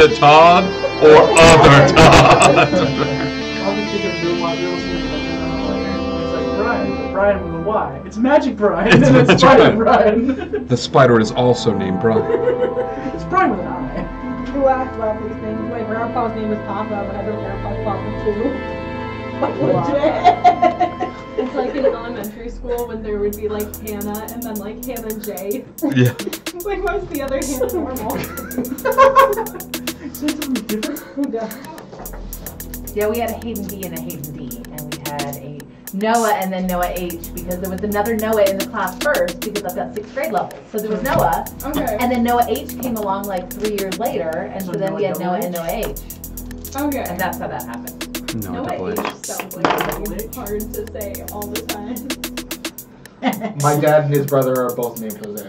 it Todd or other Todd? All the chickens do want real soon. It's like Brian with a Y. It's Magic Brian, and it's Spider Brian. The spider is also named Brian. It's Brian with an I. Who asked about these things? My grandpa's name was Papa, but I know grandpa's Papa too. Legit. It's like in elementary school when there would be like Hannah and then like Hannah J. Yeah. It's like, why is the other Hannah normal? Something different? Yeah, we had a Hayden B and a Hayden D, and we had a Noah and then Noah H, because there was another Noah in the class first, because I've got 6th grade levels. So there was Noah, and then Noah H came along like 3 years later, and so then we had Noah and Noah H. Okay. And that's how that happened. Noah H sounds like really hard to say all the time. My dad and his brother are both named Jose.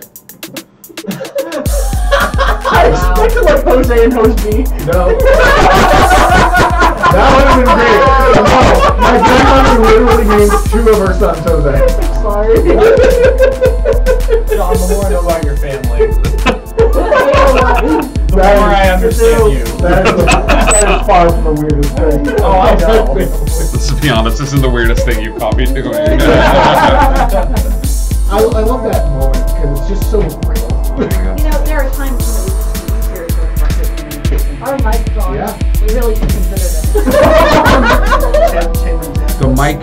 I expected like Jose and Jose. No. That would have been great. No, my grandmother literally named 2 of her sons Jose. Sorry. John, the more I know about your family, The more I understand you. That is far from the weirdest thing. Oh, I know. Let's be honest, this is the weirdest thing you've caught me doing. I love that moment because it's just so real. You know, there are times when it was easier to reflect it. Our mic's on. Yeah. We really should consider this. The mic.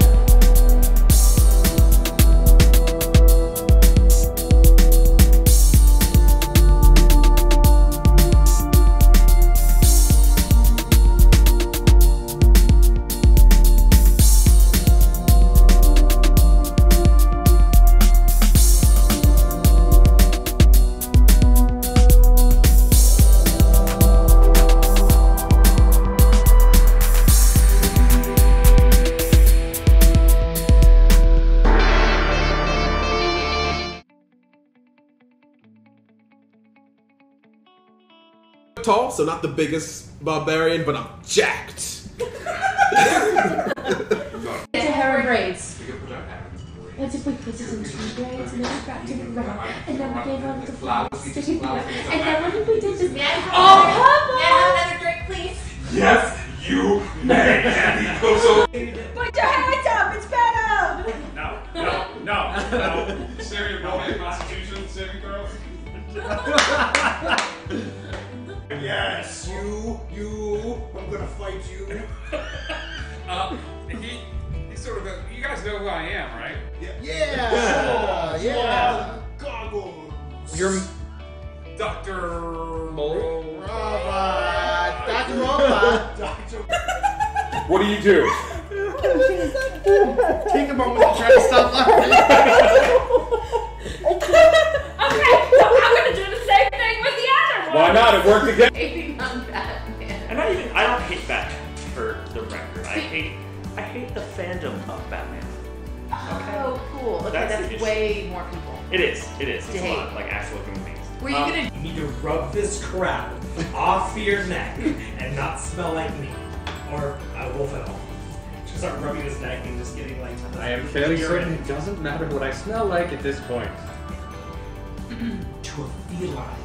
Tall, so not the biggest barbarian, but I'm jacked. To hair and braids. Let's if we put this in 2 braids and then we wrapped it around and then we gave them the flowers sticking together. And then what if we did this? May I have another drink, please? Yes, you may. And he goes over. Put your hands up, it's better! No. Save your body, Constitution, saving girls. Yes, you. I'm gonna fight you. He's sort of a. You guys know who I am, right? Yeah. Goggles. You're Dr. Dr. Robot. What do you do? Take a moment to try to stop laughing. Okay, so I'm gonna do the same thing with the other one. Why not? It worked again. Hating on Batman. And I don't hate Batman for the record. I hate the fandom of Batman. Oh, cool. Okay, that's way more people. It is. It's a lot, like actual human beings. Were you gonna? You need to rub this crap off your neck and not smell like me, or a wolf at all. Just start rubbing his neck and just getting like. I am fairly certain it doesn't matter what I smell like at this point. To a feline,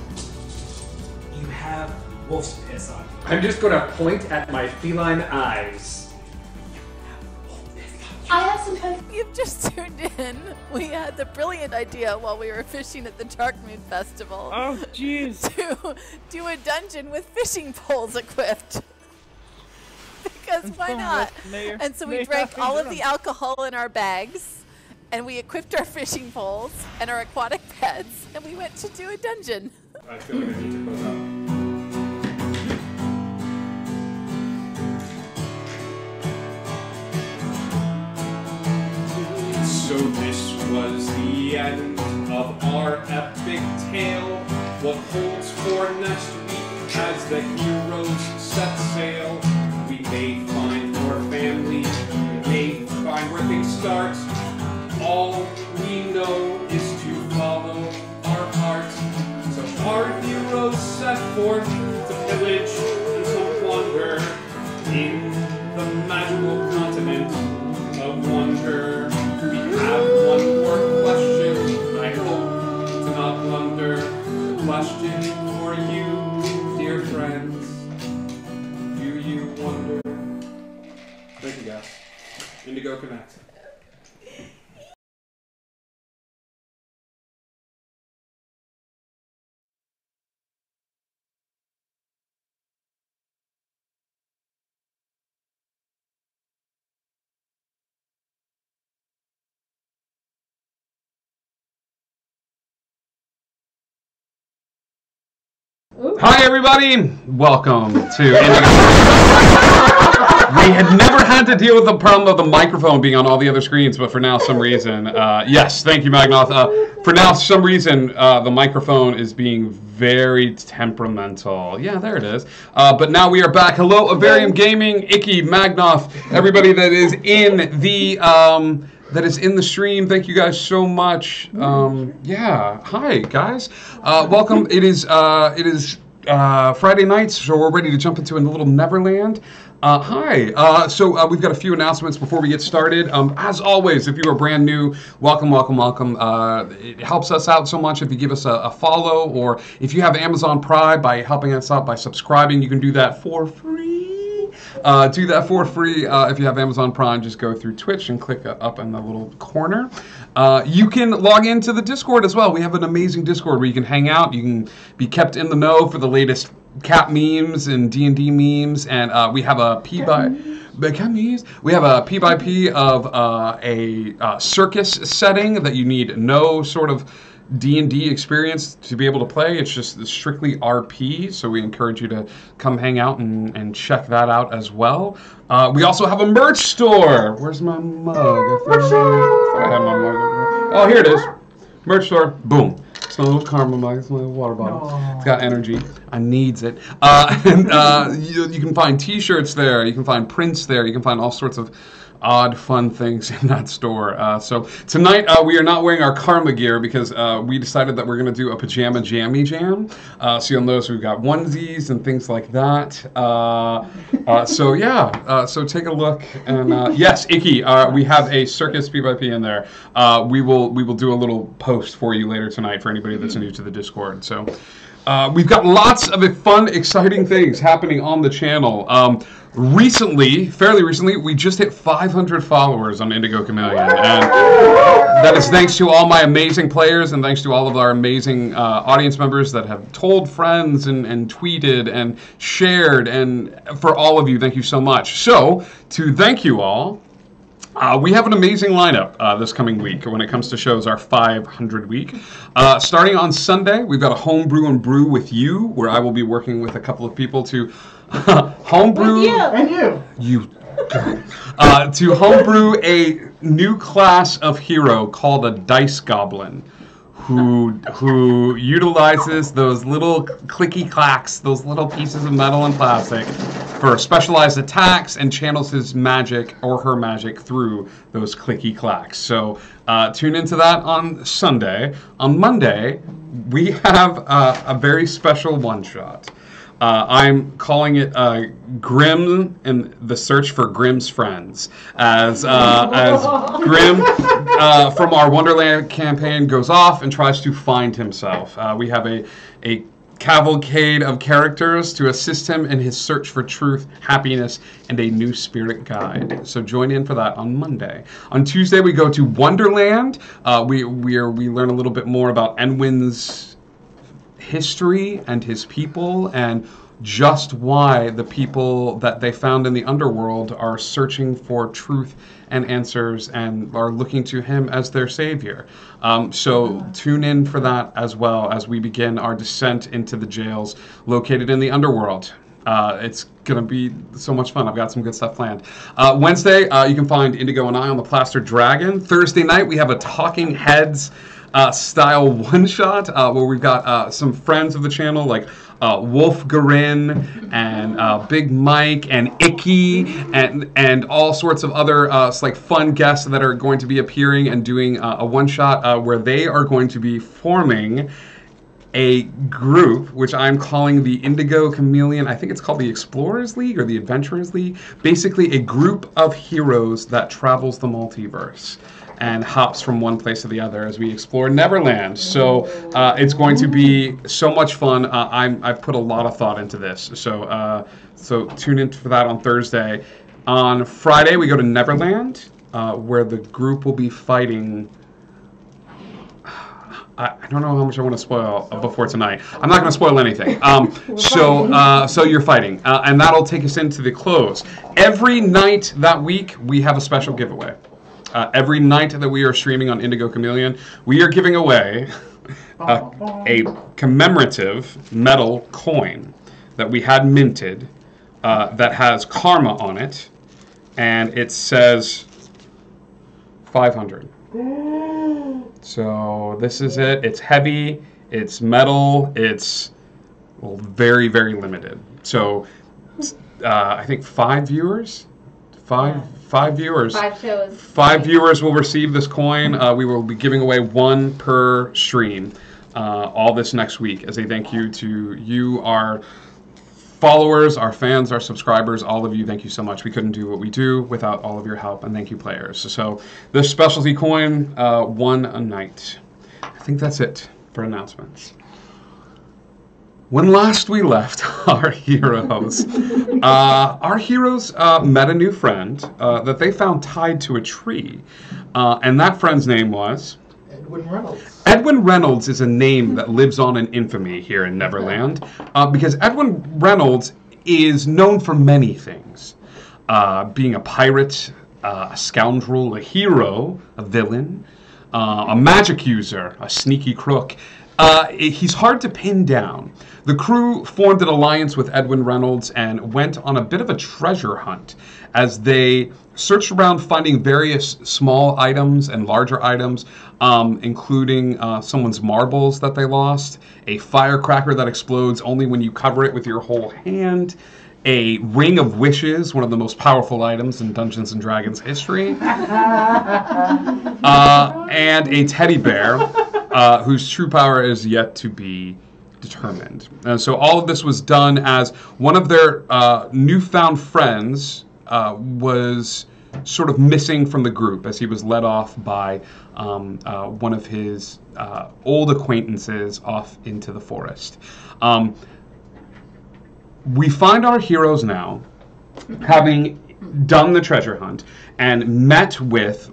you have wolf's piss on you. I'm just gonna point at my feline eyes. I have some time. You've just tuned in. We had the brilliant idea while we were fishing at the Dark Moon Festival. Oh, jeez. To do a dungeon with fishing poles equipped. Because why not? And so we drank all of the alcohol in our bags, and we equipped our fishing poles and our aquatic pets, and we went to do a dungeon. I feel like I need to close out. So this was the end of our epic tale. What holds for next week as the heroes set sail? We may find more family, we may find where things start. All we know is to follow our heart. So our heroes set forth to pillage and to wander in the magical continent of wonder. We have one more question, I hope to not blunder. Question for you, dear friends. you guys. Indigo Connect. Hi, everybody. Welcome to Indigo. We had never had to deal with the problem of the microphone being on all the other screens, but for now, some reason, yes, thank you, Magnoth. For now, some reason, the microphone is being very temperamental. Yeah, there it is. But now we are back. Hello, Avarium Gaming, Icky, Magnoth, everybody that is in the stream. Thank you guys so much. Yeah, hi guys. Welcome. It is Friday nights, so we're ready to jump into a little Neverland. Hi. So we've got a few announcements before we get started. As always, if you are brand new, welcome, welcome, welcome. It helps us out so much if you give us a follow, or if you have Amazon Prime, by helping us out by subscribing, you can do that for free. Do that for free. If you have Amazon Prime, just go through Twitch and click up in the little corner. You can log into the Discord as well. We have an amazing Discord where you can hang out. You can be kept in the know for the latest cat memes and D&D memes, and we have a P by P of a circus setting that you need no sort of D&D experience to be able to play. It's just strictly RP, so we encourage you to come hang out and check that out as well. We also have a merch store. Where's my mug? I have my mug. Oh, here it is. Merch store. Boom. It's my little Karma mug. It's my little water bottle. Aww. It's got energy. I needs it. You can find T-shirts there. You can find prints there. You can find all sorts of odd, fun things in that store. So tonight we are not wearing our Karma gear because we decided that we're going to do a pajama jammy jam. So you'll notice we've got onesies and things like that. So yeah, so take a look. And yes, Icky, we have a circus P in there. We will do a little post for you later tonight for anybody that's new to the Discord. So we've got lots of fun, exciting things happening on the channel. Fairly recently, we just hit 500 followers on Indigo Chameleon, and that is thanks to all my amazing players and thanks to all of our amazing audience members that have told friends and tweeted and shared, and for all of you, thank you so much. So, to thank you all, we have an amazing lineup this coming week when it comes to shows, our 500 week. Starting on Sunday, we've got a homebrew and brew with you, where I will be working with a couple of people to homebrew to homebrew a new class of hero called a dice goblin, who utilizes those little clicky clacks, those little pieces of metal and plastic, for specialized attacks and channels his magic or her magic through those clicky clacks. So tune into that on Sunday. On Monday, we have a very special one-shot. I'm calling it Grim and the Search for Grimm's Friends, as Grim from our Wonderland campaign goes off and tries to find himself. We have a cavalcade of characters to assist him in his search for truth, happiness, and a new spirit guide. So join in for that on Monday. On Tuesday, we go to Wonderland. We learn a little bit more about Enwyn's history and his people, and just why the people that they found in the underworld are searching for truth and answers and are looking to him as their savior. So tune in for that as well as we begin our descent into the jails located in the underworld. It's going to be so much fun. I've got some good stuff planned. Wednesday, you can find Indigo and I on the Plaster Dragon. Thursday night, we have a Talking Heads style one-shot where we've got some friends of the channel like Wolf Garin and Big Mike and Icky and all sorts of other like fun guests that are going to be appearing and doing a one-shot where they are going to be forming a group which I'm calling the Indigo Chameleon. I think it's called the Explorers League or the Adventurers League. Basically a group of heroes that travels the multiverse and hops from one place to the other as we explore Neverland. So it's going to be so much fun. I've put a lot of thought into this. So tune in for that on Thursday. On Friday, we go to Neverland, where the group will be fighting. I don't know how much I want to spoil before tonight. I'm not going to spoil anything. So you're fighting, and that'll take us into the close. Every night that week, we have a special giveaway. Every night that we are streaming on Indigo Chameleon, we are giving away a commemorative metal coin that we had minted that has karma on it, and it says 500. So this is it. It's heavy, it's metal, it's very, very limited. So I think 5 viewers? Five viewers. 5 shows. 5 viewers will receive this coin. We will be giving away 1 per stream all this next week as a thank you to you, our followers, our fans, our subscribers, all of you. Thank you so much. We couldn't do what we do without all of your help, and thank you, players. So this specialty coin, 1 a night. I think that's it for announcements. When last we left our heroes, met a new friend that they found tied to a tree, and that friend's name was Edwin Reynolds. Edwin Reynolds is a name that lives on in infamy here in Neverland, because Edwin Reynolds is known for many things. Being a pirate, a scoundrel, a hero, a villain, a magic user, a sneaky crook. He's hard to pin down. The crew formed an alliance with Edwin Reynolds and went on a bit of a treasure hunt as they searched around finding various small items and larger items, including someone's marbles that they lost, a firecracker that explodes only when you cover it with your whole hand, a ring of wishes, one of the most powerful items in Dungeons & Dragons history, and a teddy bear whose true power is yet to be determined. And so all of this was done as one of their newfound friends was sort of missing from the group as he was led off by one of his old acquaintances off into the forest. We find our heroes now having done the treasure hunt and met with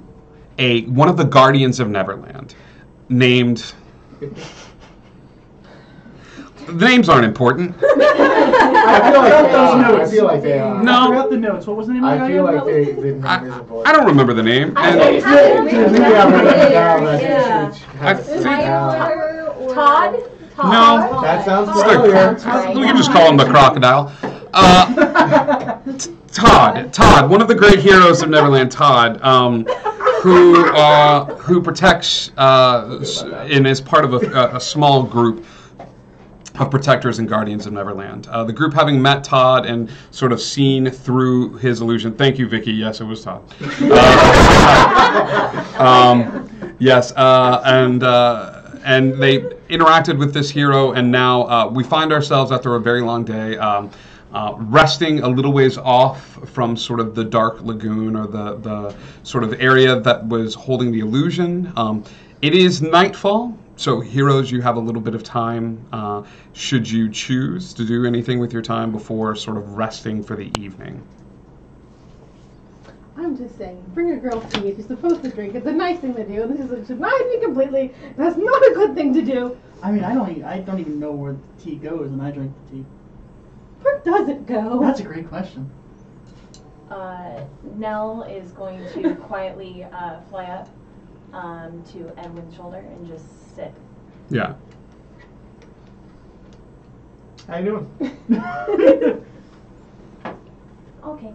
one of the guardians of Neverland named... The names aren't important. I feel like they are. No. I forgot the notes. What was the name of the guy? I feel like the name is important. I don't remember the name. Todd? No. That sounds familiar. We can just call him the crocodile. Todd, one of the great heroes of Neverland, Todd, who protects and is part of a small group of protectors and guardians of Neverland. The group having met Todd and sort of seen through his illusion. Thank you, Vicky. Yes, it was Todd. Yes, and they interacted with this hero, and now we find ourselves after a very long day resting a little ways off from sort of the dark lagoon or the sort of area that was holding the illusion. It is nightfall. So, heroes, you have a little bit of time, should you choose to do anything with your time before sort of resting for the evening. I'm just saying, bring a girl tea if you're supposed to drink. It's a nice thing to do, and this should not be completely, that's not a good thing to do. I mean, I don't even know where the tea goes, and I drink the tea. Where does it go? That's a great question. Nell is going to quietly fly up to Edwin's shoulder and just sit. Yeah. How you doing? Okay.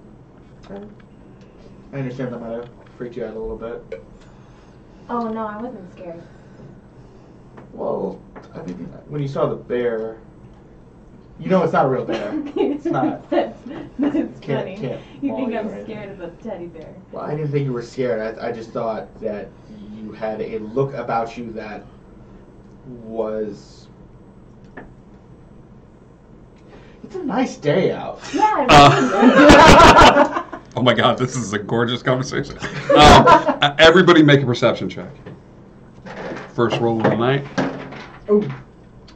I understand that might have freaked you out a little bit. Oh no, I wasn't scared. Well, I mean, when you saw the bear, you know it's not a real bear. It's not. That's funny. Can't You think I'm or anything. scared of a teddy bear? Well, I didn't think you were scared. I just thought that you had a look about you that was... It's a nice day out. Yeah. Oh my God, this is a gorgeous conversation. Everybody make a perception check. First roll of the night. Oh.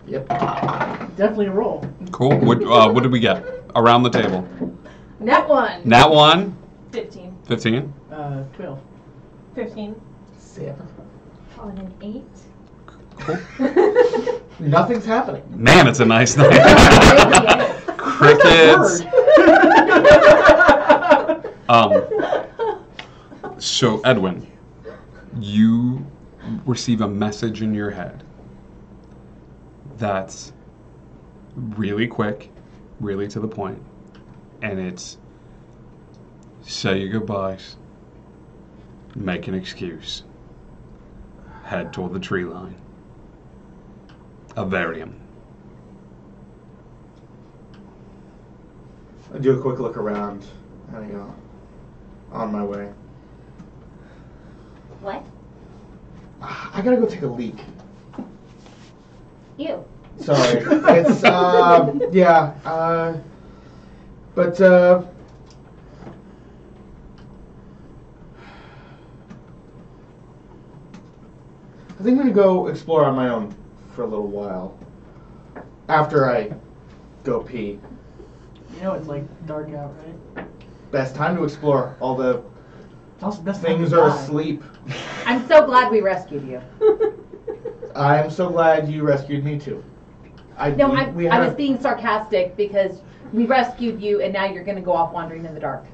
Yep. Definitely a roll. Cool. What did we get? Around the table. Nat 1. Nat 1. 15. 15? 12. 15. 7. Oh, and an 8. Cool. Nothing's happening. Man, it's a nice night. Crickets. So, Edwin, you receive a message in your head that's really quick, really to the point, and it's say your goodbyes, make an excuse, head toward the tree line. Avarium. I do a quick look around, and I go, on my way. What? I gotta go take a leak. You. Sorry. It's, yeah, but, I think I'm gonna go explore on my own for a little while. After I go pee. You know it's like dark out, right? Best time to explore. All the It's also best time things to are die. asleep. I'm so glad we rescued you. I am so glad you rescued me too. I was being sarcastic because we rescued you and now you're going to go off wandering in the dark.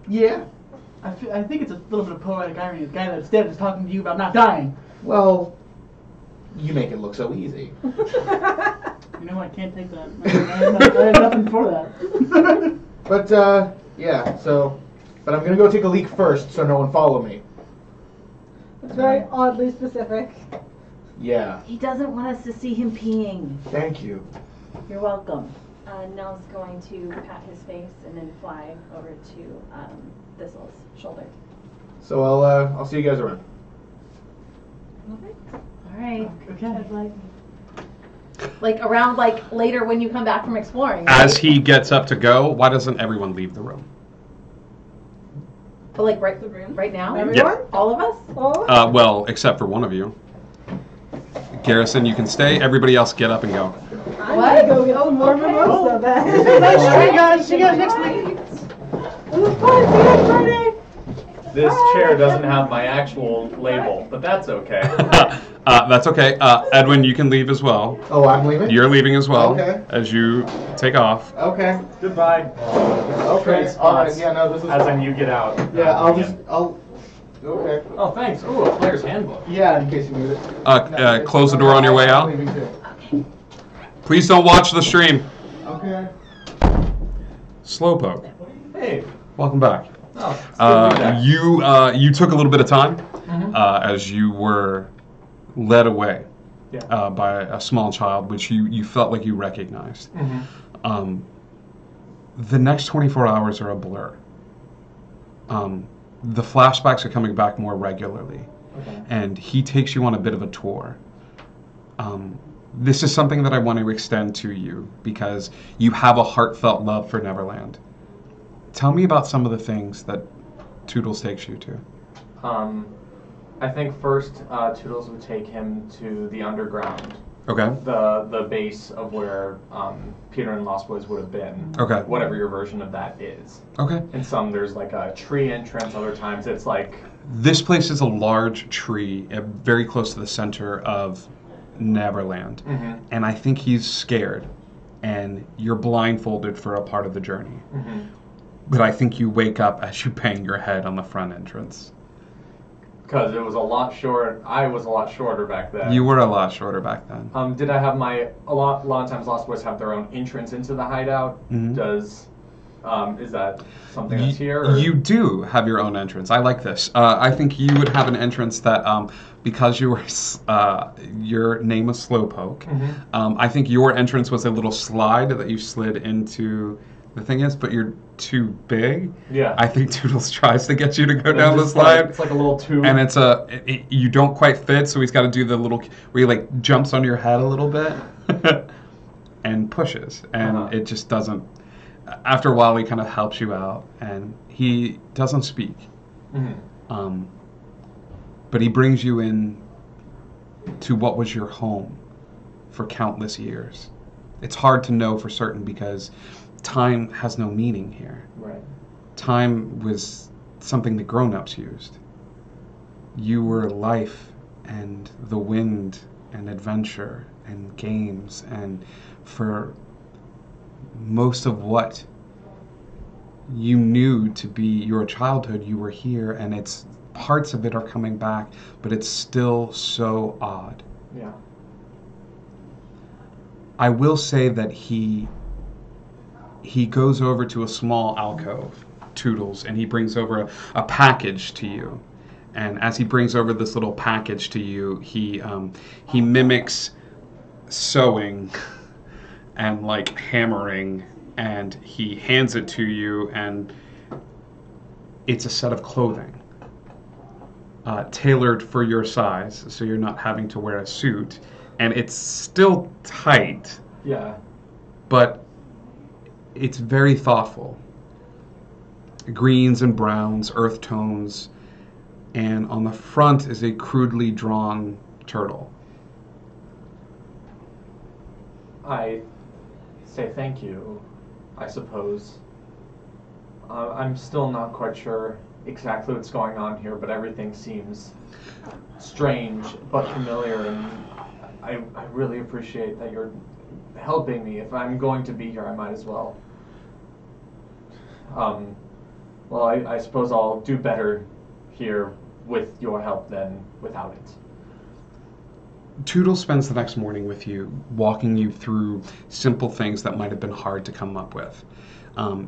Yeah. I think it's a little bit of poetic irony. The guy that's dead is talking to you about not dying. Well, you make it look so easy. You know, I can't take that. I had nothing for that. But, yeah, so... But I'm gonna go take a leak first so no one follow me. It's very oddly specific. Yeah. He doesn't want us to see him peeing. Thank you. You're welcome. Nell's going to pat his face and then fly over to Thistle's shoulder. So I'll see you guys around. Okay. All right. Okay. Like around like later when you come back from exploring. As he gets up to go, why doesn't everyone leave the room? But like right now? Everyone? All of us? Well, except for one of you. Garrison, you can stay. Everybody else get up and go. I'm gonna go get some more mimosa then. See you guys next week. It was fun. See you next Friday. This chair doesn't have my actual label, but that's okay. That's okay. Edwin, you can leave as well. Oh, I'm leaving? You're leaving as well. Okay. As you take off. Okay. Goodbye. Okay. Alright, yeah, no, this is... As in you get out. Yeah, I'll... Okay. Oh, thanks. Ooh, a player's handbook. Yeah, in case you need it. Close the door on your way out. I'm leaving too. Please don't watch the stream. Okay. Slowpoke. Hey. Welcome back. Oh, it's good to be back. You took a little bit of time Mhm. as you were led away Yeah. by a small child, which you felt like you recognized. Mhm. The next 24 hours are a blur. The flashbacks are coming back more regularly, Okay. and he takes you on a bit of a tour. This is something that I want to extend to you because you have a heartfelt love for Neverland. Tell me about some of the things that Toodles takes you to. I think first Toodles would take him to the underground. Okay. The base of where Peter and Lost Boys would have been. Okay. Whatever your version of that is. Okay. In some there's like a tree entrance, other times it's like... This place is a large tree, very close to the center of Neverland. Mhm. And I think he's scared, and you're blindfolded for a part of the journey. Mhm. But I think you wake up as you bang your head on the front entrance. Because it was a lot short. I was a lot shorter back then. You were a lot shorter back then. Did I have a lot of times Lost Boys have their own entrance into the hideout? Mhm. Does is that something that's here? Or? You do have your own entrance. I like this. I think you would have an entrance that, because you were, your name was Slowpoke. Mhm. I think your entrance was a little slide that you slid into. The thing is, but you're too big. Yeah. I think Toodles tries to get you to go It's down the just slide. it's like a little tube. And it's you don't quite fit, so he's got to do the little where he like jumps on your head a little bit and pushes, and it just doesn't. After a while, he kind of helps you out, and he doesn't speak. Mhm. But he brings you in to what was your home for countless years. It's hard to know for certain because time has no meaning here. Right. Time was something that grown-ups used. You were life and the wind and adventure and games, and for most of what you knew to be your childhood, you were here, and it's parts of it are coming back, but it's still so odd. Yeah. I will say that he goes over to a small alcove, Toodles, and he brings over a package to you. And as he brings over this little package to you, he mimics sewing and like hammering, and he hands it to you, and it's a set of clothing tailored for your size, so you're not having to wear a suit, and it's still tight. Yeah. But it's very thoughtful. Greens and browns, earth tones, and on the front is a crudely drawn turtle. I say thank you, I suppose. I'm still not quite sure exactly what's going on here, but everything seems strange but familiar, and I really appreciate that you're helping me. If I'm going to be here, I might as well. Well, I suppose I'll do better here with your help than without it. Toodle spends the next morning with you, walking you through simple things that might have been hard to come up with.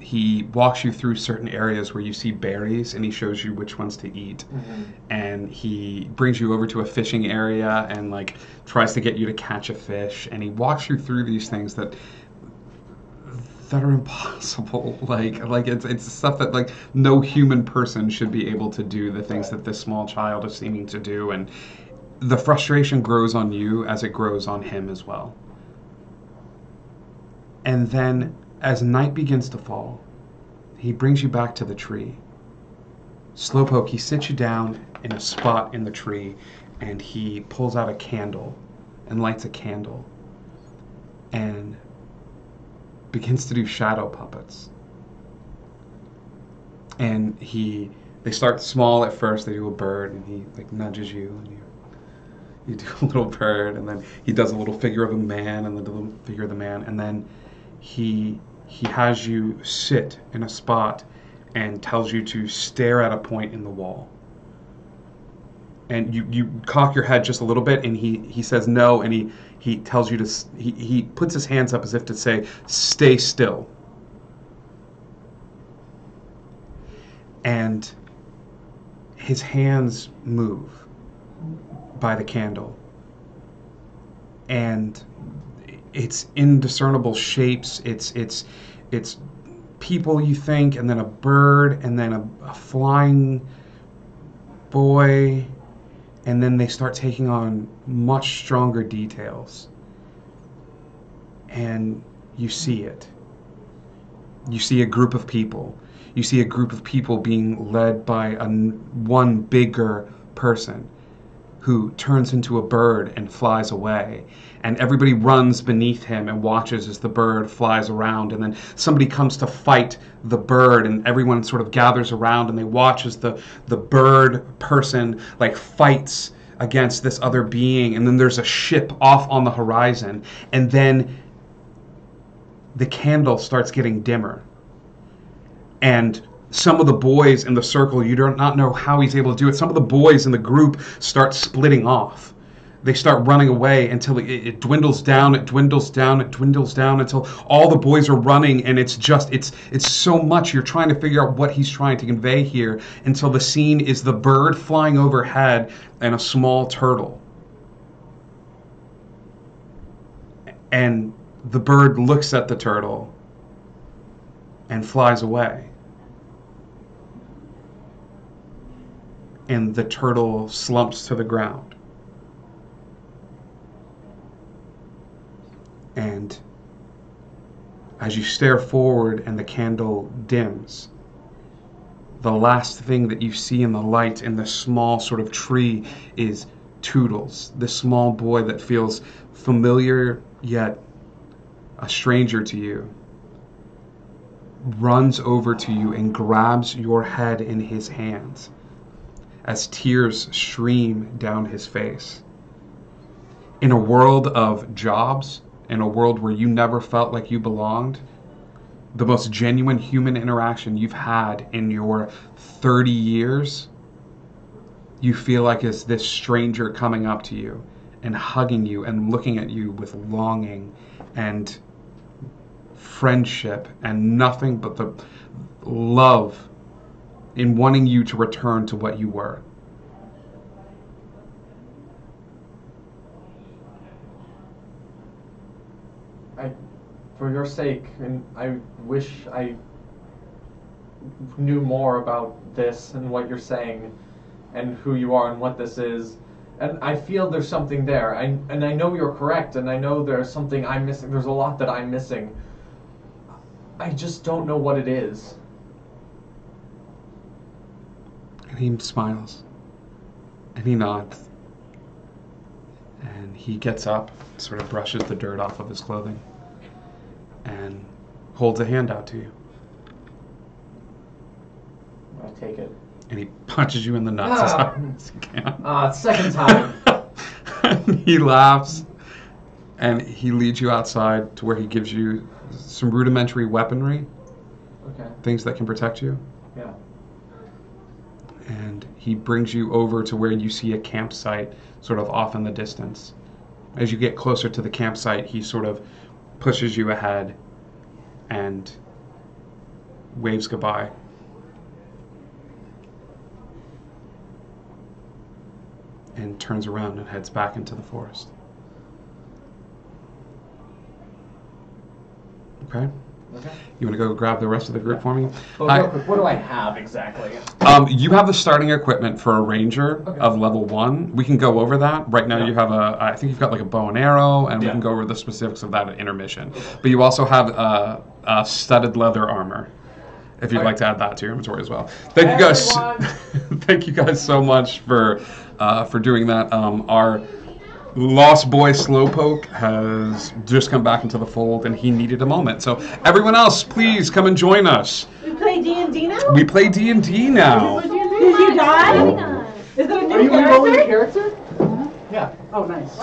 He walks you through certain areas where you see berries, and he shows you which ones to eat. Mm-hmm. And he brings you over to a fishing area and like tries to get you to catch a fish. And he walks you through these things that are impossible. Like it's stuff that like no human person should be able to do. The things that this small child is seeming to do, and the frustration grows on you as it grows on him as well. And then, as night begins to fall, he brings you back to the tree. Slowpoke, he sits you down in a spot in the tree, and he pulls out a candle and lights a candle and begins to do shadow puppets. And they start small at first. They do a bird, and he like nudges you, and you do a little bird, and then he does a little figure of a man, and then the little figure of the man, and then he has you sit in a spot and tells you to stare at a point in the wall. And you cock your head just a little bit, and he says no, and he tells you to, he puts his hands up as if to say, stay still. And his hands move by the candle, and it's indiscernible shapes. It's people, you think, and then a bird, and then a flying boy, and then they start taking on much stronger details, and you see it. You see a group of people. You see a group of people being led by one bigger person who turns into a bird and flies away. And everybody runs beneath him and watches as the bird flies around. And then somebody comes to fight the bird, and everyone sort of gathers around, and they watch as the bird person like fights against this other being. And then there's a ship off on the horizon. And then the candle starts getting dimmer. And some of the boys in the circle, you do not know how he's able to do it. Some of the boys in the group start splitting off. They start running away until it dwindles down, it dwindles down, it dwindles down until all the boys are running, and it's so much. You're trying to figure out what he's trying to convey here until the scene is the bird flying overhead and a small turtle. And the bird looks at the turtle and flies away. And the turtle slumps to the ground. And as you stare forward and the candle dims, the last thing that you see in the light in this small sort of tree is Toodles, this small boy that feels familiar yet a stranger to you. runs over to you and grabs your head in his hands as tears stream down his face. In a world of jobs, in a world where you never felt like you belonged, the most genuine human interaction you've had in your 30 years, you feel like it's this stranger coming up to you and hugging you and looking at you with longing and friendship and nothing but the love in wanting you to return to what you were. For your sake, and I wish I knew more about this and what you're saying and who you are and what this is. And I feel there's something there. And I know you're correct, and I know there's something I'm missing. There's a lot that I'm missing. I just don't know what it is. And he smiles. And he nods. And he gets up, sort of brushes the dirt off of his clothing, and holds a hand out to you. I take it. And he punches you in the nuts as hard as he can. Second time. And he laughs, and he leads you outside to where he gives you some rudimentary weaponry. Okay. Things that can protect you. Yeah. And he brings you over to where you see a campsite sort of off in the distance. As you get closer to the campsite, he sort of pushes you ahead and waves goodbye. And turns around and heads back into the forest. Okay? Okay. You want to go grab the rest of the group for me? But real quick, what do I have exactly? You have the starting equipment for a ranger of level 1. We can go over that. Right now you have I think you've got like a bow and arrow, and we can go over the specifics of that at intermission. But you also have studded leather armor, if you'd like to add that to your inventory as well. Thank you guys. Thank you guys so much for doing that. Our Lost Boy Slowpoke has just come back into the fold, and he needed a moment. So everyone else, please come and join us. We play D&D now? We play D&D now. Did you die? Is that a new character? Yeah. Oh, nice.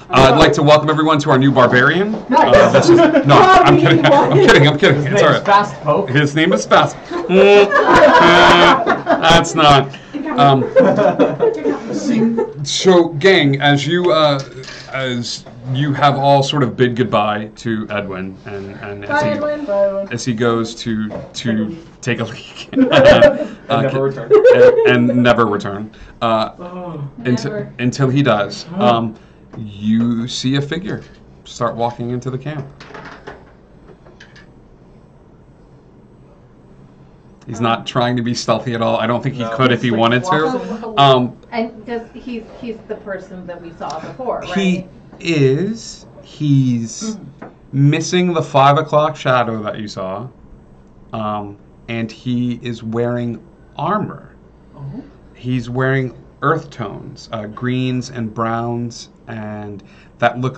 I'd like to welcome everyone to our new barbarian. Nice. I'm kidding. I'm kidding. It's all right. Fast Poke. His name is Fast. That's not. So, gang, as you have all sort of bid goodbye to Edwin, and as he goes to take a leak and never return, until he does, you see a figure start walking into the camp. He's not trying to be stealthy at all. I don't think he could if he wanted to. And because he's the person that we saw before, right? He is. He's missing the 5 o'clock shadow that you saw. And he is wearing armor. He's wearing earth tones, greens and browns, and that look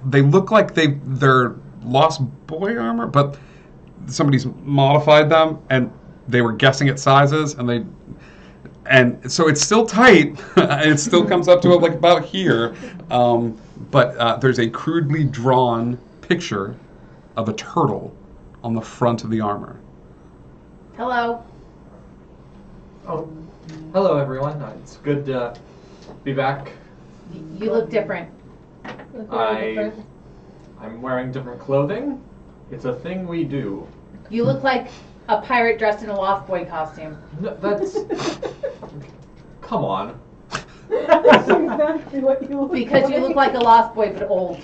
they look like they're Lost Boy armor, but somebody's modified them, and they were guessing at sizes, and so it's still tight. It still comes up to like about here, but there's a crudely drawn picture of a turtle on the front of the armor. Hello. Oh, hello everyone. It's good to be back. You look different. I'm wearing different clothing. It's a thing we do. You look like a pirate dressed in a Lost Boy costume. No, that's... Come on. That's exactly what you look Because you look like a Lost Boy, but old.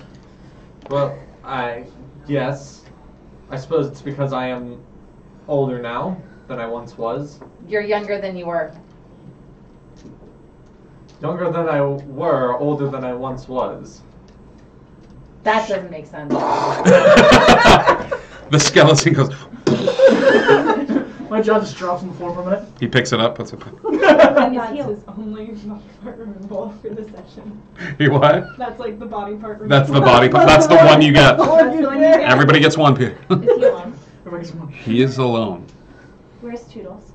Well, yes. I suppose it's because I am older now than I once was. You're younger than you were. Younger than I were, older than I once was. That doesn't make sense. The skeleton goes... My jaw just drops on the floor for a minute. He picks it up, puts it back. That's his only body part removal for the session. He what? That's like the body part removal. That's the body part. That's the one you get. That's the one you get. Everybody gets one, Peter. Is he alone? He is alone. Where's Toodles?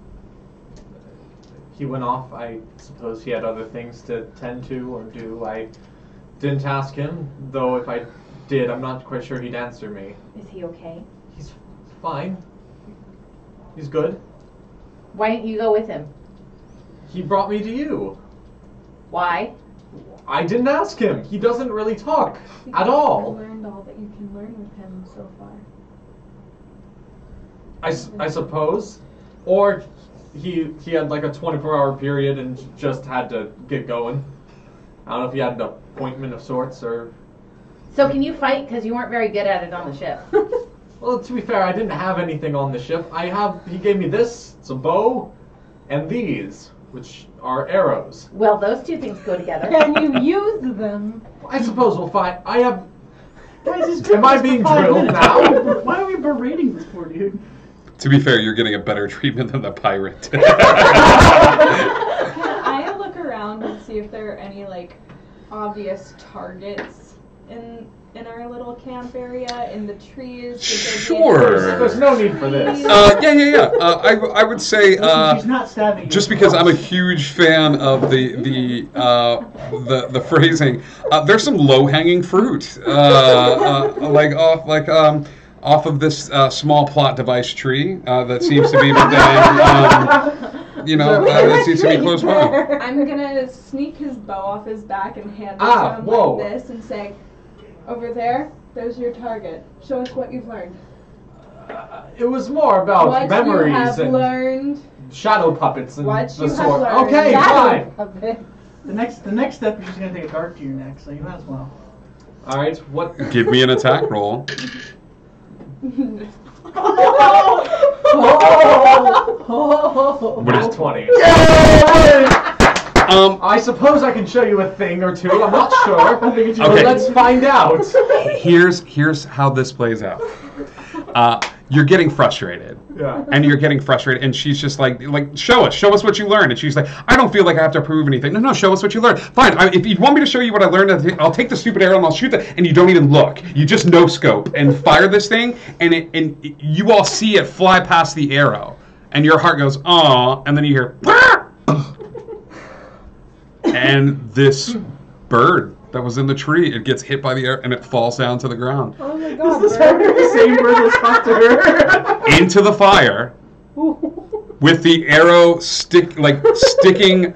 He went off. I suppose he had other things to tend to or do. I didn't ask him, though if I did, I'm not quite sure he'd answer me. Is he okay? He's fine. He's good. Why didn't you go with him? He brought me to you. Why? I didn't ask him. He doesn't really talk at all. You learned all that you can learn with him so far. I suppose. Or he had like a 24-hour period and just had to get going. I don't know if he had an appointment of sorts or... So can you fight? Because you weren't very good at it on the ship. Well, to be fair, I didn't have anything on the ship. He gave me this, it's a bow, and these, which are arrows. Well, those two things go together. Can you use them? I suppose we'll find. I have. Guys, Am I being drilled now? Why are we berating this poor dude? To be fair, you're getting a better treatment than the pirate. Can I look around and see if there are any like obvious targets in our little camp area, in the trees? Sure. There's no need for this. Yeah. I would say She's not stabbing just you. because I'm a huge fan of the phrasing. There's some low-hanging fruit, off of this small plot device tree that seems to be within, that seems to be close by. I'm gonna sneak his bow off his back and hand it to him whoa. like this and say, "Over there's your target. Show us what you've learned." It was more about what memories you have and learned. shadow puppets and What the you have sort. learned. Okay, Shadow fine. The next step is just gonna take a dart to your neck, so you might as well. All right, what? Give me an attack roll. What is 20? Yeah! I suppose I can show you a thing or two. I'm not sure. Okay. Let's find out. Here's how this plays out. You're getting frustrated. Yeah. And you're getting frustrated, and she's just like, show us what you learned. And she's like, I don't feel like I have to prove anything. No, show us what you learned. Fine, if you want me to show you what I learned, I'll take the stupid arrow and I'll shoot it. And you don't even look. You just no scope and fire this thing, and you all see it fly past the arrow, and your heart goes, "Aw," and then you hear, and this bird that was in the tree, it gets hit by the arrow and it falls down to the ground. Oh my god. This is the same bird that talked to her. Into the fire with the arrow sticking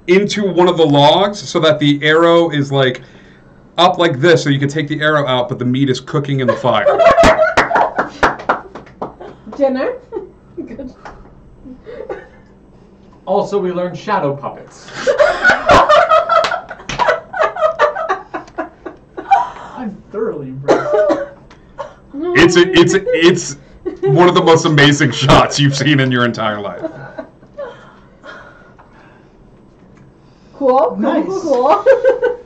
into one of the logs so that the arrow is like up like this, so you can take the arrow out, but the meat is cooking in the fire. Dinner? Good. Also, we learned shadow puppets. I'm thoroughly impressed. It's one of the most amazing shots you've seen in your entire life. Cool. Nice. Cool.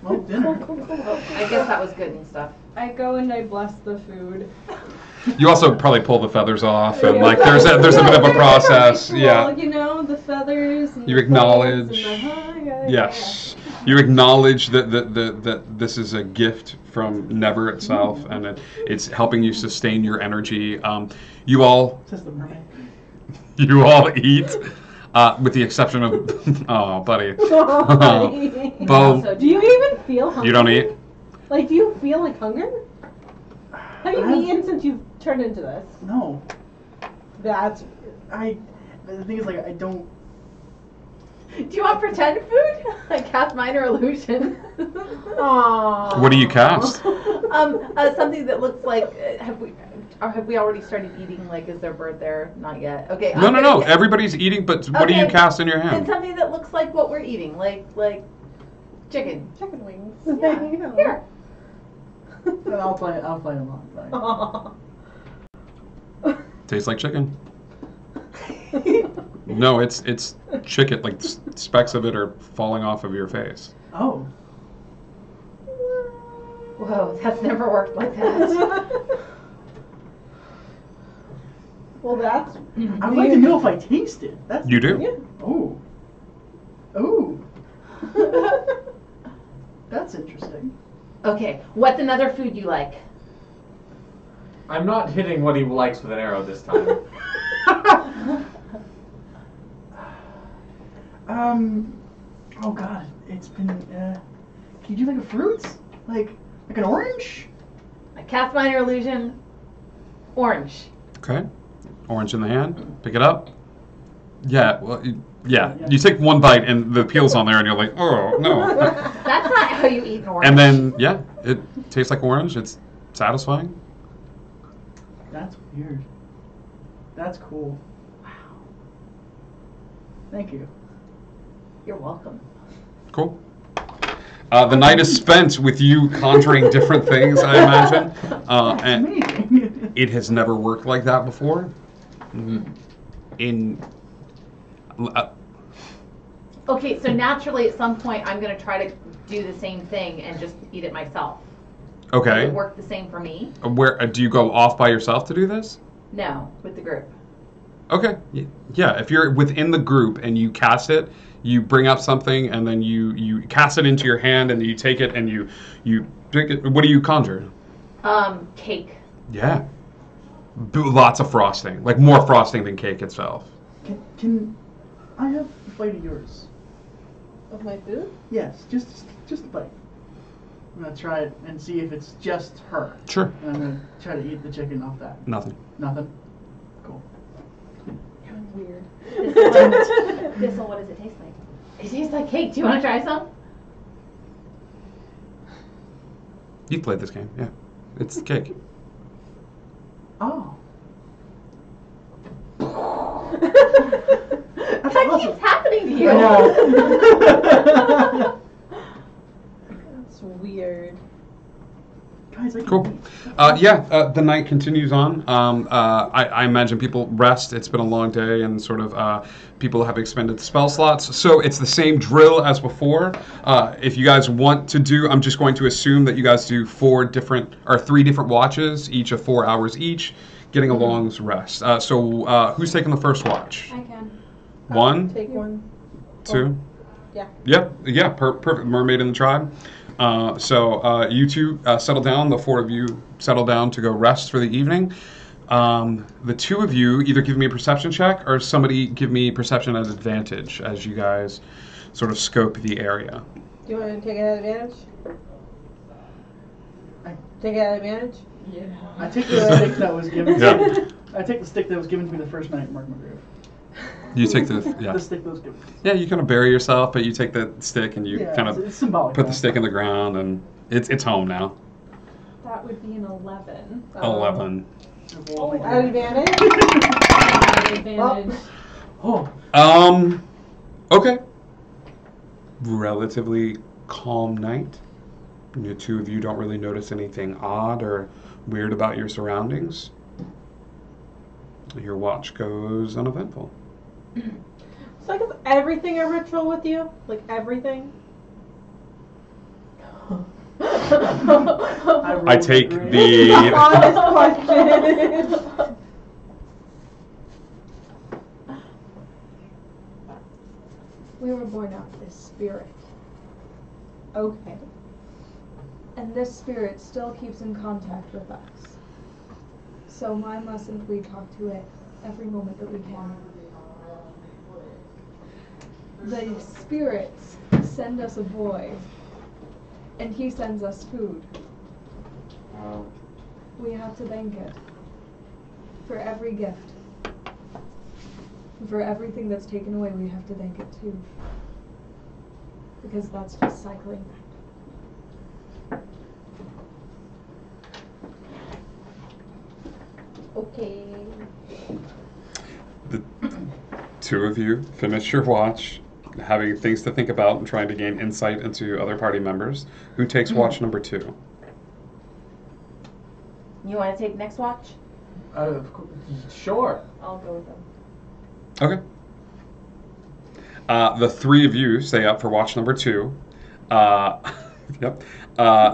Well, dinner. Cool. I guess that was good and stuff. I go and I bless the food. You also probably pull the feathers off, and like there's a bit of a process. Cool, Yeah. you know, the feathers. And You the acknowledge. folds and the, Yes. You acknowledge that this is a gift from Never itself, and it's helping you sustain your energy. You all Says the mermaid. You all eat, with the exception of oh, buddy. Bo, Do you even feel hungry? you don't eat. Like, do you feel like hunger? Have you eaten since you've turned into this? No. That's. The thing is, like, I don't. Do you want pretend food? Like cast minor illusion. Aww. What do you cast? Something that looks like. Have we already started eating? Like, is there bird there? Not yet. Okay. No. Everybody's eating, but what do you cast in your Then hand? something that looks like what we're eating, like chicken. Chicken wings. Yeah. You know. Here. I'll play them on. Fine. Tastes like chicken. No, it's chicken. Like specks of it are falling off of your face. Oh. Whoa, that's never worked like that. Well, that's. I'd like to know if I taste it. That's You do. Yeah. Oh. Ooh. That's interesting. Okay, what's another food you like? I'm not hitting what he likes with an arrow this time. Oh god, it's been, can you do like a fruit? Like an orange? I cast minor illusion. Orange. Okay. Orange in the hand. Pick it up. Yeah. Well, yeah. You take one bite and the peel's on there, and you're like, oh no. That's not how you eat an orange. And then yeah, it tastes like orange. It's satisfying. That's weird. That's cool. Wow. Thank you. You're welcome. Cool. The night is spent with you conjuring different things, I imagine. And it has never worked like that before. Okay, so naturally at some point I'm going to try to do the same thing and just eat it myself. Okay. Does it work the same for me? Where do you go off by yourself to do this? No, with the group. Okay. Yeah, if you're within the group and you cast it, you bring up something and then you cast it into your hand and you take it and you drink it. What do you conjure? Cake. Yeah. Lots of frosting. Like more frosting than cake itself. Can I have a bite of yours? Of my food? Yes, just a bite. I'm gonna try it and see if it's just her. Sure. And I'm gonna try to eat the chicken off that. Nothing. Nothing? Cool. That was weird. Thistle, what does it taste like? It tastes like cake. Do you want to try some? You've played this game, yeah. It's cake. Oh. What keeps happening to you? That's weird. Guys, Cool. The night continues on. I imagine people rest. It's been a long day, and sort of people have expended spell slots. So it's the same drill as before. If you guys want to do, I'm just going to assume that you guys do 3 different watches, each of 4 hours each, getting a long rest. So who's taking the first watch? I can. 1, Take 1. 2. Yeah. Yep. Yeah. Perfect. Mermaid in the tribe. So you two settle down. The 4 of you settle down to go rest for the evening. The 2 of you either give me a perception check or somebody give me perception at advantage as you guys sort of scope the area. Do you want to take it at advantage? Take it at advantage? Yeah. I take the stick that was given to me. I take the stick that was given to me the first night in Mark McGrew. You take the The stick that was given. Yeah, you kind of bury yourself, but you take the stick and you kind of it's symbolic. put the stick in the ground, and it's home now. That would be an 11. 11. At advantage? At advantage. Okay. Relatively calm night. The 2 of you don't really notice anything odd or weird about your surroundings. Your watch goes uneventful. So like, is everything a ritual with you? Like everything? I take the... Honest question. We were born out of this spirit. Okay. And this spirit still keeps in contact with us. So why mustn't we talk to it every moment that we can? The spirits send us a boy, and he sends us food. We have to thank it for every gift. For everything that's taken away, we have to thank it too. Because that's just cycling. Okay. The 2 of you finish your watch, having things to think about and trying to gain insight into other party members. Who takes watch number 2? You want to take next watch? Sure. I'll go with them. Okay. The 3 of you stay up for watch number 2. Yep.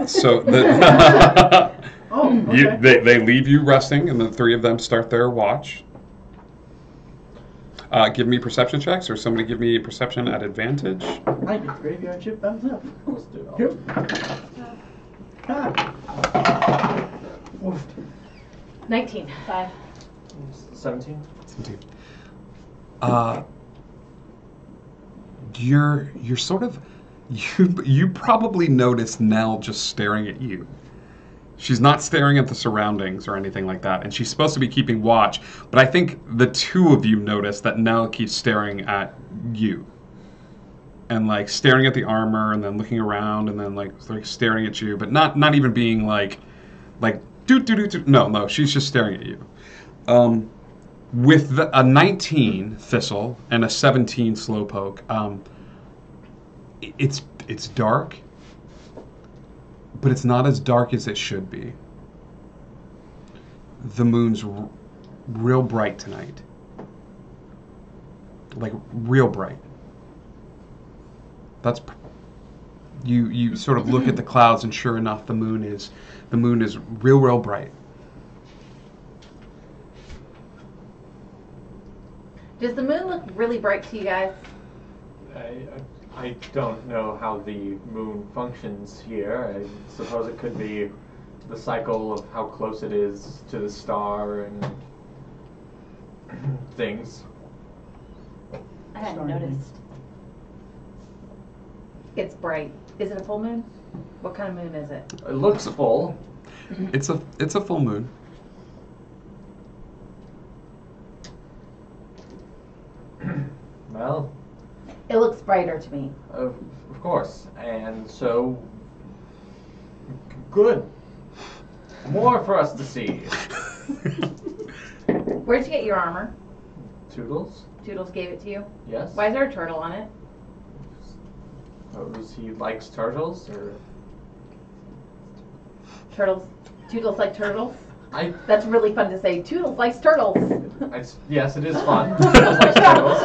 So the okay. they leave you resting, and the 3 of them start their watch. Give me perception checks, or somebody give me perception at advantage. I get graveyard chip thumbs up. Let's do it. Yep. Ah. Oof. 19. 5. 17. 17. You're sort of you probably noticed Nell just staring at you. She's not staring at the surroundings or anything like that, and she's supposed to be keeping watch, but I think the two of you notice that Nell keeps staring at you. And like staring at the armor and then looking around and then like staring at you, but not even being like do. No, she's just staring at you. With a 19 Thistle and a 17 Slowpoke, it's dark, but it's not as dark as it should be. The moon's real bright tonight, like real bright. That's you sort of look at the clouds, and sure enough, the moon is real bright. Does the moon look really bright to you guys? I don't know how the moon functions here. I suppose it could be the cycle of how close it is to the star and things. I hadn't noticed. It's bright. Is it a full moon? What kind of moon is it? It looks full. It's a full moon. Well, it looks brighter to me. Of course, and so good. More for us to see. Where'd you get your armor? Toodles? Toodles gave it to you? Yes. Why is there a turtle on it? Suppose he likes turtles, or Turtles. Toodles like turtles? I. That's really fun to say. Toodles likes turtles. Yes, it is fun. Toodles likes turtles.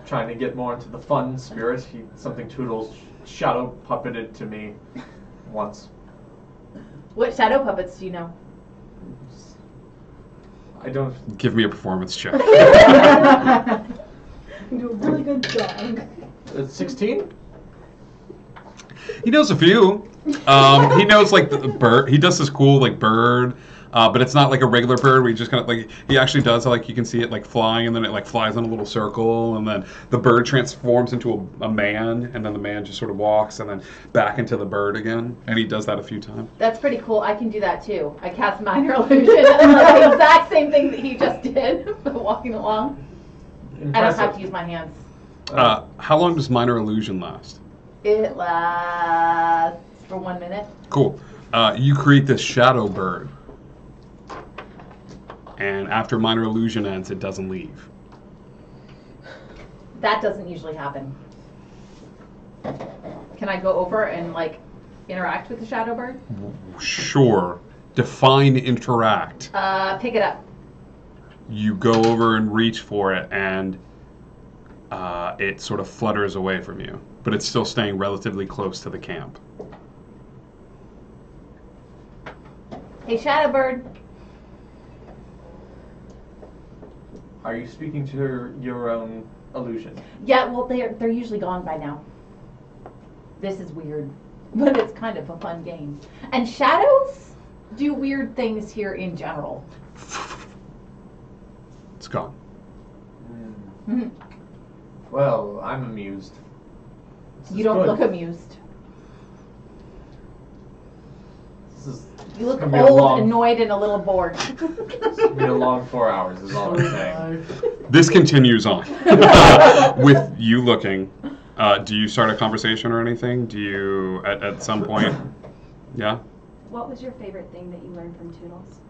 Trying to get more into the fun spirit. Something Toodles shadow puppeted to me once. What shadow puppets do you know? I don't. Give me a performance check. You do a really good job. 16? He knows a few. He knows like the bird. He does this cool like bird, but it's not like a regular bird. Where he just kind of like he actually does like you can see it like flying, and then it like flies in a little circle, and then the bird transforms into a man, and then the man just sort of walks, and then back into the bird again. And he does that a few times. That's pretty cool. I can do that too. I cast minor illusion, and like the exact same thing that he just did, but walking along. Impressive. I don't have to use my hands. How long does minor illusion last? It lasts for 1 minute. Cool. You create this shadow bird, and after minor illusion ends, it doesn't leave. That doesn't usually happen. Can I go over and like interact with the shadow bird? Sure. Define interact. Pick it up. You go over and reach for it, and it sort of flutters away from you, but it's still staying relatively close to the camp. Hey, shadow bird. Are you speaking to your own illusion? Yeah, well, they're usually gone by now. This is weird, but it's kind of a fun game. And shadows do weird things here in general. It's gone. Mm-hmm. Well, I'm amused. You don't look amused. You look old, annoyed, and a little bored. It's gonna be a long 4 hours, is all I'm saying. This continues on. With you looking, do you start a conversation or anything? Do you, at some point, yeah? What was your favorite thing that you learned from Toodles?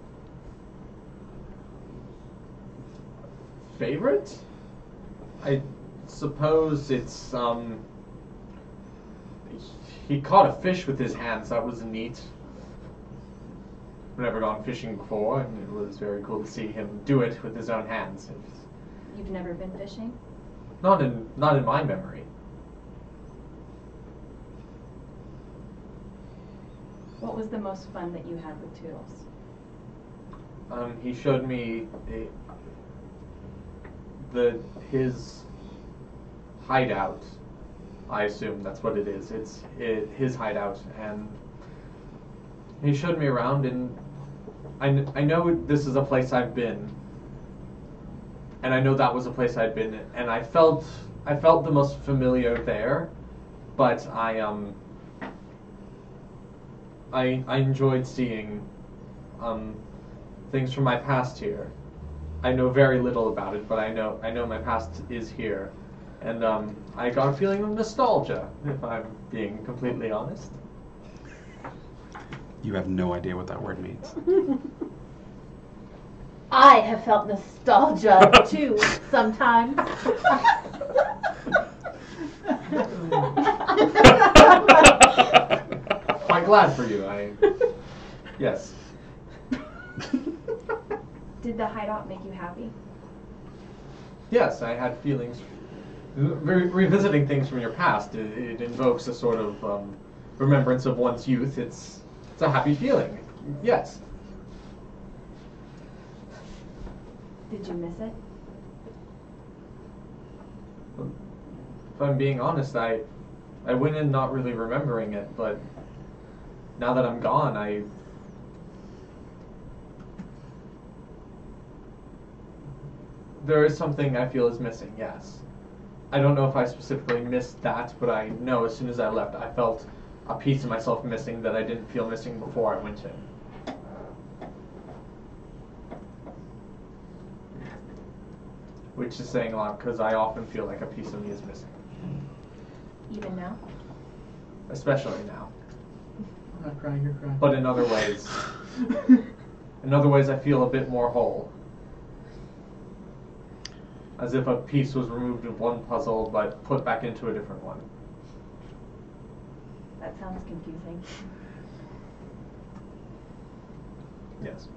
Favorite? I suppose it's, he caught a fish with his hands. That was neat. I've never gone fishing before, and it was very cool to see him do it with his own hands. You've never been fishing? Not in my memory. What was the most fun that you had with Toodles? He showed me his hideout. I assume that's what it is. It's his hideout, and he showed me around, and I know this is a place I've been, and I know that was a place I'd been, and I felt the most familiar there, but I enjoyed seeing things from my past here. I know very little about it, but I know my past is here, and I got a feeling of nostalgia, if I'm being completely honest. You have no idea what that word means. I have felt nostalgia too sometimes. Quite glad for you. Yes. Did the hideout make you happy? Yes, I had feelings. Revisiting things from your past, it invokes a sort of remembrance of one's youth. It's a happy feeling. Yes. Did you miss it? If I'm being honest, I went in not really remembering it, but now that I'm gone, there is something I feel is missing, yes. I don't know if I specifically missed that, but I know as soon as I left, I felt a piece of myself missing that I didn't feel missing before I went in. Which is saying a lot, because I often feel like a piece of me is missing. Even now? Especially now. I'm not crying, you're crying. But in other ways, I feel a bit more whole. As if a piece was removed of one puzzle, but put back into a different one. That sounds confusing. Yes.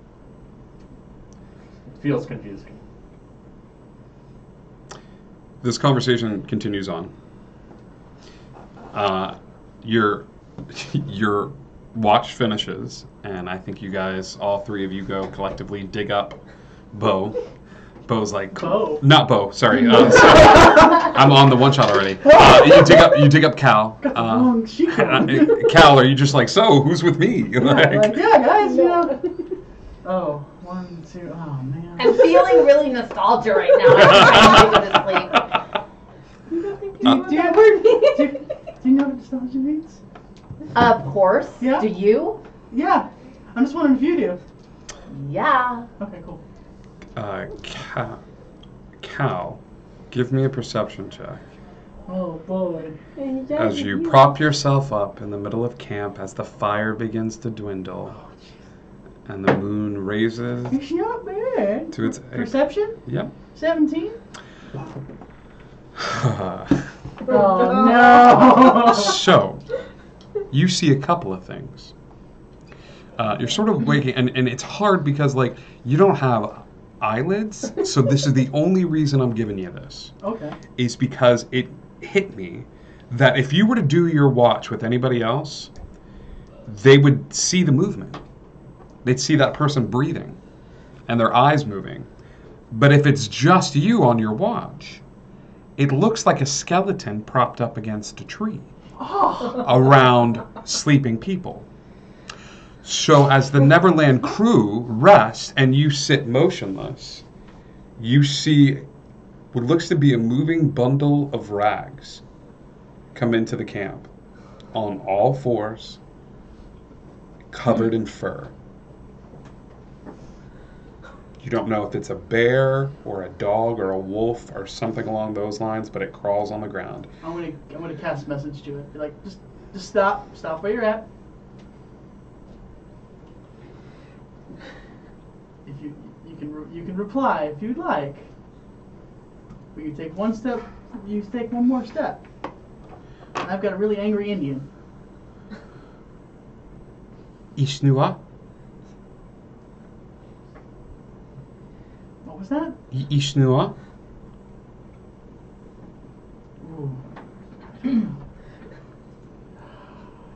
It feels confusing. This conversation continues on. Your watch finishes, and I think you guys, all three of you, go collectively dig up Bo. Bo's like, Bo? Not Bo. Sorry, I'm on the one shot already. You dig up Cal. Cal, are you just like, so who's with me? Yeah, guys, you know. Oh, 1, 2, oh man. I'm feeling really nostalgia right now. I'm trying to go to sleep. Do you know what nostalgia means? Of course. Yeah. Do you? Yeah. I'm just wondering if you do. Yeah. Okay, cool. Cal, give me a perception check. Oh boy. As you prop yourself up in the middle of camp as the fire begins to dwindle and the moon raises It's not bad. to its... Perception? Yep. 17? Oh, no. So, you see a couple of things. You're sort of waking, and it's hard because, like, you don't have eyelids, so this is the only reason I'm giving you this. Okay. Is because it hit me that if you were to do your watch with anybody else, they would see the movement. They'd see that person breathing and their eyes moving. But if it's just you on your watch, it looks like a skeleton propped up against a tree around sleeping people. So as the Neverland crew rests and you sit motionless, you see what looks to be a moving bundle of rags come into the camp on all fours, covered in fur. You don't know if it's a bear or a dog or a wolf or something along those lines, but it crawls on the ground. I'm gonna cast message to it. Be like, just stop where you're at. If you can reply if you'd like. We can take one step. You take one more step. And I've got a really angry Indian. Ishnua? What was that? Ishnua? Ooh.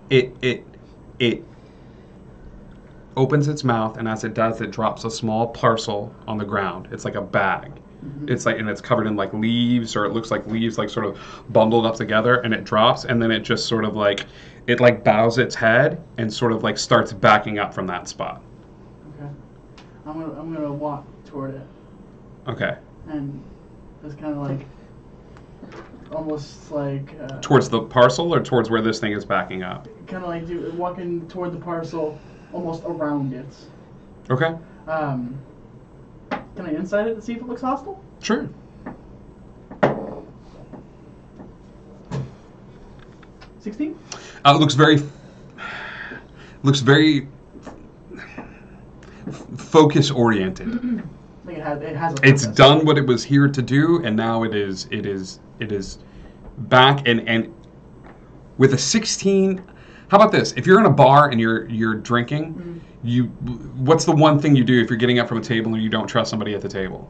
It opens its mouth, and as it does, it drops a small parcel on the ground. It's like a bag. Mm-hmm. It's like, and it's covered in like leaves, or it looks like leaves like sort of bundled up together, and it drops, and then it just sort of like, it like bows its head and sort of like starts backing up from that spot. Okay. I'm gonna walk toward it Okay. and just kind of like almost like Towards the parcel or towards where this thing is backing up? kind of like walking toward the parcel, almost around it. Okay. Can I insight it to see if it looks hostile? Sure. 16? Looks very focus oriented. Like it has a It's purpose. done what it was here to do, and now it is back and with a 16. How about this? If you're in a bar and you're drinking, what's the one thing you do if you're getting up from a table and you don't trust somebody at the table?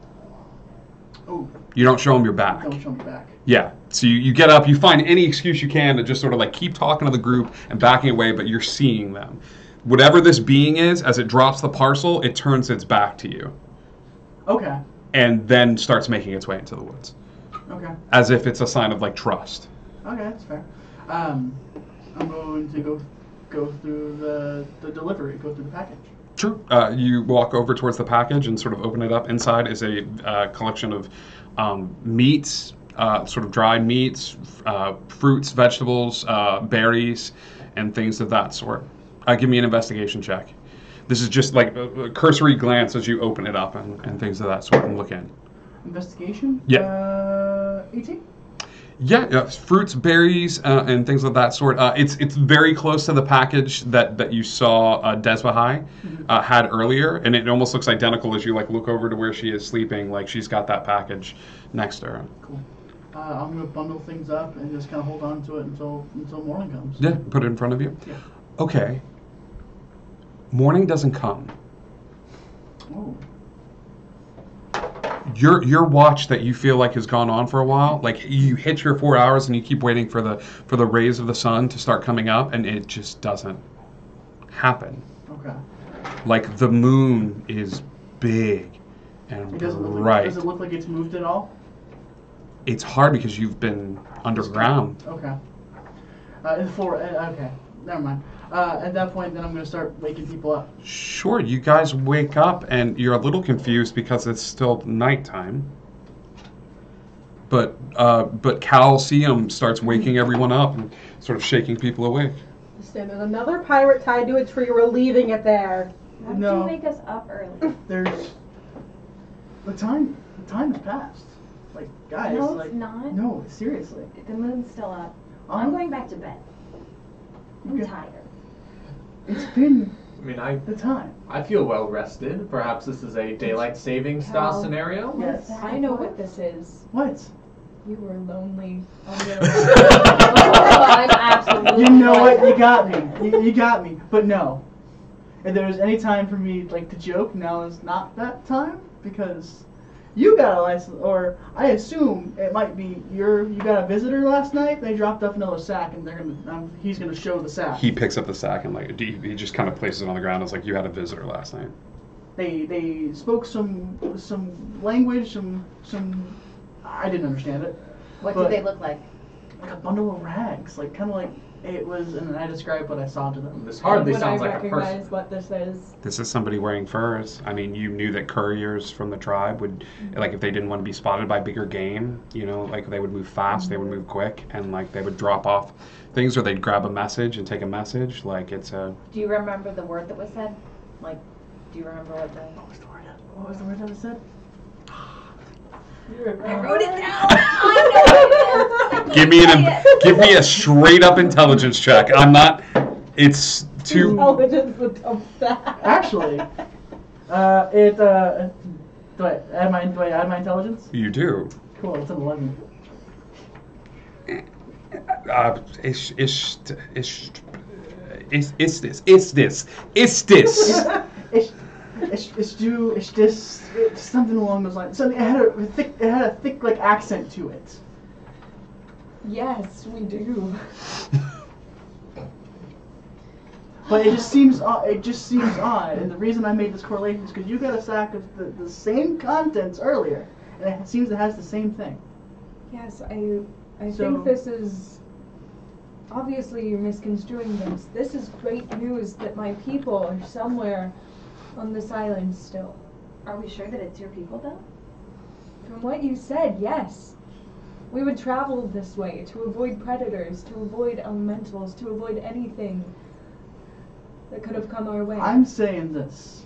Oh. You don't show them your back. Don't show me back. Yeah. So you get up, you find any excuse you can to just sort of like keep talking to the group and backing away, but you're seeing them. Whatever this being is, as it drops the parcel, it turns its back to you. Okay. And then starts making its way into the woods. Okay. As if it's a sign of like trust. Okay, that's fair. I'm going to go through the delivery, go through the package. Sure. You walk over towards the package and sort of open it up. Inside is a collection of meats, sort of dried meats, fruits, vegetables, berries, and things of that sort. Give me an investigation check. This is just like a cursory glance as you open it up and things of that sort and look in. Investigation? Yeah. 18? Yeah, fruits, berries, and things of that sort. It's very close to the package that you saw Desvahai had earlier, and it almost looks identical as you like look over to where she is sleeping. Like she's got that package next to her. Cool. I'm gonna bundle things up and just kind of hold on to it until morning comes. Yeah, put it in front of you. Yeah. Okay. Morning doesn't come. Oh. Your watch that you feel like has gone on for a while, like you hit your 4 hours and you keep waiting for the rays of the sun to start coming up, and it just doesn't happen. Okay. Like the moon is big and It doesn't look bright. does it look like it's moved at all? It's hard because you've been underground. Okay. Okay. Never mind. At that point, then I'm going to start waking people up. Sure, you guys wake up and you're a little confused because it's still nighttime. But Calcium starts waking everyone up and sort of shaking people awake. There's another pirate tied to a tree. We're leaving it there. Why did you wake us up early? There's the time has passed. Like guys, No, like it's not. no, seriously. The moon's still up. I'm going back to bed. I'm tired. It's been the time. I feel well rested. Perhaps this is a daylight saving style Cal, scenario. Yes. I know what this is. What? You were lonely. I'm absolutely. You know what? You got me. You got me. But no. If there's any time for me like to joke, now is not that time because you got a license, or I assume it might be you got a visitor last night. They dropped off another sack, and he's gonna show the sack. He picks up the sack and like he just kind of places it on the ground. It's like you had a visitor last night. They spoke some language, some I didn't understand it. What did they look like? Like a bundle of rags, like kind of like it was, and I described what I saw to them. This hardly Would sounds I like a person. recognize what this is? This is somebody wearing furs. I mean, you knew that couriers from the tribe would, like, if they didn't want to be spotted by bigger game, you know, like they would move fast, they would move quick, and like they would drop off things, or they'd grab a message and take a message. Like it's a. Do you remember the word that was said? Like, do you remember what the? What was the word that was said? I wrote it down. I know. Give me a straight up intelligence check. I'm not. It's too. Intelligence with a fact. Actually, do I add my intelligence? You do. Cool, it's an 11. It's something along those lines. So it had a thick like accent to it. Yes, we do. But it just seems odd, and the reason I made this correlation is because you got a sack of the same contents earlier, and it seems it has the same thing. Yes, I think this is obviously you're misconstruing this. This is great news that my people are somewhere on this island still. Are we sure that it's your people, though? From what you said, yes. We would travel this way to avoid predators, to avoid elementals, to avoid anything that could have come our way. I'm saying this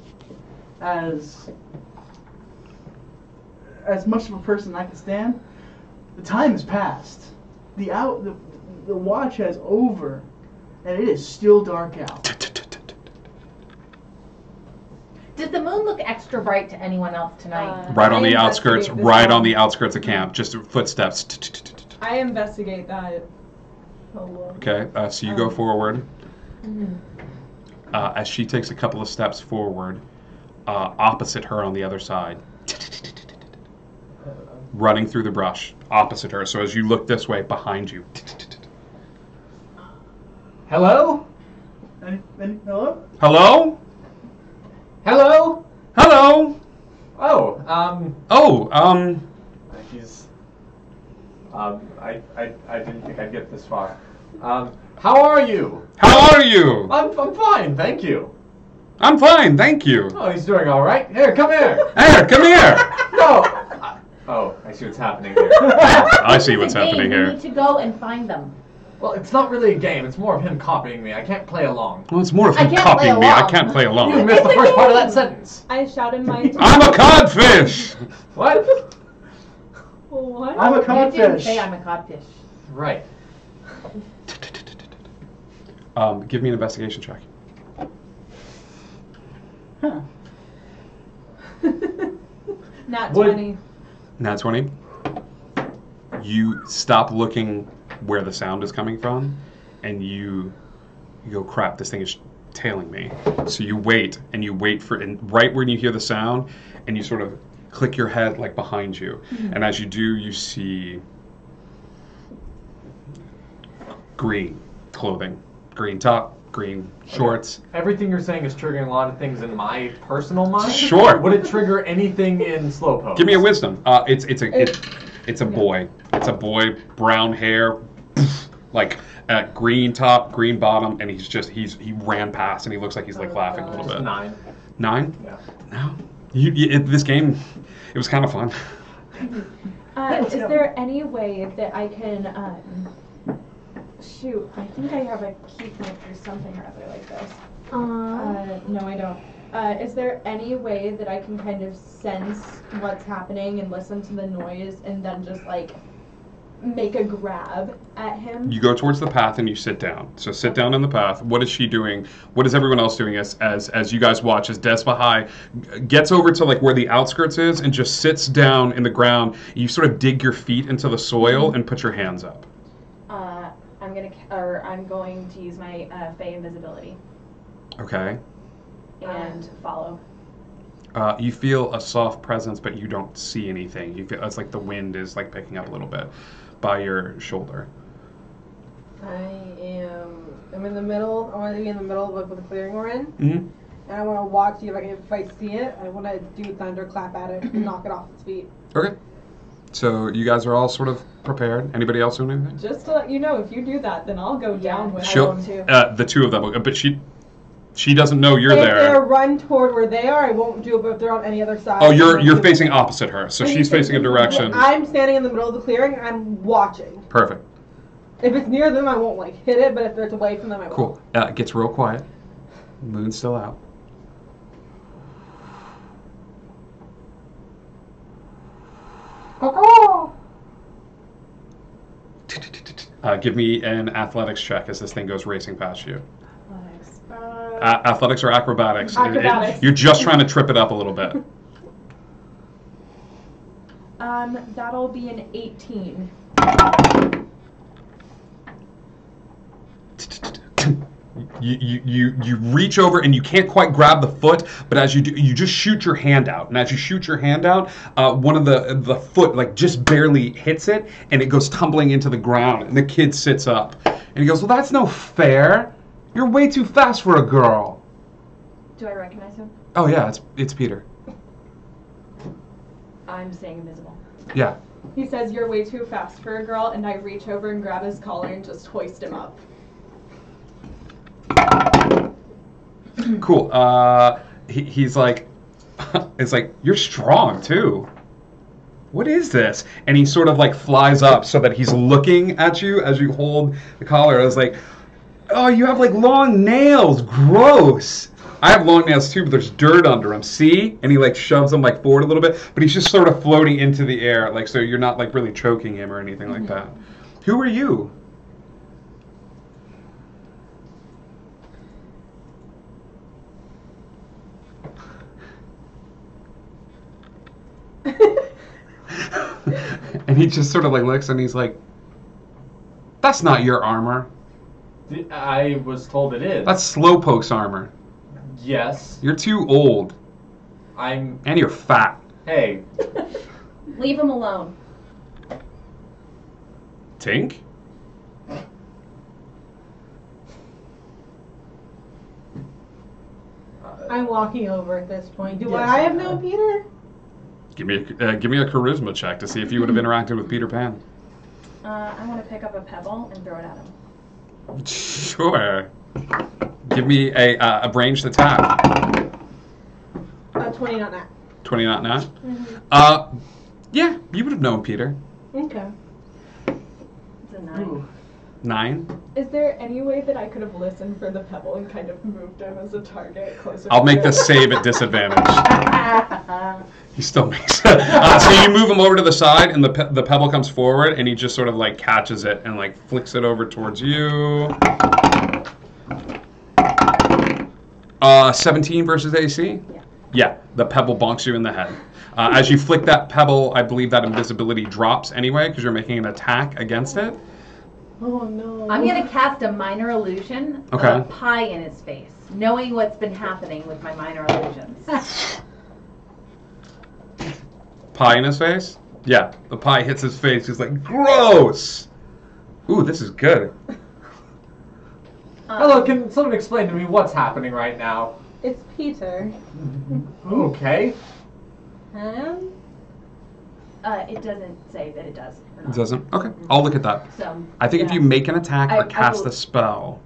as much of a person I can stand. The time has passed. The watch has over, and it is still dark out. Did the moon look extra bright to anyone else tonight? Right on the outskirts. Right on the outskirts of camp. Just footsteps. I investigate that. Okay. So you go forward. As she takes a couple of steps forward, opposite her on the other side, running through the brush, opposite her. So as you look this way, behind you. Hello? Hello? Hello? Hello? Hello? He's... I didn't think I'd get this far. How are you? How are you? I'm fine, thank you. I'm fine, thank you. Oh, he's doing all right. Here, come here. Here, come here. No. Oh, I see what's happening here. I see what's happening We here. need to go and find them. Well, it's not really a game. It's more of him copying me. I can't play along. Well, it's more of him copying me. I can't play along. You missed the first part of that sentence. I shout in my... I'm a codfish! What? What? I'm a You didn't codfish. say I'm a codfish. Right. Give me an investigation check. Huh. Nat What? 20. Nat 20. You stop looking where the sound is coming from, and you go, crap, this thing is tailing me. So you wait, and you wait for, and right when you hear the sound, and you sort of click your head like behind you. And as you do, you see green clothing, green top, green shorts. Everything you're saying is triggering a lot of things in my personal mind. Sure. Would it trigger anything in Slowpoke? Give me a wisdom. It's a boy. It's a boy, brown hair, like green top, green bottom, and he ran past and he looks like he's like laughing a little bit. 9. 9? Yeah. No. This game, it was kind of fun. Is there any way that I can, shoot, I think I have a key point or something or other like this. No, I don't. Is there any way that I can kind of sense what's happening and listen to the noise and then just like make a grab at him? You go towards the path and you sit down. So sit down in the path. What is she doing? What is everyone else doing as you guys watch as Desbahai gets over to like where the outskirts is and just sits down in the ground. You sort of dig your feet into the soil and put your hands up. I'm going to use my Fey invisibility Okay. and follow. You feel a soft presence, but you don't see anything. You feel it's like the wind is like picking up a little bit by your shoulder. I'm in the middle. I want to be in the middle of the clearing we're in. Mm-hmm. And I want to watch, see if I see it. I want to do thunderclap at it and knock it off its feet. Okay. So you guys are all sort of prepared. Anybody else doing anything? Just to let you know, if you do that, then I'll go down with She'll, them too. the two of them, but she doesn't know you're If there. they're run toward where they are, I won't do it, but if they're on any other side. Oh, you're facing opposite her, so she's facing a direction. I'm standing in the middle of the clearing and I'm watching. Perfect. If it's near them, I won't like hit it, but if it's away from them, I will. Cool. It gets real quiet. Moon's still out. Give me an athletics check as this thing goes racing past you. Athletics or acrobatics? Acrobatics. You're just trying to trip it up a little bit. That'll be an 18. You reach over and you can't quite grab the foot, but as you do, you just shoot your hand out. And as you shoot your hand out, one of the foot like just barely hits it, and it goes tumbling into the ground. And the kid sits up, and he goes, "Well, that's no fair. You're way too fast for a girl." Do I recognize him? Oh yeah, it's Peter. I'm staying invisible. Yeah. He says, "You're way too fast for a girl," and I reach over and grab his collar and just hoist him up. Cool. He's like, It's like, you're strong too. What is this? And he sort of like flies up so that he's looking at you as you hold the collar. I was like, oh, you have like long nails. Gross. I have long nails too, but there's dirt under them. See? And he like shoves them like forward a little bit, but he's just sort of floating into the air, like so you're not like really choking him or anything like that. Who are you? And he just sort of like looks and he's like, that's not your armor. I was told it is. That's Slowpoke's armor. Yes. You're too old. And you're fat. Hey. Leave him alone. Tink? I'm walking over at this point. Do Yes, I have known Peter? Give me a charisma check to see if you would have interacted with Peter Pan. I want to pick up a pebble and throw it at him. Sure. Give me a ranged attack. 20 not that. 20 not nat? Mm-hmm. Yeah, you would have known Peter. Okay. It's a 9. 9? Is there any way that I could have listened for the pebble and kind of moved him as a target closer? I'll make the save at disadvantage. He still makes it. So you move him over to the side, and the pebble comes forward, and he just sort of like catches it and like flicks it over towards you. 17 versus AC? Yeah, the pebble bonks you in the head. As you flick that pebble, I believe that invisibility drops anyway because you're making an attack against it. Oh no. I'm going to cast a minor illusion of a pie in his face, knowing what's been happening with my minor illusions. Pie in his face? Yeah, the pie hits his face. He's like, gross! Ooh, this is good. Hello, can someone explain to me what's happening right now? It's Peter. Okay. It doesn't say that it does. It doesn't? Okay, I'll look at that. So, I think if you make an attack or I cast will- a spell.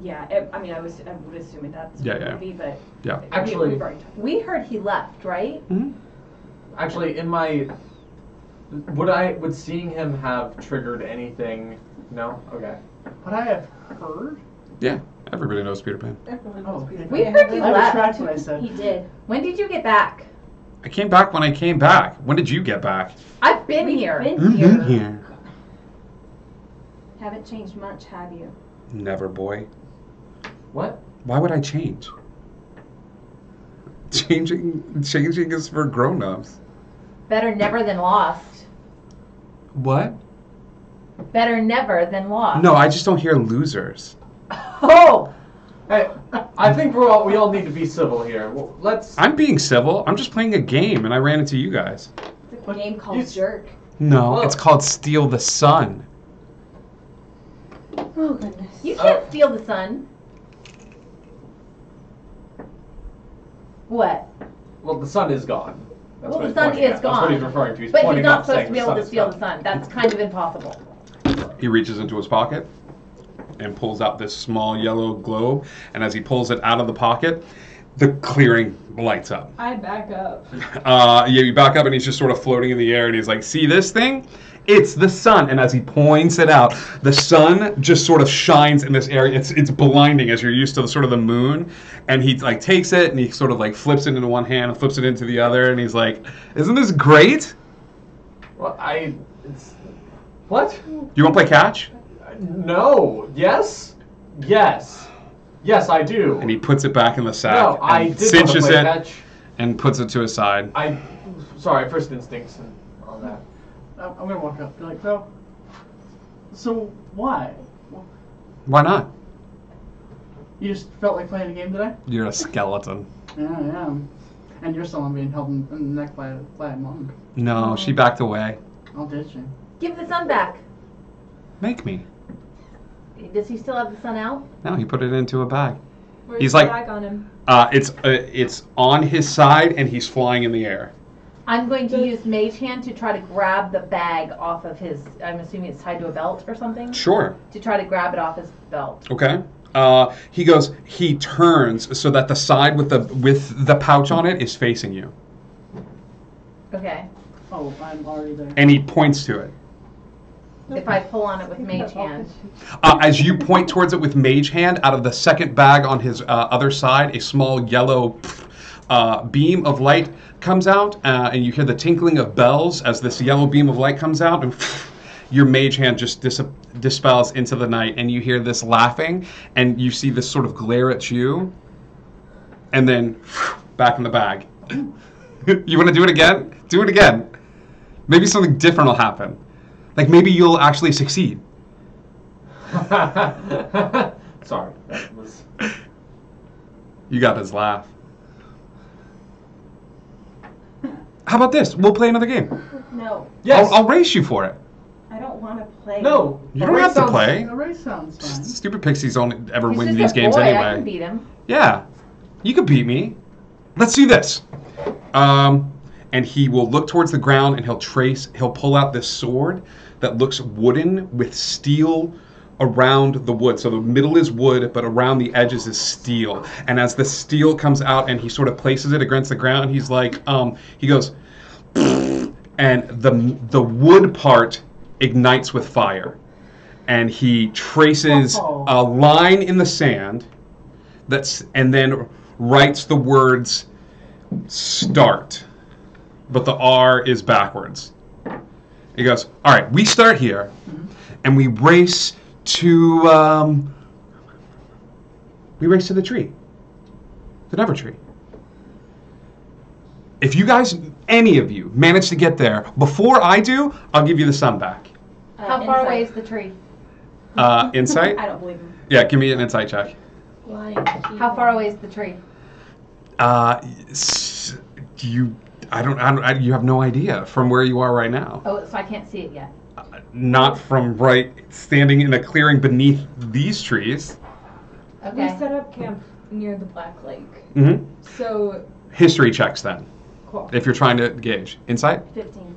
Yeah, I mean, I would assume it that's Yeah, what it yeah. would be, but Yeah. Actually, We heard he left, right? Actually, in my would seeing him have triggered anything? No. Okay. Would I have heard? Yeah, everybody knows Peter Pan. Oh, We heard you I left. retract what I said. he did. When did you get back? I came back when I came back. When did you get back? I've been here. Been here. Here. Haven't changed much, have you? Never, boy. What? Why would I change? Changing is for grown-ups. Better never than lost. What? Better never than lost. No, I just don't hear losers. Oh! Hey, I think we all need to be civil here. Well, let's. I'm being civil. I'm just playing a game, and I ran into you guys. It's a game called Jerk. No, Whoa. it's called Steal the Sun. Oh goodness. You can't steal the sun. What? Well, the sun is gone. That's Well, what the he's sun pointing is at. That's what gone. he's referring to. He's But he's pointing not up, supposed saying to be the able sun to is steal gone. the sun. That's kind of impossible. He reaches into his pocket and pulls out this small yellow globe, and as he pulls it out of the pocket, the clearing lights up. I back up. Yeah, you back up, and he's just sort of floating in the air, and he's like, see this thing? It's the sun. And as he points it out, the sun just sort of shines in this area. It's blinding as you're used to the sort of the moon. And he like takes it and he sort of like flips it into one hand and flips it into the other. And he's like, isn't this great? Well, what? You want to play catch? No. Yes. Yes. Yes, I do. And he puts it back in the sack. No, and I did cinches want to it play catch. and puts it to his side. Sorry, first instincts and all that. I'm gonna walk up. Be like, so why? Why not? You just felt like playing a game today? You're a skeleton. Yeah, I am. And you're someone being held in the neck by a monk. No, she backed away. Oh, did she? Give the sun back. Make me. Does he still have the sun out? No, he put it into a bag. Where's He's the like, bag on him? it's on his side and he's flying in the air. I'm going to use Mage Hand to try to grab the bag off of his. I'm assuming it's tied to a belt or something. Sure. To try to grab it off his belt. Okay. He turns so that the side with the pouch on it is facing you. Okay. Oh, I'm already there. And he points to it. If I pull on it with mage hand. As you point towards it with mage hand, out of the second bag on his other side, a small yellow beam of light comes out, and you hear the tinkling of bells as this yellow beam of light comes out, and your mage hand just dispels into the night, and you hear this laughing, and you see this sort of glare at you, and then back in the bag. You want to do it again? Do it again. Maybe something different will happen. Like maybe you'll actually succeed. Sorry, that was... You got his laugh. How about this? We'll play another game. No. Yes. I'll race you for it. I don't want to play. No. You don't have to play. A race sounds fine. Stupid pixies don't ever He's win just these a games boy. anyway. I can beat him. Yeah. You could beat me. Let's do this. And he will look towards the ground and he'll pull out this sword that looks wooden with steel around the wood. So the middle is wood, but around the edges is steel. And as the steel comes out and he sort of places it against the ground, he's like, he goes, and the wood part ignites with fire. And he traces a line in the sand and then writes the words start. But the R is backwards. He goes, all right, we start here, and we race to the tree, the Never Tree. If you guys, any of you, manage to get there before I do, I'll give you the sun back. How far away is the tree? Insight? I don't believe him. Yeah, give me an insight check. How far away is the tree? You have no idea from where you are right now. Oh, so I can't see it yet. Not from standing in a clearing beneath these trees. We set up camp near the Black Lake. Mm-hmm. So. History checks then. Cool. If you're trying to gauge. Insight? 15.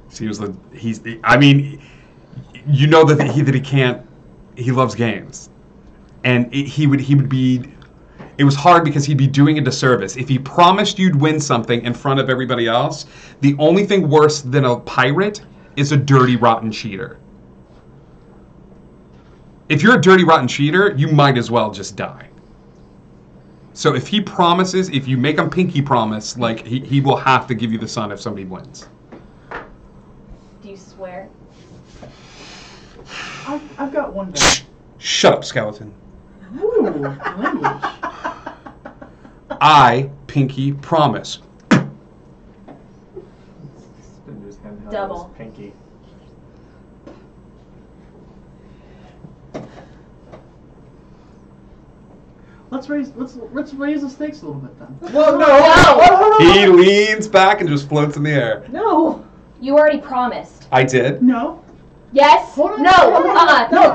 So you know that he loves games. And he would be, it was hard because he'd be doing a disservice. If he promised you'd win something in front of everybody else, the only thing worse than a pirate is a dirty, rotten cheater. If you're a dirty, rotten cheater, you might as well just die. So if he promises, if you make him pinky promise, like he will have to give you the sun if somebody wins. Do you swear? I've got one guy. Shut up, skeleton. Ooh, language. I pinky promise. Double. Pinky. Let's raise the stakes a little bit then. Well, no. He leans back and just floats in the air. No. You already promised. I did. No. Yes. Hold on. No.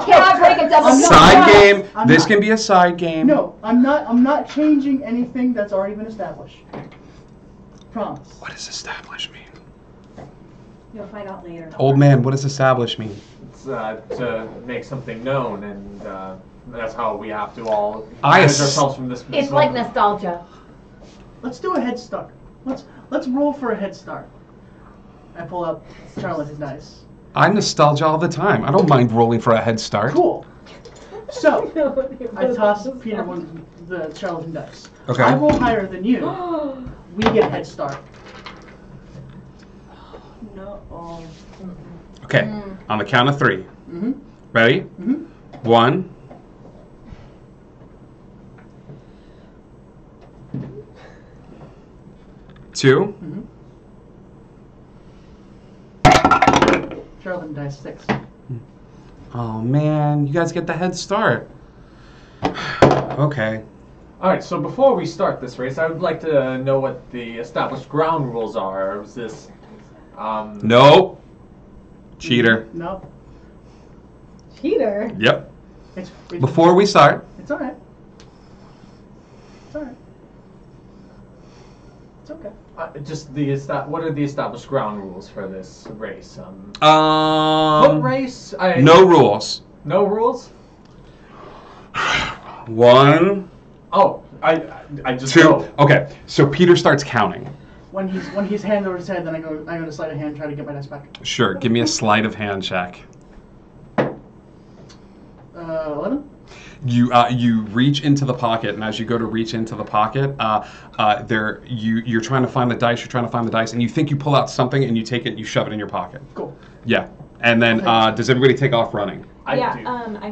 Cannot break a double. Side game. This can be a side game. No, I'm not changing anything that's already been established. Promise. What does establish mean? You'll find out later. Old man, what does establish mean? It's to make something known, and that's how we have to all I manage ourselves from this. It's like nostalgia. Let's do a head start. Let's roll for a head start. I pull out Charlotte's dice. I nostalgia all the time. I don't mind rolling for a head start. Cool. So I toss Peter the Charlatan dice. Okay. I roll higher than you. We get a head start. No. Okay. On the count of 3. Mm-hmm. Ready? Mm-hmm. 1. Two. Mm-hmm. Charlatan dice 6. Oh man, you guys get the head start. Okay. Alright, so before we start this race, I would like to know what the established ground rules are. Is this Nope. Cheater. No. Cheater? Yep. It's Before we start. It's alright. It's alright. It's okay. just what are the established ground rules for this race? Foot race? No rules. No rules? 1. Oh, I just 2. go. Okay, so Peter starts counting. When he's hand over his head, then I'm going to slide a hand and try to get my dice back. Sure, give me a sleight of hand check. 11. You reach into the pocket, and as you go to reach into the pocket, you're trying to find the dice. You're trying to find the dice, and you think you pull out something, and you take it, and you shove it in your pocket. Cool. Yeah, and then does everybody take off running? I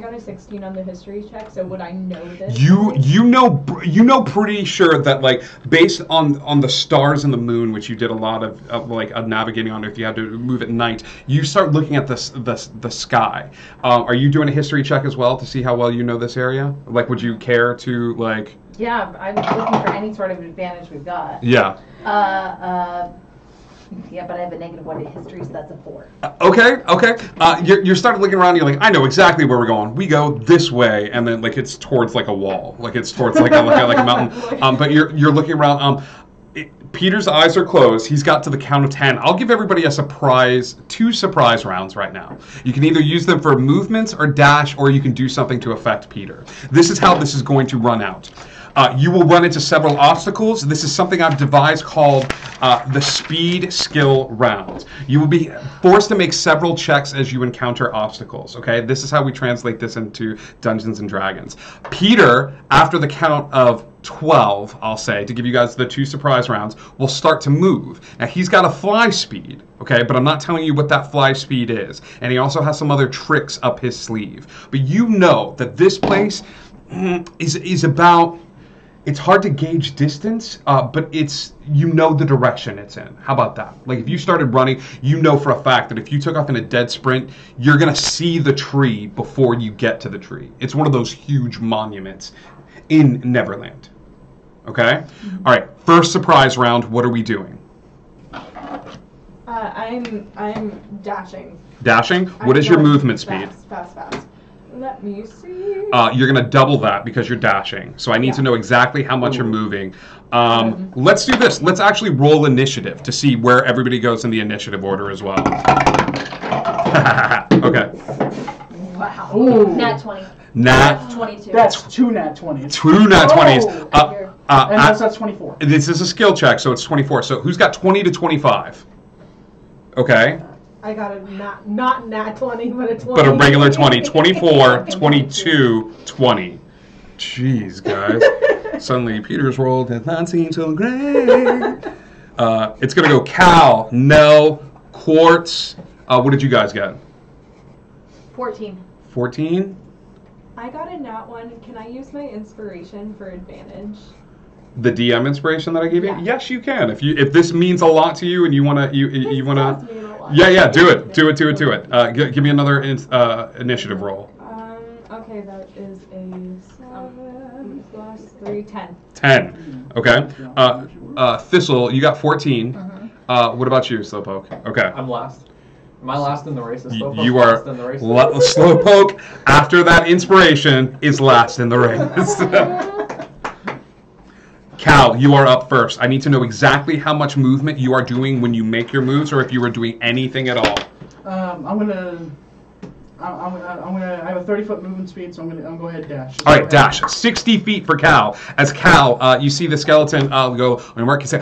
got a 16 on the history check, so would I know this? You know pretty sure that, like, based on the stars and the moon, which you did a lot of navigating on if you had to move at night, you start looking at the sky. Are you doing a history check as well to see how well you know this area? Like, would you care to, like? Yeah, I'm looking for any sort of advantage we've got. Yeah. Yeah, but I have a -1 to history, so that's a 4. Okay. You're starting looking around. You're like, I know exactly where we're going. We go this way, and then like it's towards like a wall, like it's towards like a mountain. But you're looking around. Peter's eyes are closed. He's got to the count of 10. I'll give everybody two surprise rounds right now. You can either use them for movements or dash, or you can do something to affect Peter. This is how this is going to run out. You will run into several obstacles. This is something I've devised called the speed skill round. You will be forced to make several checks as you encounter obstacles. Okay, this is how we translate this into Dungeons and Dragons. Peter, after the count of 12, I'll say, to give you guys the 2 surprise rounds, will start to move. Now, he's got a fly speed, okay, but I'm not telling you what that fly speed is. And he also has some other tricks up his sleeve. But you know that this place is about... It's hard to gauge distance, but you know the direction it's in. How about that? Like, if you started running, you know for a fact that if you took off in a dead sprint, you're going to see the tree before you get to the tree. It's one of those huge monuments in Neverland. Okay? All right, first surprise round, what are we doing? I'm dashing. Dashing? What is your movement speed? Fast. Let me see. You're going to double that because you're dashing. So I need to know exactly how much you're moving. Let's do this. Let's actually roll initiative to see where everybody goes in the initiative order as well. Okay. Wow. Ooh. Nat 20. Nat 22. That's 2 nat 20s. 2 nat 20s. And that's 24. This is a skill check, so it's 24. So who's got 20 to 25? Okay. I got a not nat 20, but a 20. But a regular 20. 24, 22, 20. Jeez, guys. Suddenly Peter's world does not seem so great. It's going to go Cal, Nell, Quartz. What did you guys get? 14. 14? I got a nat 1. Can I use my inspiration for advantage? The DM inspiration that I gave you? Yeah. Yes, you can. If this means a lot to you and you wanna Yeah, do it. Do it. Give me another initiative roll. Okay, that is a 7 plus 3, 10. 10. Okay. Thistle, you got 14. What about you, Slowpoke? Okay. I'm last. Am I last in the race? You are Slowpoke. After that inspiration is last in the race. Cal, you are up first. I need to know exactly how much movement you are doing when you make your moves, or if you are doing anything at all. I have a 30-foot movement speed, so I'm gonna go ahead and dash. All right, dash 60 feet for Cal. As Cal, you see the skeleton go on your mark, you say,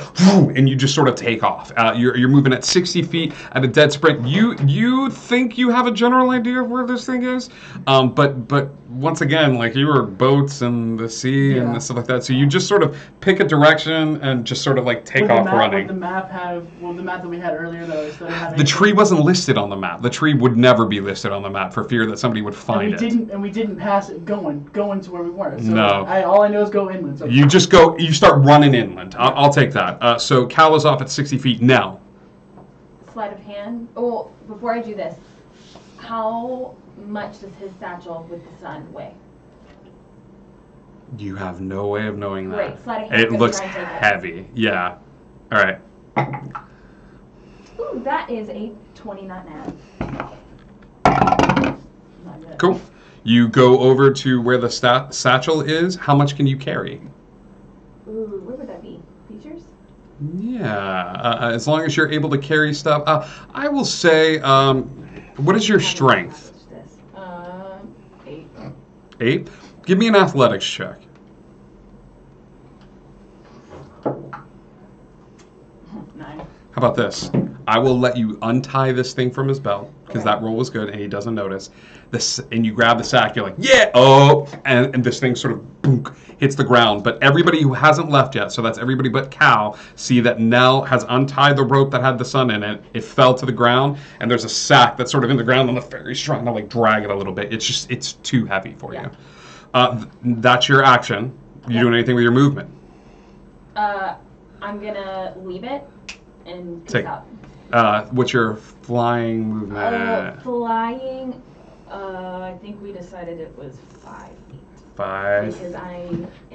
and you just sort of take off. You're moving at 60 feet at a dead sprint. You think you have a general idea of where this thing is, but once again, like, you were boats and the sea and stuff like that, so you just sort of pick a direction and just sort of like take off running. Would the map that we had earlier that I had? The tree wasn't listed on the map. The tree would never be listed on the map for fear that somebody would find it. And we didn't pass it going to where we were. So no. All I know is go inland. So you just go. You start running inland. I'll take that. So Cal is off at 60 feet now. Sleight of hand. Oh, before I do this, how much does his satchel with the sun weigh? You have no way of knowing that. Great. Sleight of hand. It looks heavy. Yeah. All right. Ooh, that is a 20, not nat. Cool. You go over to where the satchel is. How much can you carry? Ooh, where would that be? Features? Yeah. As long as you're able to carry stuff. I will say, what is your strength? 8. 8? Give me an athletics check. 9. How about this? I will let you untie this thing from his belt, because that roll was good and he doesn't notice. This, and you grab the sack, you're like, yeah, oh, and this thing sort of boom, hits the ground. But everybody who hasn't left yet, so that's everybody but Cal, see that Nell has untied the rope that had the sun in it. It fell to the ground, and there's a sack that's sort of in the ground, and the fairy's trying to like drag it a little bit. It's too heavy for you. That's your action. You doing anything with your movement? I'm gonna leave it and peace out. What's your flying movement? Flying, I think we decided it was 5 feet. 5. Because I.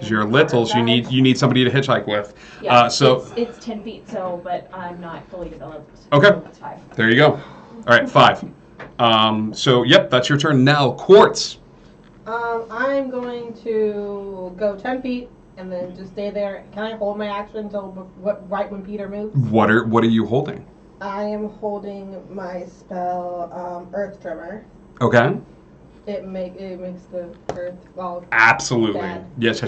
You're littles. You need somebody to hitchhike with. Yeah. So it's 10 feet. So, but I'm not fully developed. Okay. So it's 5. There you go. All right, 5. So yep, that's your turn now. Quartz. I'm going to go 10 feet and then just stay there. Can I hold my action until right when Peter moves? What are you holding? I am holding my spell, Earth Tremor. Okay. It makes the earth all Absolutely. bad. Yes.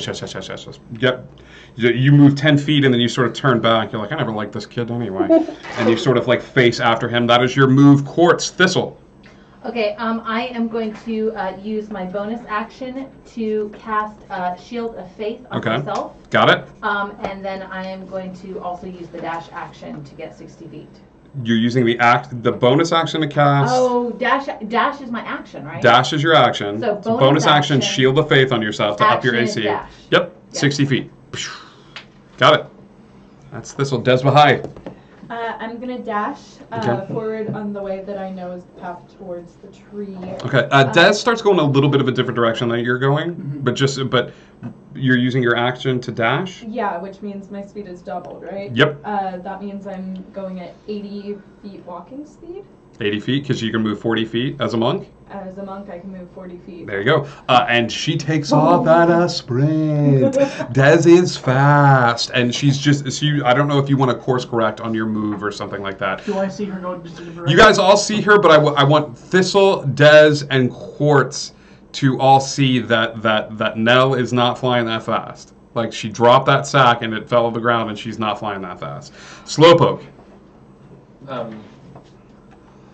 Yep. You move 10 feet and then you sort of turn back. You're like, I never liked this kid anyway. And you sort of like face after him. That is your move, Quartz. Thistle. Okay, I am going to use my bonus action to cast Shield of Faith on myself. Got it. And then I am going to also use the dash action to get 60 feet. You're using the bonus action to cast. Oh, dash is my action, right? Dash is your action. So bonus action, Shield of Faith on yourself to up your AC. Dash. Yep, 60 feet. Got it. That's Thistle. Desmahai. I'm gonna dash forward on the way that I know is the path towards the tree. Okay. Des starts going a little bit of a different direction than you're going, but you're using your action to dash. Yeah, which means my speed is doubled, right? Yep. That means I'm going at 80 feet walking speed. 80 feet, because you can move 40 feet as a monk. As a monk, I can move 40 feet. There you go. And she takes off at a sprint. Des is fast, and she's just. I don't know if you want to course correct on your move or something like that. Do I see her go just a different You guys all see her, but I want Thistle, Des, and Quartz to all see that Nell is not flying that fast. Like, she dropped that sack and it fell to the ground, and she's not flying that fast. Slowpoke.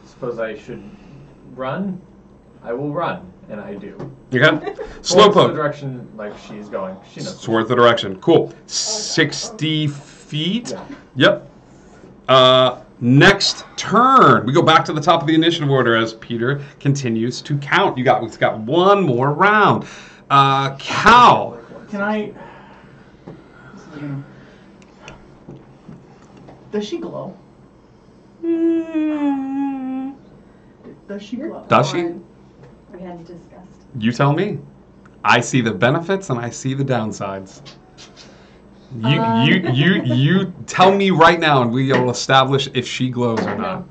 Suppose I should run? I will run, and I do. Okay. Towards Slowpoke. the direction like she's going. She knows. Towards the direction. Cool. 60 feet. Yep. Next turn. We go back to the top of the initiative order as Peter continues to count. We've got one more round. Cal. Can I? Does she glow? Does she glow? Does she? We had discussed. You tell me. I see the benefits and I see the downsides. You tell me right now, and we will establish if she glows or not.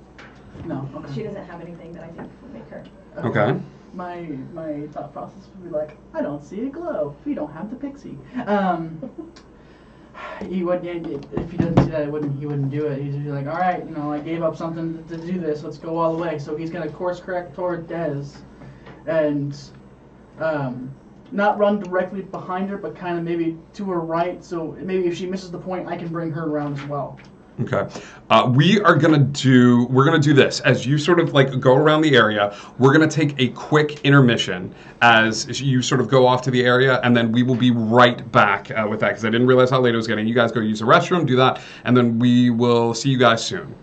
No. Okay. She doesn't have anything that I think would make her. Okay. My thought process would be like, I don't see a glow. We don't have the pixie. He wouldn't. If he doesn't see that, he wouldn't do it. He'd be like, all right, I gave up something to do this. Let's go all the way. So he's gonna course correct toward Des, and not run directly behind her, but kind of maybe to her right. So maybe if she misses the point, I can bring her around as well. Okay. We're gonna do this as you sort of like go around the area. We're gonna take a quick intermission as you sort of go off to the area, and then we will be right back with that because I didn't realize how late it was getting. You guys go use the restroom, do that, and then we will see you guys soon.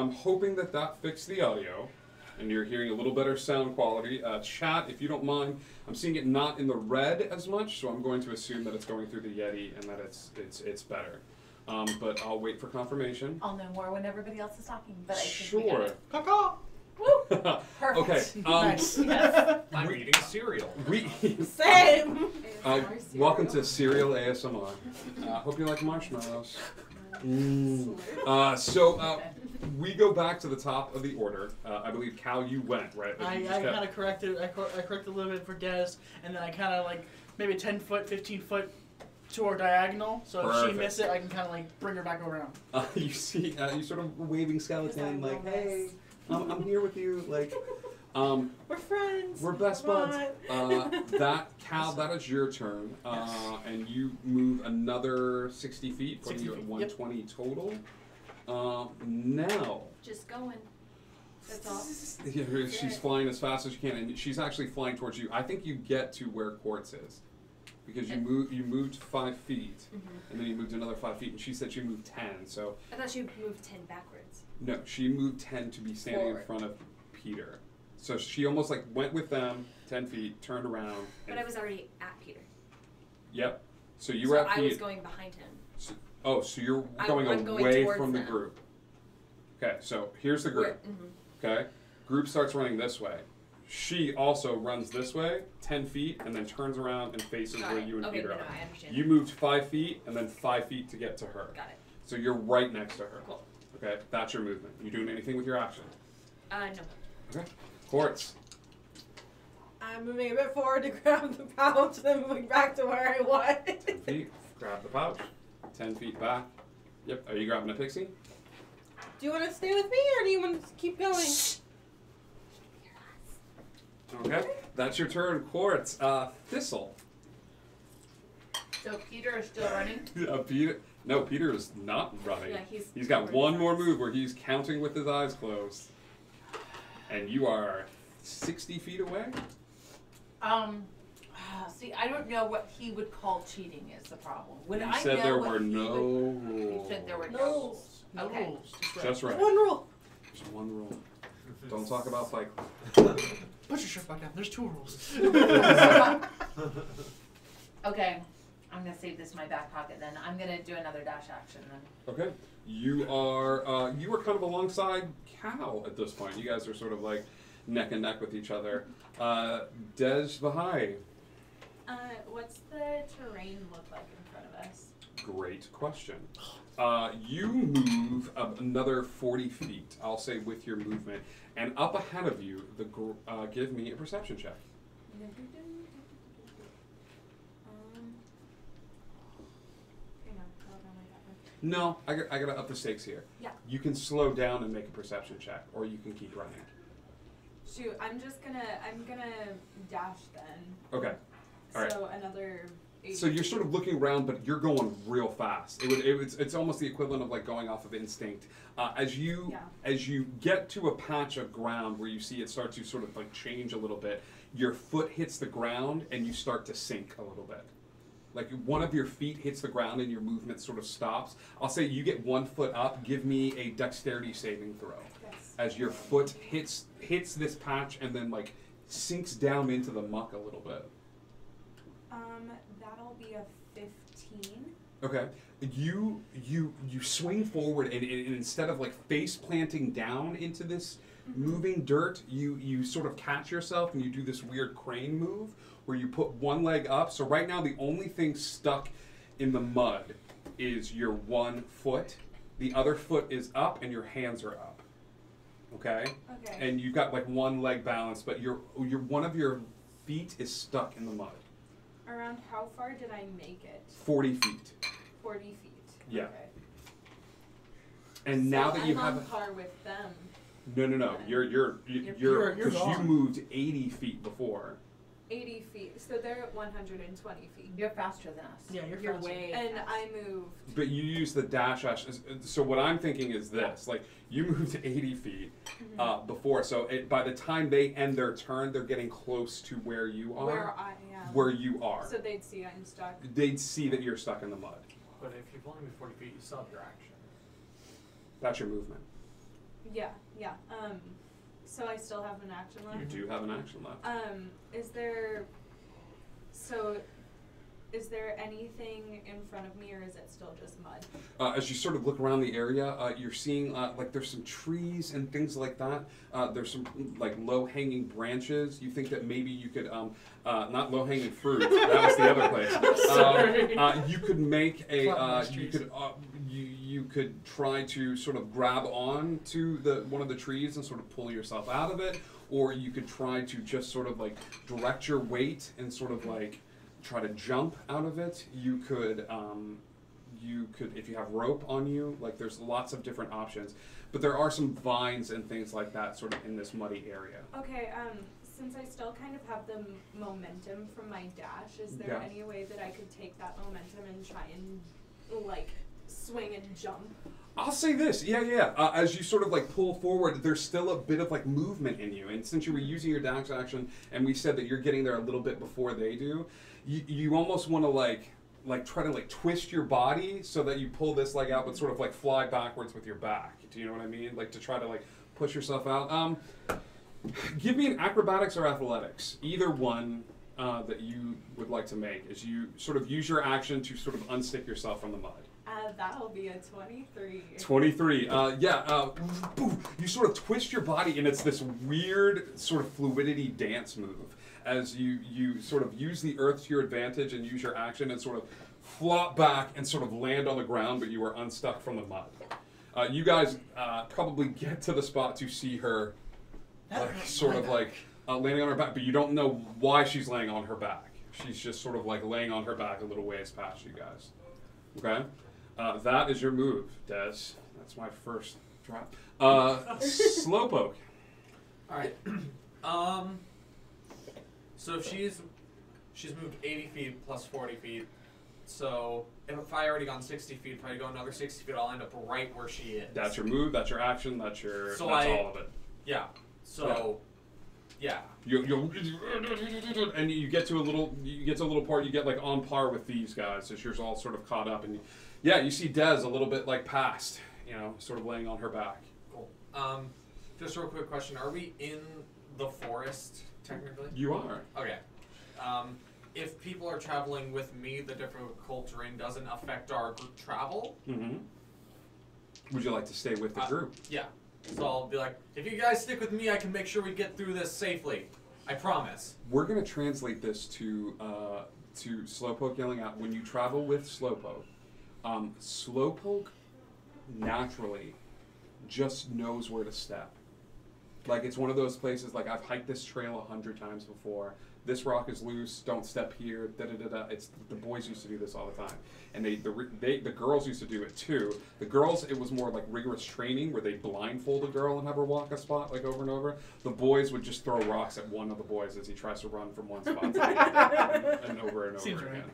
I'm hoping that fixed the audio, and you're hearing a little better sound quality. Chat, if you don't mind, I'm seeing it not in the red as much, so I'm going to assume that it's going through the Yeti and that it's better. But I'll wait for confirmation. I'll know more when everybody else is talking. But I think Sure. Caw-caw. Woo! Perfect. Okay. Nice. Yes. I'm eating cereal. Same. Welcome to Cereal ASMR. Hope you like marshmallows. We go back to the top of the order. I believe, Cal, you went, right? Like, I kind of corrected. I corrected a little bit for Des, and then I kind of like maybe 10 foot, 15 foot to our diagonal. So if she misses it, I can kind of like bring her back around. You see, you sort of waving skeleton, like, hey, I'm here with you, like. We're friends. We're best buds. Cal, that is your turn, and you move another 60 feet, putting you at 120 total. Now. Just going. That's all. Yeah, she's flying as fast as she can, and she's actually flying towards you. I think you get to where Quartz is, because you moved 5 feet, and then you moved another 5 feet, and she said she moved 10. So. I thought you moved 10 backwards. No, she moved 10 to be standing in front of Peter. So she almost like went with them 10 feet, turned around. But I was already at Peter. Yep. So you were at Peter. I was going behind him. So you're going away from the group. Okay, so here's the group. Okay, group starts running this way. She also runs this way, 10 feet, and then turns around and faces where you and Peter are. I understand. You moved 5 feet and then 5 feet to get to her. Got it. So you're right next to her. Cool. Okay, that's your movement. You doing anything with your action? No. Okay. Quartz. I'm moving a bit forward to grab the pouch, then moving back to where I was. 10 feet. Grab the pouch. 10 feet back. Yep. Are you grabbing a pixie? Do you want to stay with me, or do you want to keep going? Okay. That's your turn, Quartz. Thistle. So Peter is still running? Peter. No, Peter is not running. Yeah, he's got one more move where he's counting with his eyes closed. And you are 60 feet away? See, I don't know what he would call cheating is the problem. He said there were no rules. He said there were no rules. No Okay. rules. Just right. One rule. Just one rule. Don't talk about Fight Club. Put your shirt back down. There's 2 rules. Okay. I'm going to save this in my back pocket then. I'm going to do another dash action then. Okay. You are kind of alongside Cal at this point. You guys are sort of like neck and neck with each other. Des Vahai. What's the terrain look like in front of us? Great question. You move another 40 feet, I'll say, with your movement. And up ahead of you, give me a perception check. No, I gotta up the stakes here. Yeah. You can slow down and make a perception check, or you can keep running. Shoot, I'm gonna dash then. Okay. All right. So another 80. So you're sort of looking around, but you're going real fast. It's almost the equivalent of like going off of instinct. As you get to a patch of ground where you see it start to sort of like change a little bit, your foot hits the ground and you start to sink a little bit. Like one of your feet hits the ground and your movement sort of stops. I'll say you get 1 foot up. Give me a dexterity saving throw. Yes. As your foot hits this patch and then like sinks down into the muck a little bit. That'll be a 15. Okay. You swing forward and instead of like face planting down into this moving dirt, you sort of catch yourself and you do this weird crane move where you put one leg up. So right now the only thing stuck in the mud is your 1 foot. The other foot is up and your hands are up. Okay? Okay. And you've got like one leg balanced, but your one of your feet is stuck in the mud. Around how far did I make it? 40 feet. 40 feet. Yeah. Okay. And So now that you I'm have on par with them. No. You're because you gone. moved 80 feet before. 80 feet. So they're at 120 feet. You're faster than us. Yeah, you're faster. way And faster. I moved. But you use the dash. So what I'm thinking is this: like you moved 80 feet before. So by the time they end their turn, they're getting close to where you are. Where I am. Where you are. So they'd see I'm stuck. They'd see that you're stuck in the mud. But if you've only moved 40 feet, you still have your action. That's your movement. Yeah. So I still have an action left? You do have an action left. Is there anything in front of me, or is it still just mud? As you sort of look around the area, you're seeing like there's some trees and things like that. There's some like low-hanging branches. You think that maybe you could, not low-hanging fruit. That was the other place. You could make a, you could try to sort of grab on to one of the trees and sort of pull yourself out of it, or you could try to just sort of like direct your weight and sort of like try to jump out of it. You could, if you have rope on you, like there's lots of different options. But there are some vines and things like that sort of in this muddy area. Okay, since I still kind of have the momentum from my dash, is there any way that I could take that momentum and try and, like, swing and jump? I'll say this, as you sort of like pull forward, there's still a bit of like movement in you. And since you were using your dash action, and we said that you're getting there a little bit before they do, you almost want to like try to like twist your body so that you pull this leg out, but sort of like fly backwards with your back. Do you know what I mean? Like to try to like push yourself out. Give me an acrobatics or athletics, either one that you would like to make, as you sort of use your action to sort of unstick yourself from the mud. That'll be a 23. 23. You sort of twist your body, and it's this weird sort of fluidity dance move as you sort of use the earth to your advantage and use your action and sort of flop back and sort of land on the ground, but you are unstuck from the mud. You guys probably get to the spot to see her landing on her back, but you don't know why she's laying on her back. She's just sort of like laying on her back a little ways past you guys. Okay? That is your move, Des. That's my first drop. Slowpoke. Alright. So if she's moved 80 feet plus 40 feet, so if I already gone 60 feet, if I go another 60 feet, I'll end up right where she is. That's your move, that's your action, that's all of it. Yeah. So yeah. And you get to a little part, you get like on par with these guys as you're all sort of caught up, and you see Des a little bit like past, sort of laying on her back. Cool. Just a real quick question: are we in the forest technically? You are. Okay. If people are traveling with me, the difficult terrain doesn't affect our group travel. Mm-hmm. Would you like to stay with the group? Yeah. So I'll be like, if you guys stick with me, I can make sure we get through this safely. I promise. We're going to translate this to Slowpoke yelling out. When you travel with Slowpoke, Slowpoke naturally just knows where to step. Like, it's one of those places, like, I've hiked this trail 100 times before. This rock is loose, don't step here, da-da-da-da. It's, the boys used to do this all the time. And the girls used to do it too. The girls, it was more like rigorous training where they blindfold a girl and have her walk a spot like over and over. The boys would just throw rocks at one of the boys as he tries to run from one spot to the other and over and over again.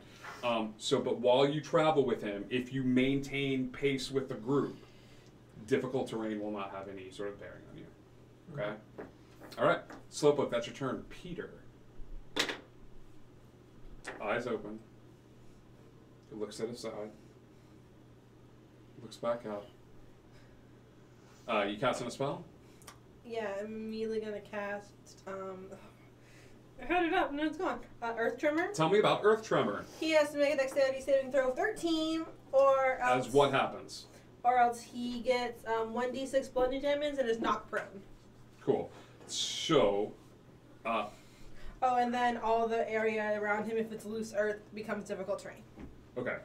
But while you travel with him, if you maintain pace with the group, difficult terrain will not have any sort of bearing on you. Okay? All right. Slowpoke, that's your turn. Peter. Eyes open. He looks at his side. Looks back up. You casting a spell? Yeah, I'm immediately gonna cast. I had it up and it's gone. Earth Tremor. Tell me about Earth Tremor. He has to make a dexterity saving throw of 13, or else. As what happens? Or else he gets 1d6 bludgeoning damage and is knocked prone. Cool. So. Oh, and then all the area around him, if it's loose earth, becomes difficult terrain. Okay.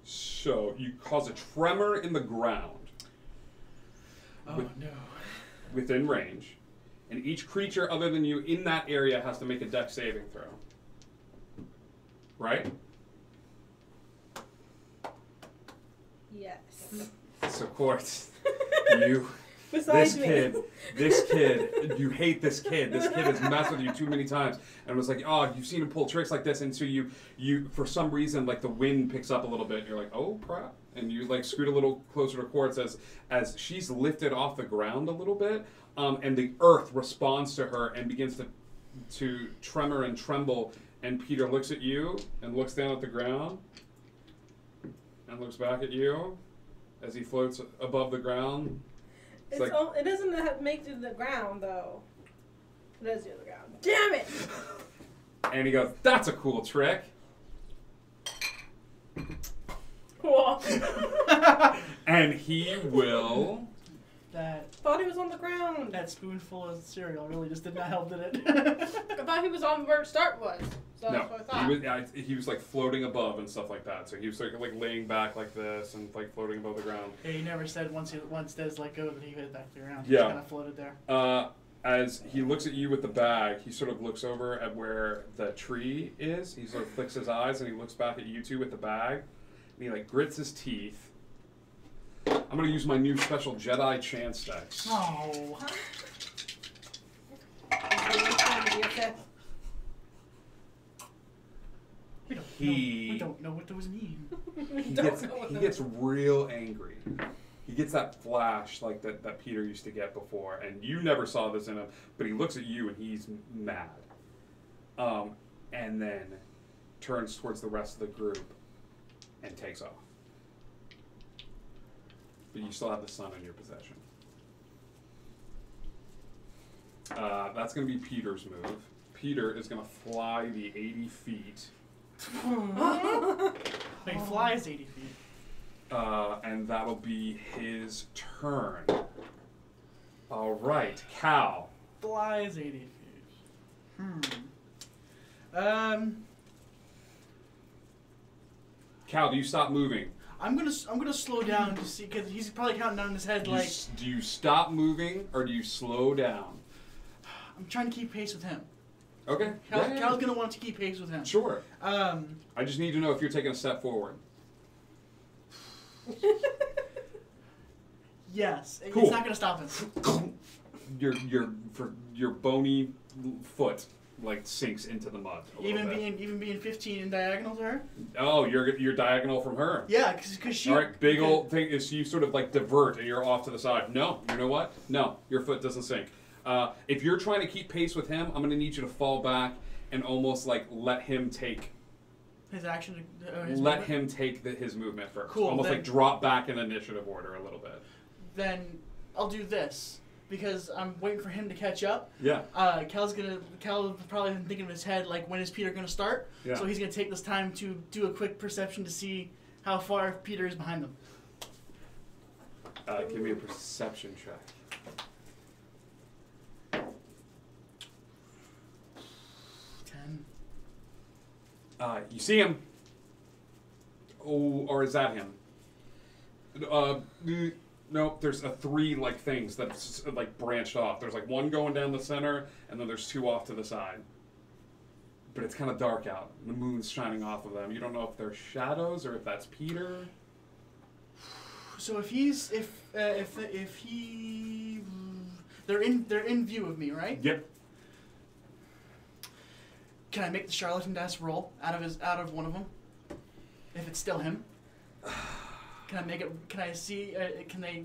So you cause a tremor in the ground. Oh, no. Within range. And each creature other than you in that area has to make a dex saving throw. Right? Yes. So, Quartz, you... Besides this kid, you hate this kid. This kid has messed with you too many times. And was like, oh, you've seen him pull tricks like this. And so you for some reason, like the wind picks up a little bit. And you're like, oh, crap. And you like scoot a little closer to Quartz as she's lifted off the ground a little bit. And the earth responds to her and begins to tremor and tremble. And Peter looks at you and looks down at the ground and looks back at you as he floats above the ground. It's like, it doesn't make it to the ground though. It does do the ground. Damn it! and he goes, "That's a cool trick." Cool. And he will. That thought he was on the ground. That spoonful of cereal really just did not help, did it? I thought he was on where start was. So No, that's what I thought. he was like floating above and stuff like that. So he was like laying back like this and like floating above the ground. Yeah, he never said once Des let go that he hit back to the ground. He Yeah. just kind of floated there. As he looks at you with the bag, he sort of looks over at where the tree is. He sort of flicks his eyes and he looks back at you two with the bag. And he like grits his teeth. I'm gonna use my new special Jedi chance dice. Oh. We don't know what those mean. He gets real angry. He gets that flash like that Peter used to get before, and you never saw this in him, but he looks at you and he's mad. And then turns towards the rest of the group and takes off. But you still have the sun in your possession. That's going to be Peter's move. Peter is going to fly the 80 feet. He flies 80 feet. And that'll be his turn. All right, Cal. Flies 80 feet. Cal, do you stop moving? I'm gonna slow down to see, because he's probably counting down in his head like. Do you stop moving or do you slow down? I'm trying to keep pace with him. Okay. Cal's gonna want to keep pace with him. Sure. I just need to know if you're taking a step forward. Yes. Cool. It's not gonna stop him. Your bony foot like sinks into the mud. Even being 15 in diagonal to her. Oh, you're diagonal from her. Yeah, because she. All right, big old thing is you sort of like divert and you're off to the side. No, you know what? No, your foot doesn't sink. If you're trying to keep pace with him, I'm going to need you to fall back and almost like let him take his action. Let him take his movement first. Cool. Almost then, like drop back in initiative order a little bit. Then I'll do this because I'm waiting for him to catch up. Yeah. Cal's probably been thinking in his head like, when is Peter gonna start? Yeah. So he's gonna take this time to do a quick perception to see how far Peter is behind them. Give me a perception check. 10. You see him. Oh, or is that him? No, there's 3 like things that's like branched off. There's like one going down the center, and then there's 2 off to the side. But it's kind of dark out. The moon's shining off of them. You don't know if they're shadows or if that's Peter. So if he, they're in view of me, right? Yep. Can I make the charlatan dice roll out of one of them? If it's still him. Can I make it? Can I see? Can they?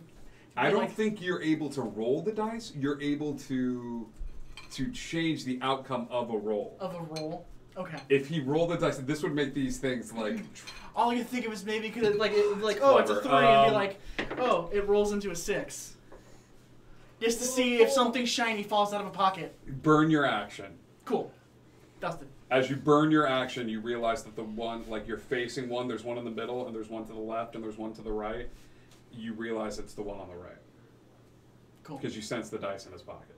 I don't think you're able to roll the dice. You're able to change the outcome of a roll. Of a roll. Okay. If he rolled the dice, this would make these things like. All I can think of is maybe because oh, it's a 3, and be like, oh, it rolls into a 6. Just to see if something shiny falls out of a pocket. Burn your action. Cool. Dusted. As you burn your action, you realize that the one, like you're facing one, there's one in the middle, and there's one to the left, and there's one to the right. You realize it's the one on the right. Cool. Because you sense the dice in his pocket.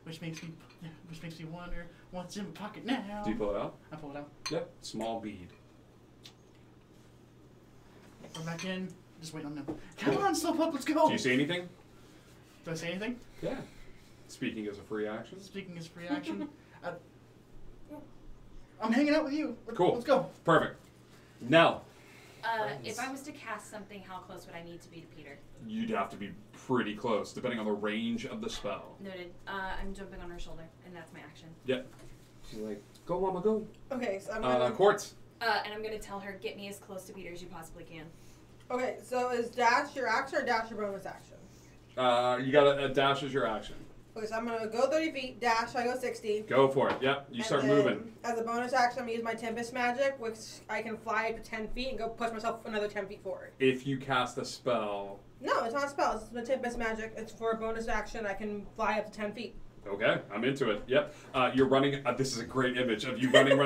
Which makes me wonder what's in my pocket now. Do you pull it out? I pull it out. Yep. Small bead. We're back in. Just wait on them. Come on, Slowpoke, let's go. Do you see anything? Do I say anything? Yeah. Speaking as a free action. Speaking as free action. I'm hanging out with you. Cool. Let's go. Perfect. Now. If I was to cast something, how close would I need to be to Peter? You'd have to be pretty close, depending on the range of the spell. Noted. I'm jumping on her shoulder, and that's my action. Yep. She's like, go, mama, go. Okay, so I'm gonna... Quartz. And I'm going to tell her, get me as close to Peter as you possibly can. Okay, so is dash your action or dash your bonus action? You got a dash as your action. Okay, so I'm gonna go 30 feet, dash, I go 60. Go for it. Yep, you start And then, moving. As a bonus action, I'm gonna use my Tempest magic, which I can fly up to 10 feet and go push myself another 10 feet forward. If you cast a spell. No, it's not a spell. It's the Tempest magic. It's for a bonus action. I can fly up to 10 feet. Okay, I'm into it. Yep. You're running. This is a great image of you running.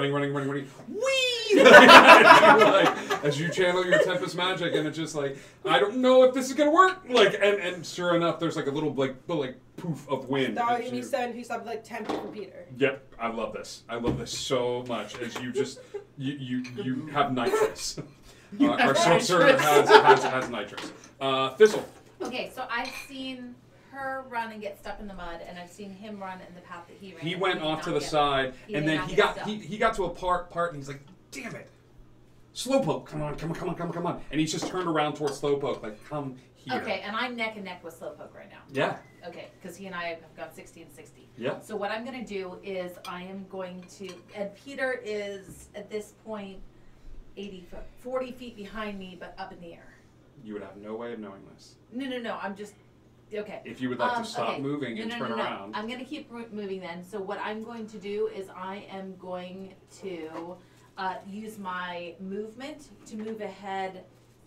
Whee! As you channel your Tempest magic, and it's just like, I don't know if this is gonna work. Like, and sure enough, there's like a little like poof of wind. That would give me 7 feet up, like 10 feet from Peter. Yep, I love this. I love this so much. As you just you have nitrous. Our sorcerer has nitrous. Thistle. Okay, so I've seen her run and get stuck in the mud, and I've seen him run in the path that he ran. He went off to the side, and then he got to a part, and he's like, "Damn it, Slowpoke, come on!" And he's just turned around towards Slowpoke, like, "Come here." Okay, and I'm neck and neck with Slowpoke right now. Yeah. Okay, because he and I have gone 60 and 60. Yeah. So what I'm going to do is I am going to, and Peter is at this point 40 feet behind me, but up in the air. You would have no way of knowing this. No. I'm just. Okay. If you would like to stop moving and turn around. I'm going to keep moving then. So what I'm going to do is I am going to use my movement to move ahead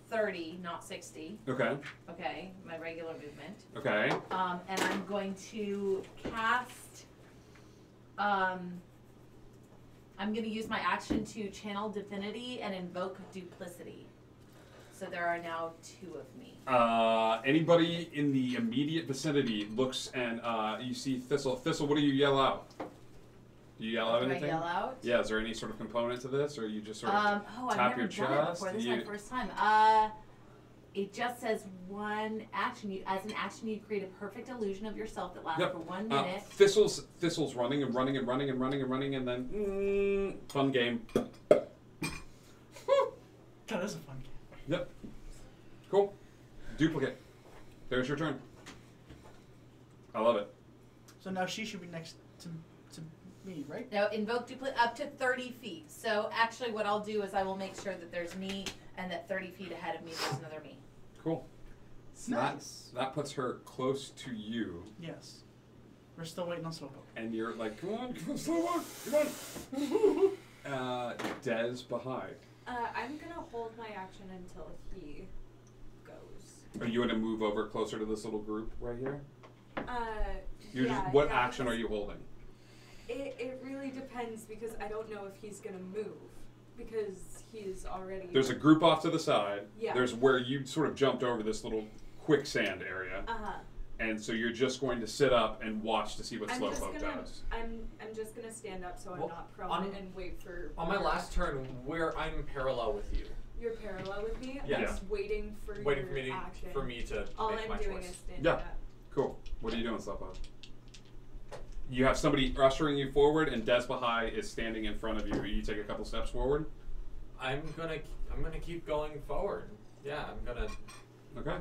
30, not 60. Okay. Okay, my regular movement. Okay. And I'm going to cast. I'm going to use my action to channel Divinity and invoke Duplicity. So there are now 2 of me. Anybody in the immediate vicinity looks and you see Thistle. Thistle, what do you yell out? Do you yell out anything? Do I yell out? Yeah, is there any sort of component to this, or you just sort of I've tap never your done it chest? before. This is my first time. It just says one action. As an action, you create a perfect illusion of yourself that lasts for 1 minute. Thistle's running, and then fun game. That is a fun game. Yep. Cool. Duplicate. There's your turn. I love it. So now she should be next to me, right? No, invoke duplicate up to 30 feet. So actually what I'll do is I will make sure that there's me and that 30 feet ahead of me there's another me. Cool. Nice. That puts her close to you. Yes. We're still waiting on Slowpoke. And you're like, come on, Slowpoke, come on. Des behind. I'm gonna hold my action until he goes. Are you going to move over closer to this little group right here? What action are you holding? It really depends because I don't know if he's gonna move because he's already. There's a group off to the side. Yeah. There's where you sort of jumped over this little quicksand area. And so you're just going to sit up and watch to see what Slowpoke does. I'm just gonna stand up so I'm not prone and wait for. On my last turn, where I'm parallel with you. You're parallel with me. Yeah. I'm just waiting for your action. For me to All make I'm my doing choice. is standing Yeah. up. Cool. What are you doing, Slowpoke? You have somebody ushering you forward, and Des Bahai is standing in front of you. You take a couple steps forward. I'm gonna keep going forward. Yeah, I'm gonna. Okay.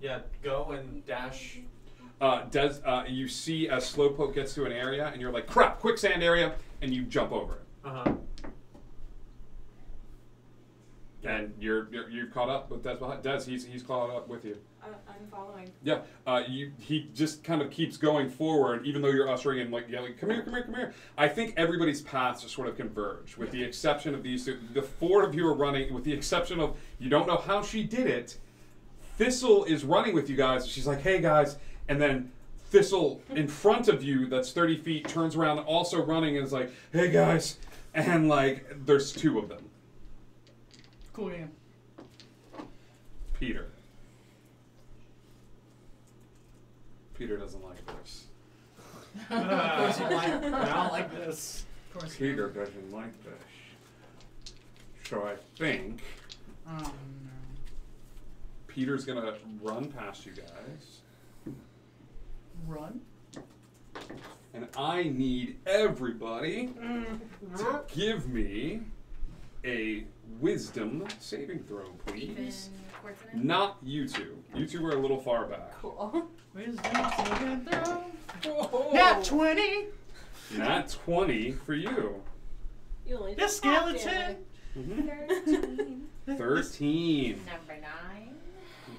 Yeah, go and dash. Des, you see as Slowpoke gets to an area, and you're like, crap, quicksand area, and you jump over it. And you're caught up with Des Bahai. Des, he's caught up with you. I'm following. Yeah, he just kind of keeps going forward, even though you're ushering and like yelling, "Come here, come here, come here!" I think everybody's paths are sort of converge, with the exception of these two. The 4 of you are running, with the exception of you don't know how she did it. Thistle is running with you guys. She's like, "Hey guys," and then Thistle in front of you, that's 30 feet, turns around, also running, and is like, "Hey guys," and like there's 2 of them. Cool game. Peter. Peter doesn't like this. I don't like this. Peter doesn't like this. So I think Peter's gonna run past you guys. Run? And I need everybody to give me a wisdom saving throw, please. Not you two. You two are a little far back. Cool. Wisdom saving throw. Nat 20! Nat 20 for you. The skeleton! 13. Number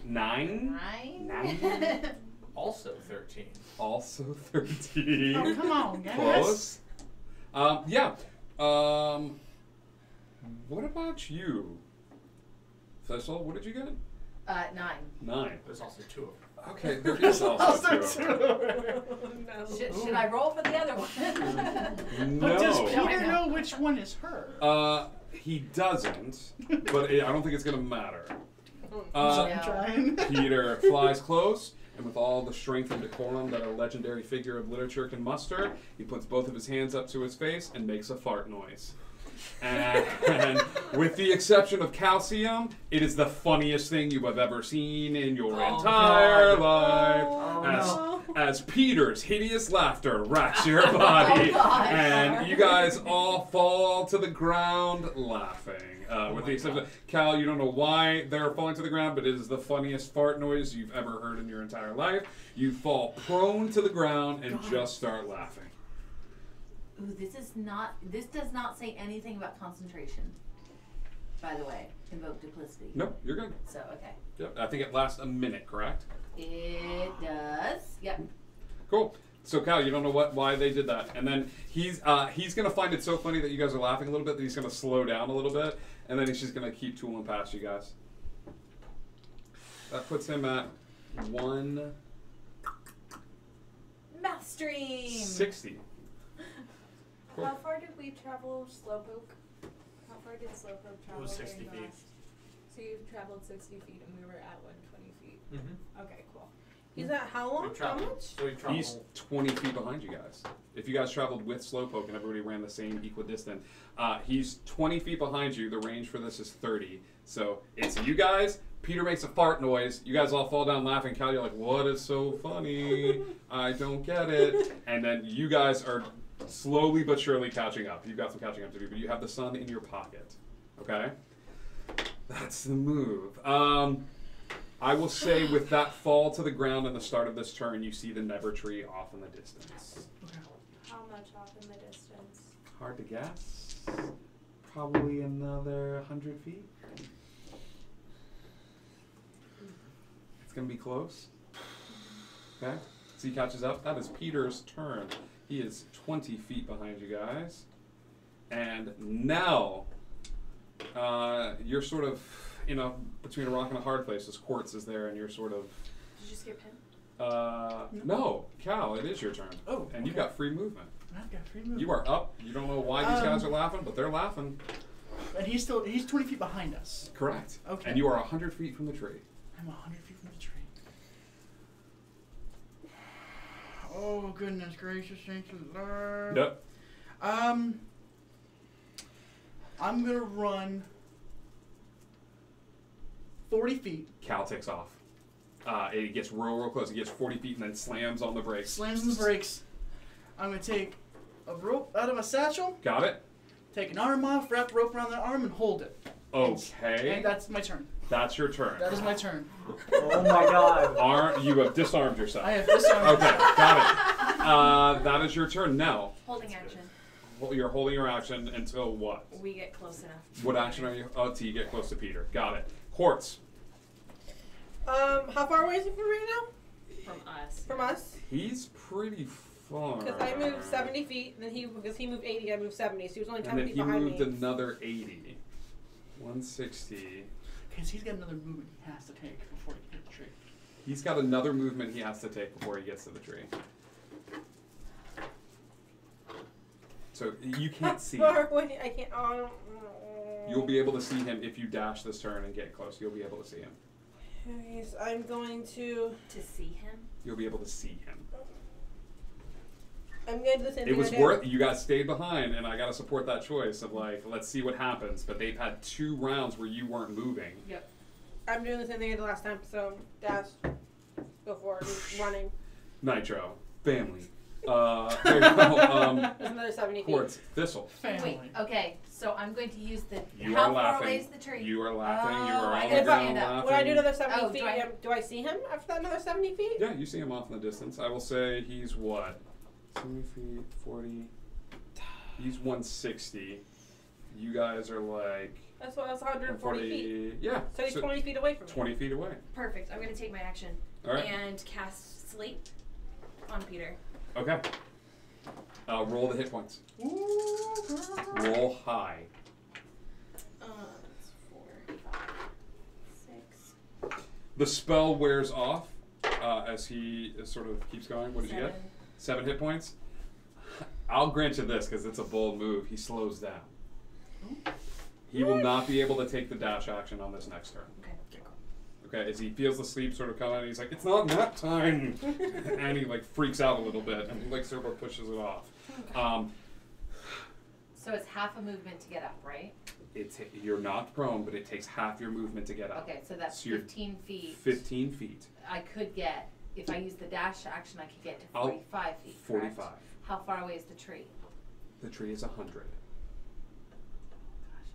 9. 9? 9. Also 13. Also 13. Oh, come on, guys. Close. Yeah. What about you? Thistle, what did you get? 9. 9. There's also 2 of them. Okay, there is also 2 of them. Should I roll for the other one? No. Does Peter know which one is her? He doesn't, but I don't think it's going to matter. I'm trying. Peter flies close, and with all the strength and decorum that a legendary figure of literature can muster, he puts both of his hands up to his face and makes a fart noise. And with the exception of Calcium, it is the funniest thing you have ever seen in your entire life. As Peter's hideous laughter racks your body, and you guys all fall to the ground laughing. With the exception of Cal, you don't know why they're falling to the ground, but it is the funniest fart noise you've ever heard in your entire life. You fall prone to the ground and just start laughing. Ooh, this does not say anything about concentration. By the way, invoke duplicity. Nope, you're good. So, okay. Yep, I think it lasts a minute, correct? It does. Yep. Cool. So Cal, you don't know why they did that, and then he's gonna find it so funny that you guys are laughing a little bit that he's gonna slow down a little bit, and then he's just gonna keep tooling past you guys. That puts him at 160. Math stream. Cool. How far did we travel Slowpoke? How far did Slowpoke travel? It was 60 during the feet. last- So you traveled 60 feet and we were at 120 feet. Mm-hmm. Okay, cool. He's at how long? How much? He's 20 feet behind you guys. If you guys traveled with Slowpoke and everybody ran the same equidistant, he's 20 feet behind you. The range for this is 30. So it's you guys. Peter makes a fart noise. You guys all fall down laughing. Cal, you're like, what is so funny? I don't get it. And then you guys are slowly but surely catching up. You've got some catching up to do, but you have the sun in your pocket. Okay? That's the move. I will say with that fall to the ground in the start of this turn, you see the Never Tree off in the distance. How much off in the distance? Hard to guess. Probably another 100 feet. It's going to be close. Okay? So he catches up. That is Peter's turn. He is 20 feet behind you guys. And now, you're sort of, between a rock and a hard place. This Quartz is there, and you're sort of... Did you skip him? No. Cal, it is your turn. Oh, and you've got free movement. I've got free movement. You are up. You don't know why these guys are laughing, but they're laughing. And he's 20 feet behind us. Correct. Okay. And you are 100 feet from the tree. I'm 100 feet from the tree. Oh, goodness gracious, thank you, Lord. Yep. I'm gonna run 40 feet. Cal takes off. It gets real close. It gets 40 feet and then slams on the brakes. Slams on the brakes. I'm gonna take a rope out of a satchel. Got it. Take an arm off, wrap the rope around that arm, and hold it. Okay. And that's my turn. That's your turn. That is my turn. Oh my god. You have disarmed yourself. I have disarmed Okay, got it. That is your turn. Now, Holding action. you're holding your action until what? We get close enough. What action are you? Oh, till you get close to Peter. Got it. Quartz. How far away is he from right now? From us. From us? He's pretty far. Because I moved 70 feet, and then because he moved 80, I moved 70, so he was only 10 And then feet he behind moved me. another 80. 160. Because he's got another movement he has to take before he can hit the tree. He's got another movement he has to take before he gets to the tree. So you can't see him. I can't. Oh, You'll be able to see him if you dash this turn and get close. You'll be able to see him. Yes, I'm going to see him. You'll be able to see him. I'm going to do the same thing. It was I did. worth. You guys stayed behind, and I got to support that choice of like, let's see what happens. But they've had 2 rounds where you weren't moving. Yep. I'm doing the same thing I did last time, so dash. Go for it. I'm running. Nitro, family. There you go. There's another 70 feet. Quartz, Thistle. Wait, okay, so I'm going to use the... You how are far laughing. away is the tree? You are laughing. You are I on gotta the ground stand up. laughing. When I do another 70 Oh, feet, do I see him after that another 70 feet? Yeah, you see him off in the distance. I will say he's what? 70 feet, 40. He's 160. You guys are like... That's 140 feet. Yeah. So he's 20 feet away from me. 20 feet away. Perfect. I'm going to take my action. All right. and cast Sleep on Peter. Okay. Roll the hit points. Roll high. That's 4, 5, 6. The spell wears off as he sort of keeps going. What did you get? 7 hit points. I'll grant you this because it's a bold move. He slows down. He will not be able to take the dash action on this next turn. Okay, as he feels the sleep sort of come out, he's like, "It's not nap time," and he like freaks out a little bit, and he like sort of pushes it off. So it's half a movement to get up, right? You're not prone, but it takes half your movement to get up. Okay, so that's So you're 15 feet. 15 feet. I could get, if I use the dash action, I could get to 45 feet. 45. Correct? How far away is the tree? The tree is 100. Gosh,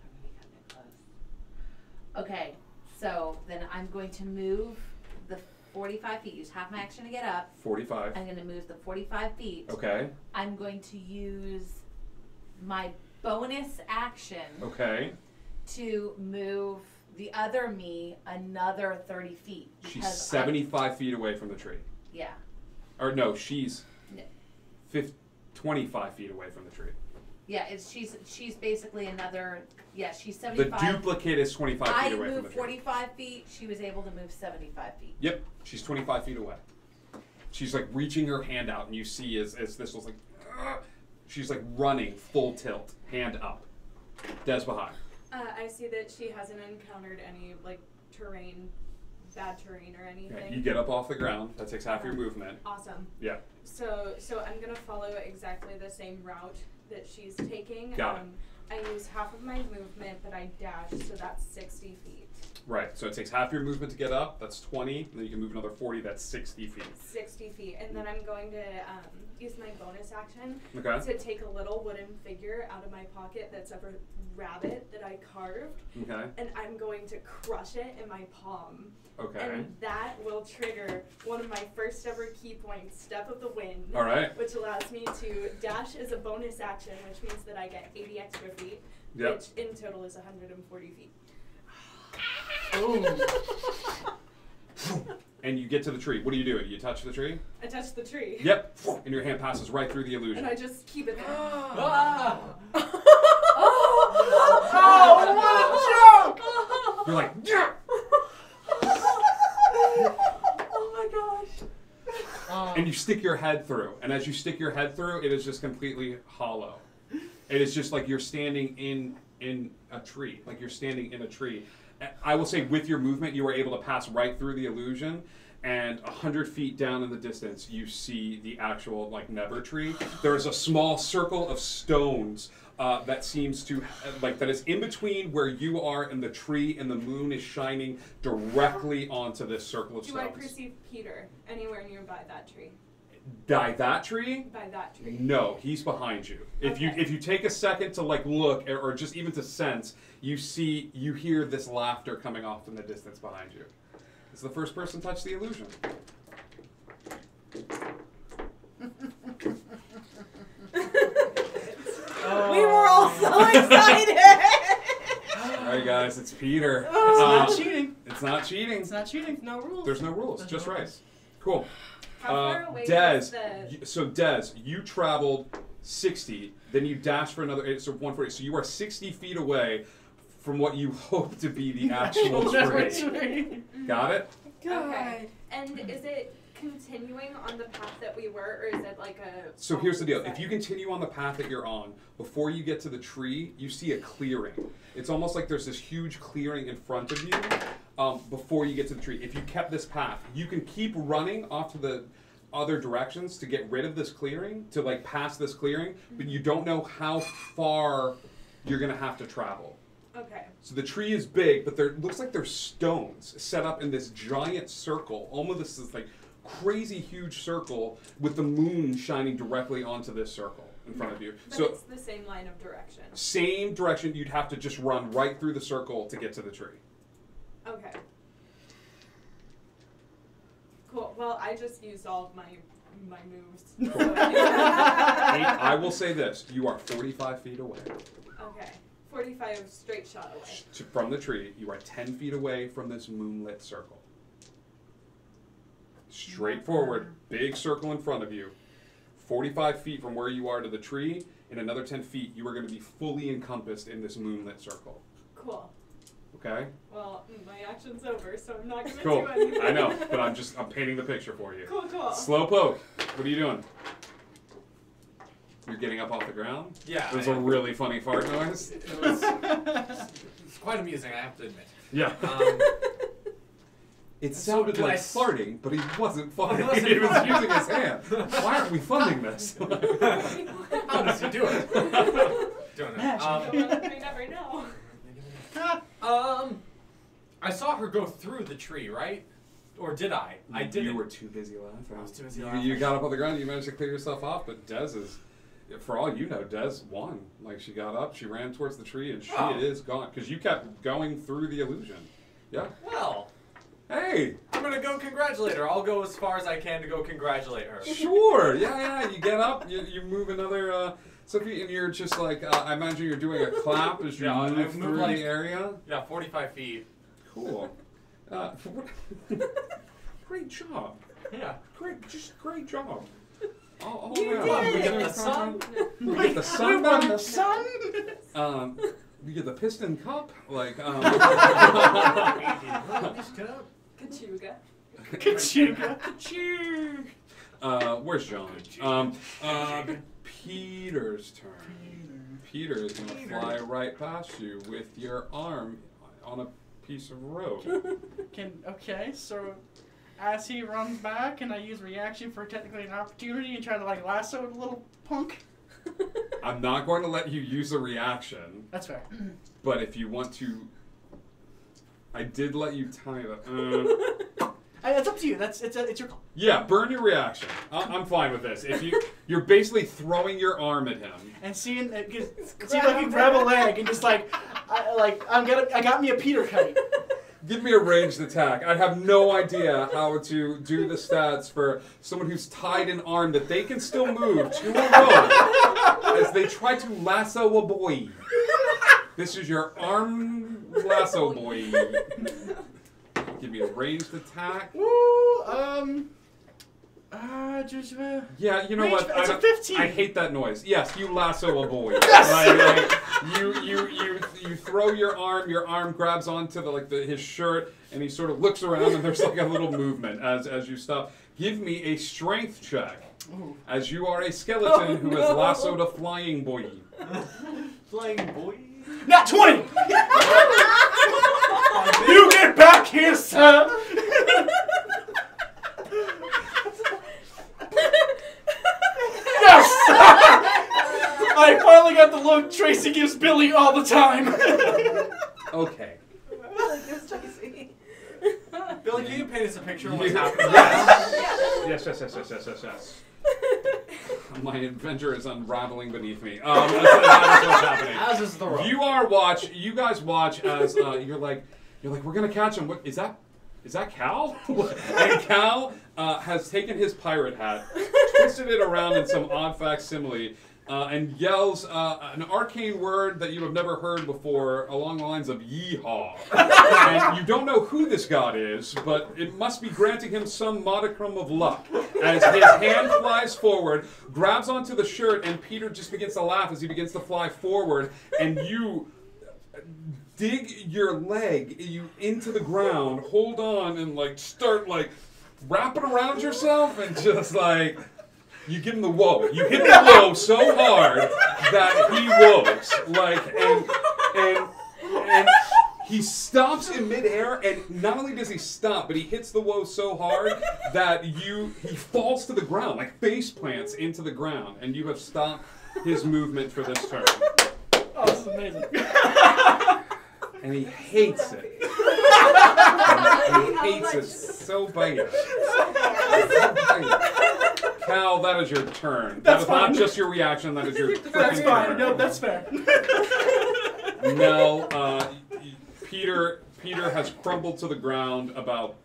I'm really cutting it close. Okay, so then I'm going to move the 45 feet. Use half my action to get up. 45. I'm going to move the 45 feet. Okay. I'm going to use my bonus action. Okay. To move the other me another 30 feet. She's 75 feet away from the tree. Yeah. Or no, she's No. 25 feet away from the tree. Yeah, she's basically another, she's 75. The duplicate is 25 feet away from the tree. I moved 45 feet, she was able to move 75 feet. Yep, she's 25 feet away. She's like reaching her hand out, and you see as this was like, she's like running full tilt, hand up. Des behind. I see that she hasn't encountered any like bad terrain or anything. Okay, you get up off the ground. That takes half your movement. Awesome. Yeah. So I'm gonna follow exactly the same route that she's taking. Got it. I use half of my movement, but I dash, so that's 60 feet. Right. So it takes half your movement to get up. That's 20. And then you can move another 40. That's 60 feet. 60 feet, and then I'm going to use my bonus action Okay. to take a little wooden figure out of my pocket that's of a rabbit that I carved. Okay. And I'm going to crush it in my palm. Okay. And that will trigger one of my first ever key points, Step of the Wind. All right. Which allows me to dash as a bonus action, which means that I get 80 extra feet, Yep. which in total is 140 feet. And you get to the tree. What do you do? Do you touch the tree? I touch the tree. Yep. And your hand passes right through the illusion. And I just keep it there. Oh, what a joke! You're like, yeah! Oh my gosh. And you stick your head through. And as you stick your head through, it is just completely hollow. It is just like you're standing in a tree. Like you're standing in a tree. I will say with your movement, you were able to pass right through the illusion. And 100 feet down in the distance, you see the actual like Never tree. There is a small circle of stones that seems to that is in between where you are and the tree, and the moon is shining directly onto this circle of Do stones. I perceive Peter anywhere nearby that tree? By that tree? By that tree. No, he's behind you. If you take a second to like look or just even to sense, you hear this laughter coming off in the distance behind you. It's the first person touch the illusion. We were all so excited. All right, guys, it's Peter. Oh, it's not cheating. It's not cheating. It's not cheating. No rules. There's no rules. There's Just no right. rules. Cool. How far away Des, is the... so Des, you traveled 60, then you dashed for another, so 140. So you are 60 feet away from what you hope to be the actual tree. Got it? Okay. And is it continuing on the path that we were, or is it like a... So here's the deal. If you continue on the path that you're on, before you get to the tree, you see a clearing. It's almost like there's this huge clearing in front of you before you get to the tree. If you kept this path, you can keep running off to the other directions to get rid of this clearing, to like pass this clearing, but you don't know how far you're going to have to travel. Okay. So the tree is big, but there looks like there's stones set up in this giant circle. Almost this is like crazy huge circle with the moon shining directly onto this circle in front of you. But so it's the same line of direction. same direction, you'd have to just run right through the circle to get to the tree. Okay. Cool. Well, I just used all of my moves. Cool. I will say this, you are 45 feet away. Okay. 45 straight shot away. From the tree, you are 10 feet away from this moonlit circle. Straight forward, big circle in front of you. 45 feet from where you are to the tree, in another 10 feet, you are going to be fully encompassed in this moonlit circle. Cool. Okay? Well, my action's over, so I'm not going to Cool. do anything. I know, but I'm painting the picture for you. Cool. Slowpoke, what are you doing? You're getting up off the ground? Yeah. It was a really funny fart noise. It's quite amusing, I have to admit. Yeah. It sounded like farting, but he wasn't farting. He was using his hand. Why aren't we funding this? How does he do it? Don't know. I never know. I saw her go through the tree, right? Or did I? I didn't. You were too busy laughing. I was too busy laughing. You got up on the ground, you managed to clear yourself off, but Dez is, for all you know, Dez won. Like, she got up, she ran towards the tree, and she is gone. Because you kept going through the illusion. Yeah? Well. Hey! I'm going to go congratulate her. I'll go as far as I can to go congratulate her. Sure! Yeah. You get up, you move another... Sophie, and you're just like, I imagine you're doing a clap as you move through the area. Yeah, 45 feet. Cool. Great job. Yeah. Great job. You did. We get the sun. We get the sun. We won the sun. We get the piston cup. Like, Kachuga. Where's John? Peter's turn. Peter is going to fly right past you with your arm on a piece of rope. Okay, so as he runs back, can I use reaction for technically an opportunity and try to like lasso the little punk? I'm not going to let you use a reaction. That's fair. But if you want to, I did let you tie it up. It's up to you. It's your call. Yeah, burn your reaction. I'm fine with this. If you're basically throwing your arm at him and seeing see if I can grab a leg and just I got me a Peter kite. Give me a ranged attack. I have no idea how to do the stats for someone who's tied an arm that they can still move to a rope as they try to lasso a boy. This is your arm lasso boy. Give me a ranged attack. Woo! Yeah, you know range, what? It's a 15. I hate that noise. Yes, you lasso a boy. Yes! You throw your arm grabs onto his shirt, and he sort of looks around, and there's like a little movement as you stop. Give me a strength check, as you are a skeleton who has lassoed a flying boy. Flying boy? Not 20! You get back here, son! Yes! I finally got the look Tracy gives Billy all the time. Okay. Billy, can you paint us a picture of what's happening? Yes. My adventure is unraveling beneath me. That is what's happening. As is the rope. You guys watch as you're like, we're gonna catch him. What is that? Is that Cal? And Cal has taken his pirate hat, twisted it around in some odd facsimile, and yells an arcane word that you have never heard before along the lines of yeehaw. And you don't know who this god is, but it must be granting him some modicum of luck. As his hand flies forward, grabs onto the shirt, and Peter just begins to laugh as he begins to fly forward, and you dig your leg into the ground, hold on, and start wrap it around yourself, and just you give him the whoa. You hit the whoa so hard that he woes. And he stops in midair, and not only does he stop, but he hits the whoa so hard that he falls to the ground, face plants into the ground, and you have stopped his movement for this turn. Oh, this is amazing. And he hates it. He hates it so bad. Cal, that is your turn. That is not just your reaction, that is your freaking turn. No, that's fair. No, Peter has crumbled to the ground about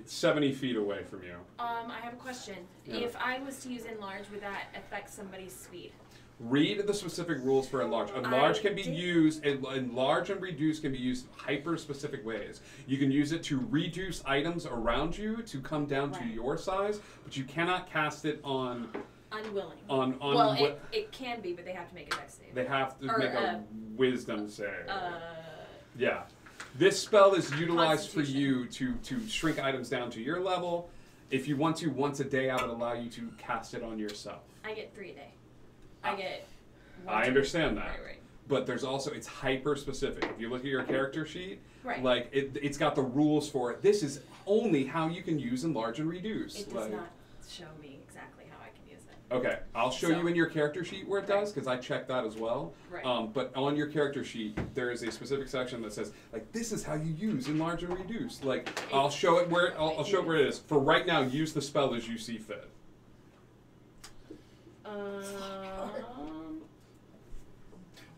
70 feet away from you. I have a question. Yeah. If I was to use enlarge, would that affect somebody's speed? Read the specific rules for enlarge. Enlarge can be used, enlarge and reduce can be used hyper-specific ways. You can use it to reduce items around you to come down to your size, but you cannot cast it on... Unwilling. Well, it can be, but they have to make a dex save. They have to make a wisdom save. Yeah. This spell is utilized for you to shrink items down to your level. If you want to, once a day, I would allow you to cast it on yourself. I get 3 a day. I get... I understand that. Right. But there's also, it's hyper-specific. If you look at your character sheet, right. like, it's got the rules for it. This is only how you can use enlarge and reduce. It does not show me exactly how I can use it. Okay, I'll show you in your character sheet where it does, because I checked that as well. Right. But on your character sheet, there is a specific section that says, like, this is how you use enlarge and reduce. Like, I'll show it where I'll show it where it is. For right now, use the spell as you see fit.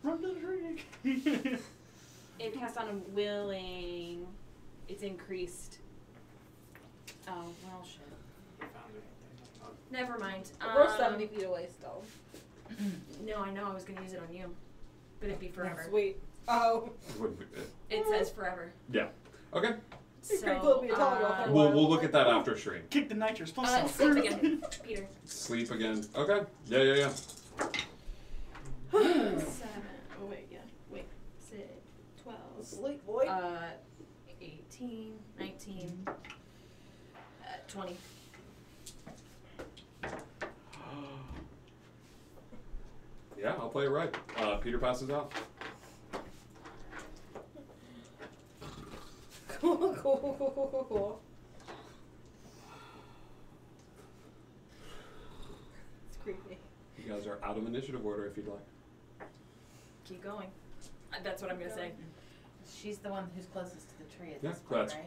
Run to the tree. It cast on a willing. It's increased. Oh well, shit. Never mind. We're 70 feet away still. No, I know. I was gonna use it on you, but it'd be forever. Sweet. Oh. It says forever. Yeah. Okay. So, We'll look at that after stream. Kick the nitrous plus sleep again, Peter. Sleep again. Okay. Yeah. 7. Oh wait, yeah. Wait. 6, 12. Sleep, boy. 18, 19, 20. Yeah, I'll play it right. Peter passes out. Cool. It's creepy. You guys are out of initiative order if you'd like. Keep going. That's what I'm gonna say. She's the one who's closest to the tree at Yeah, this point, that's right?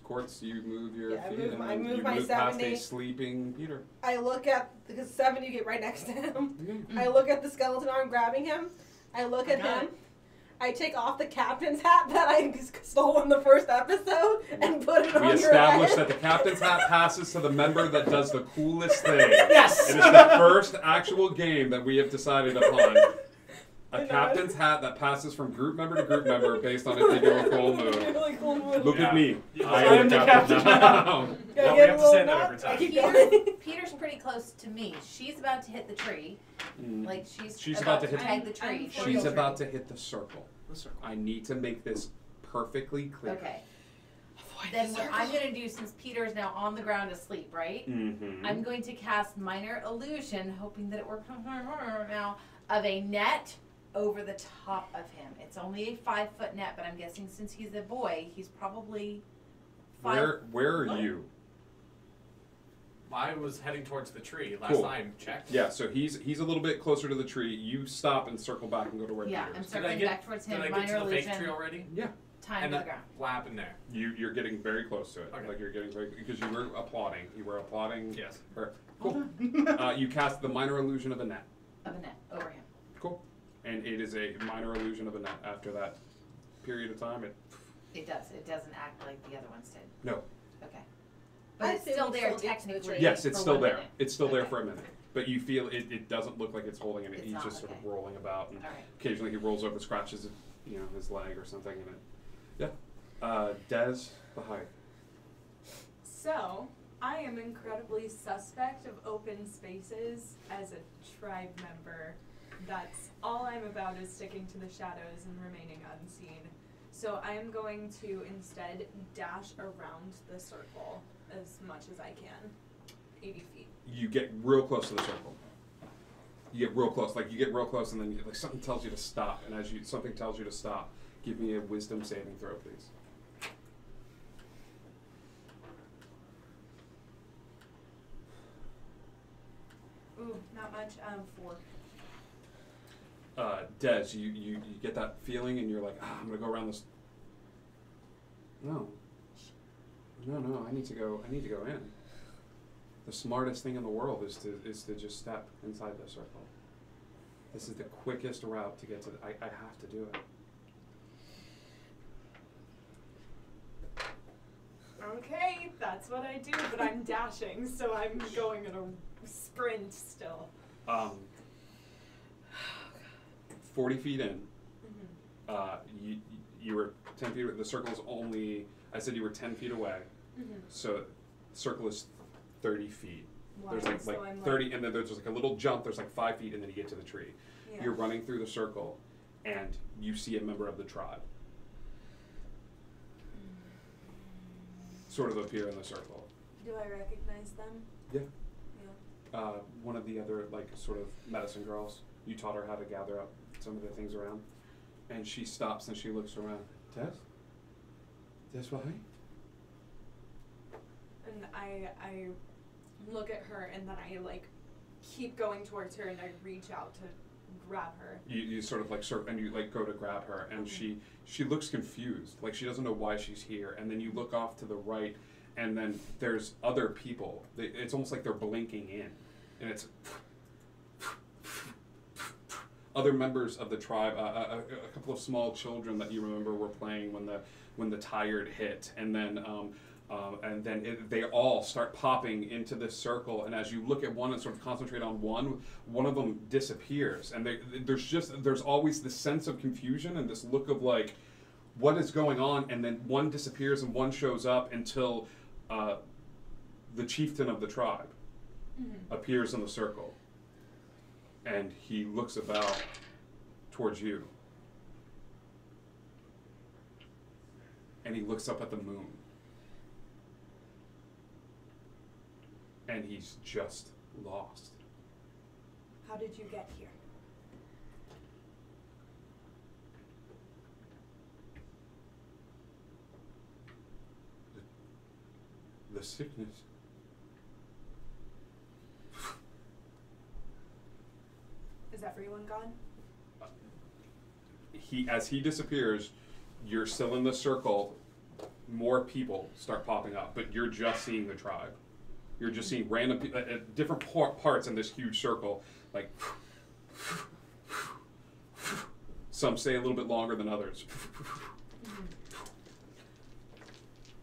Quartz, you move your feet move and my- then I move you my move past 70. a sleeping Peter. I look at, because 7 you get right next to him. Mm-hmm. I look at the skeleton arm grabbing him. I look at got him. I take off the captain's hat that I stole in the first episode and put it on We your established head. that the captain's hat passes to the member that does the coolest thing. Yes! It is the first actual game that we have decided upon. A captain's hat that passes from group member to group member based on if they do a cool move. Really cool move. Look at me. I am the captain now. Gotta we get have a to say little that nut. every time. Keep going. Peter's pretty close to me. She's about to hit the tree. Like she's about to hit tag the tree. She's about to hit the circle. I need to make this perfectly clear. Okay. Then what I'm going to do, since Peter's now on the ground asleep, right? Mm-hmm. I'm going to cast Minor Illusion, hoping that it works now, of a net over the top of him. It's only a 5-foot net, but I'm guessing since he's a boy, he's probably 5. Where are you? I was heading towards the tree last Cool. time. Checked. Yeah, so he's a little bit closer to the tree. You stop and circle back and go to where Yeah, Peter I'm is. circling back towards him. Did I Minor get to the Illusion. fake tree already? Yeah. Time And to the ground. what happened there? You're getting very close to it. Okay. Like you're getting very, because you were applauding. You were applauding. Yes. Her. Cool. You cast the minor illusion of a net. Of a net over him. Cool. And it is a minor illusion of a net. After that period of time, It does. It doesn't act like the other ones did. no. Okay. But I it's assume still we there still get to the technically. tree. Yes, it's for still 1 there. minute. It's still there Okay. for a minute. But you feel it doesn't look like it's holding it. It's He's not, just sort of okay. rolling about, and All right. occasionally he rolls over, scratches his leg or something, and it. Yeah. Des the Hive. So, I am incredibly suspect of open spaces as a tribe member. That's all I'm about, is sticking to the shadows and remaining unseen. So I am going to instead dash around the circle as much as I can. 80 feet. You get real close to the circle. You get real close, like you get real close, and then something tells you to stop. And as something tells you to stop, give me a wisdom saving throw, please. Ooh, not much. 4. Des, you get that feeling, and you're like, I'm gonna go around this. No, I need to go in. The smartest thing in the world is to just step inside the circle. This is the quickest route to get to. I have to do it. Okay, that's what I do, but I'm dashing, so I'm going at a sprint still. 40 feet in. You were 10 feet. The circle is only. I said you were 10 feet away. So, the circle is 30 feet. Wow, There's so like I'm 30, and then there's just like a little jump. There's like 5 feet, and then you get to the tree. Yeah. You're running through the circle, and you see a member of the tribe sort of appear in the circle. Do I recognize them? Yeah. Yeah. One of the other like sort of medicine girls. You taught her how to gather up some of the things around, and she stops and she looks around. Tess? Tess, why? And I look at her and then I like keep going towards her and I reach out to grab her. You sort of like and you like go to grab her, and she looks confused, like she doesn't know why she's here. And then you look off to the right, and then there's other people. It's almost like they're blinking in, and it's other members of the tribe. A couple of small children that you remember were playing when the tired hit, and then. They all start popping into this circle, and as you look at one and sort of concentrate on one of them disappears, and there's always this sense of confusion and this look of like, what is going on? And then one disappears and one shows up until the chieftain of the tribe appears in the circle, and he looks about towards you, and he looks up at the moon. And he's just lost. How did you get here? The sickness. Is everyone gone? As he disappears, you're still in the circle. More people start popping up, but you're just seeing the tribe. You're just seeing random at different parts in this huge circle, like some stay a little bit longer than others.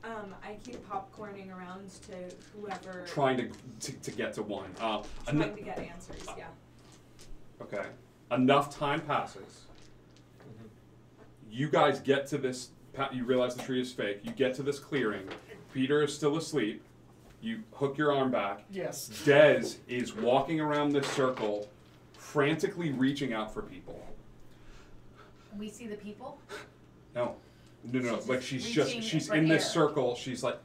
I keep popcorning around to whoever. Trying to get to one. Trying to get answers, yeah. Okay. Enough time passes. You guys get to this. You realize the tree is fake. You get to this clearing. Peter is still asleep. You hook your arm back. Yes. Dez is walking around this circle, frantically reaching out for people. We see the people? No. Like she's for in this air. circle. She's like.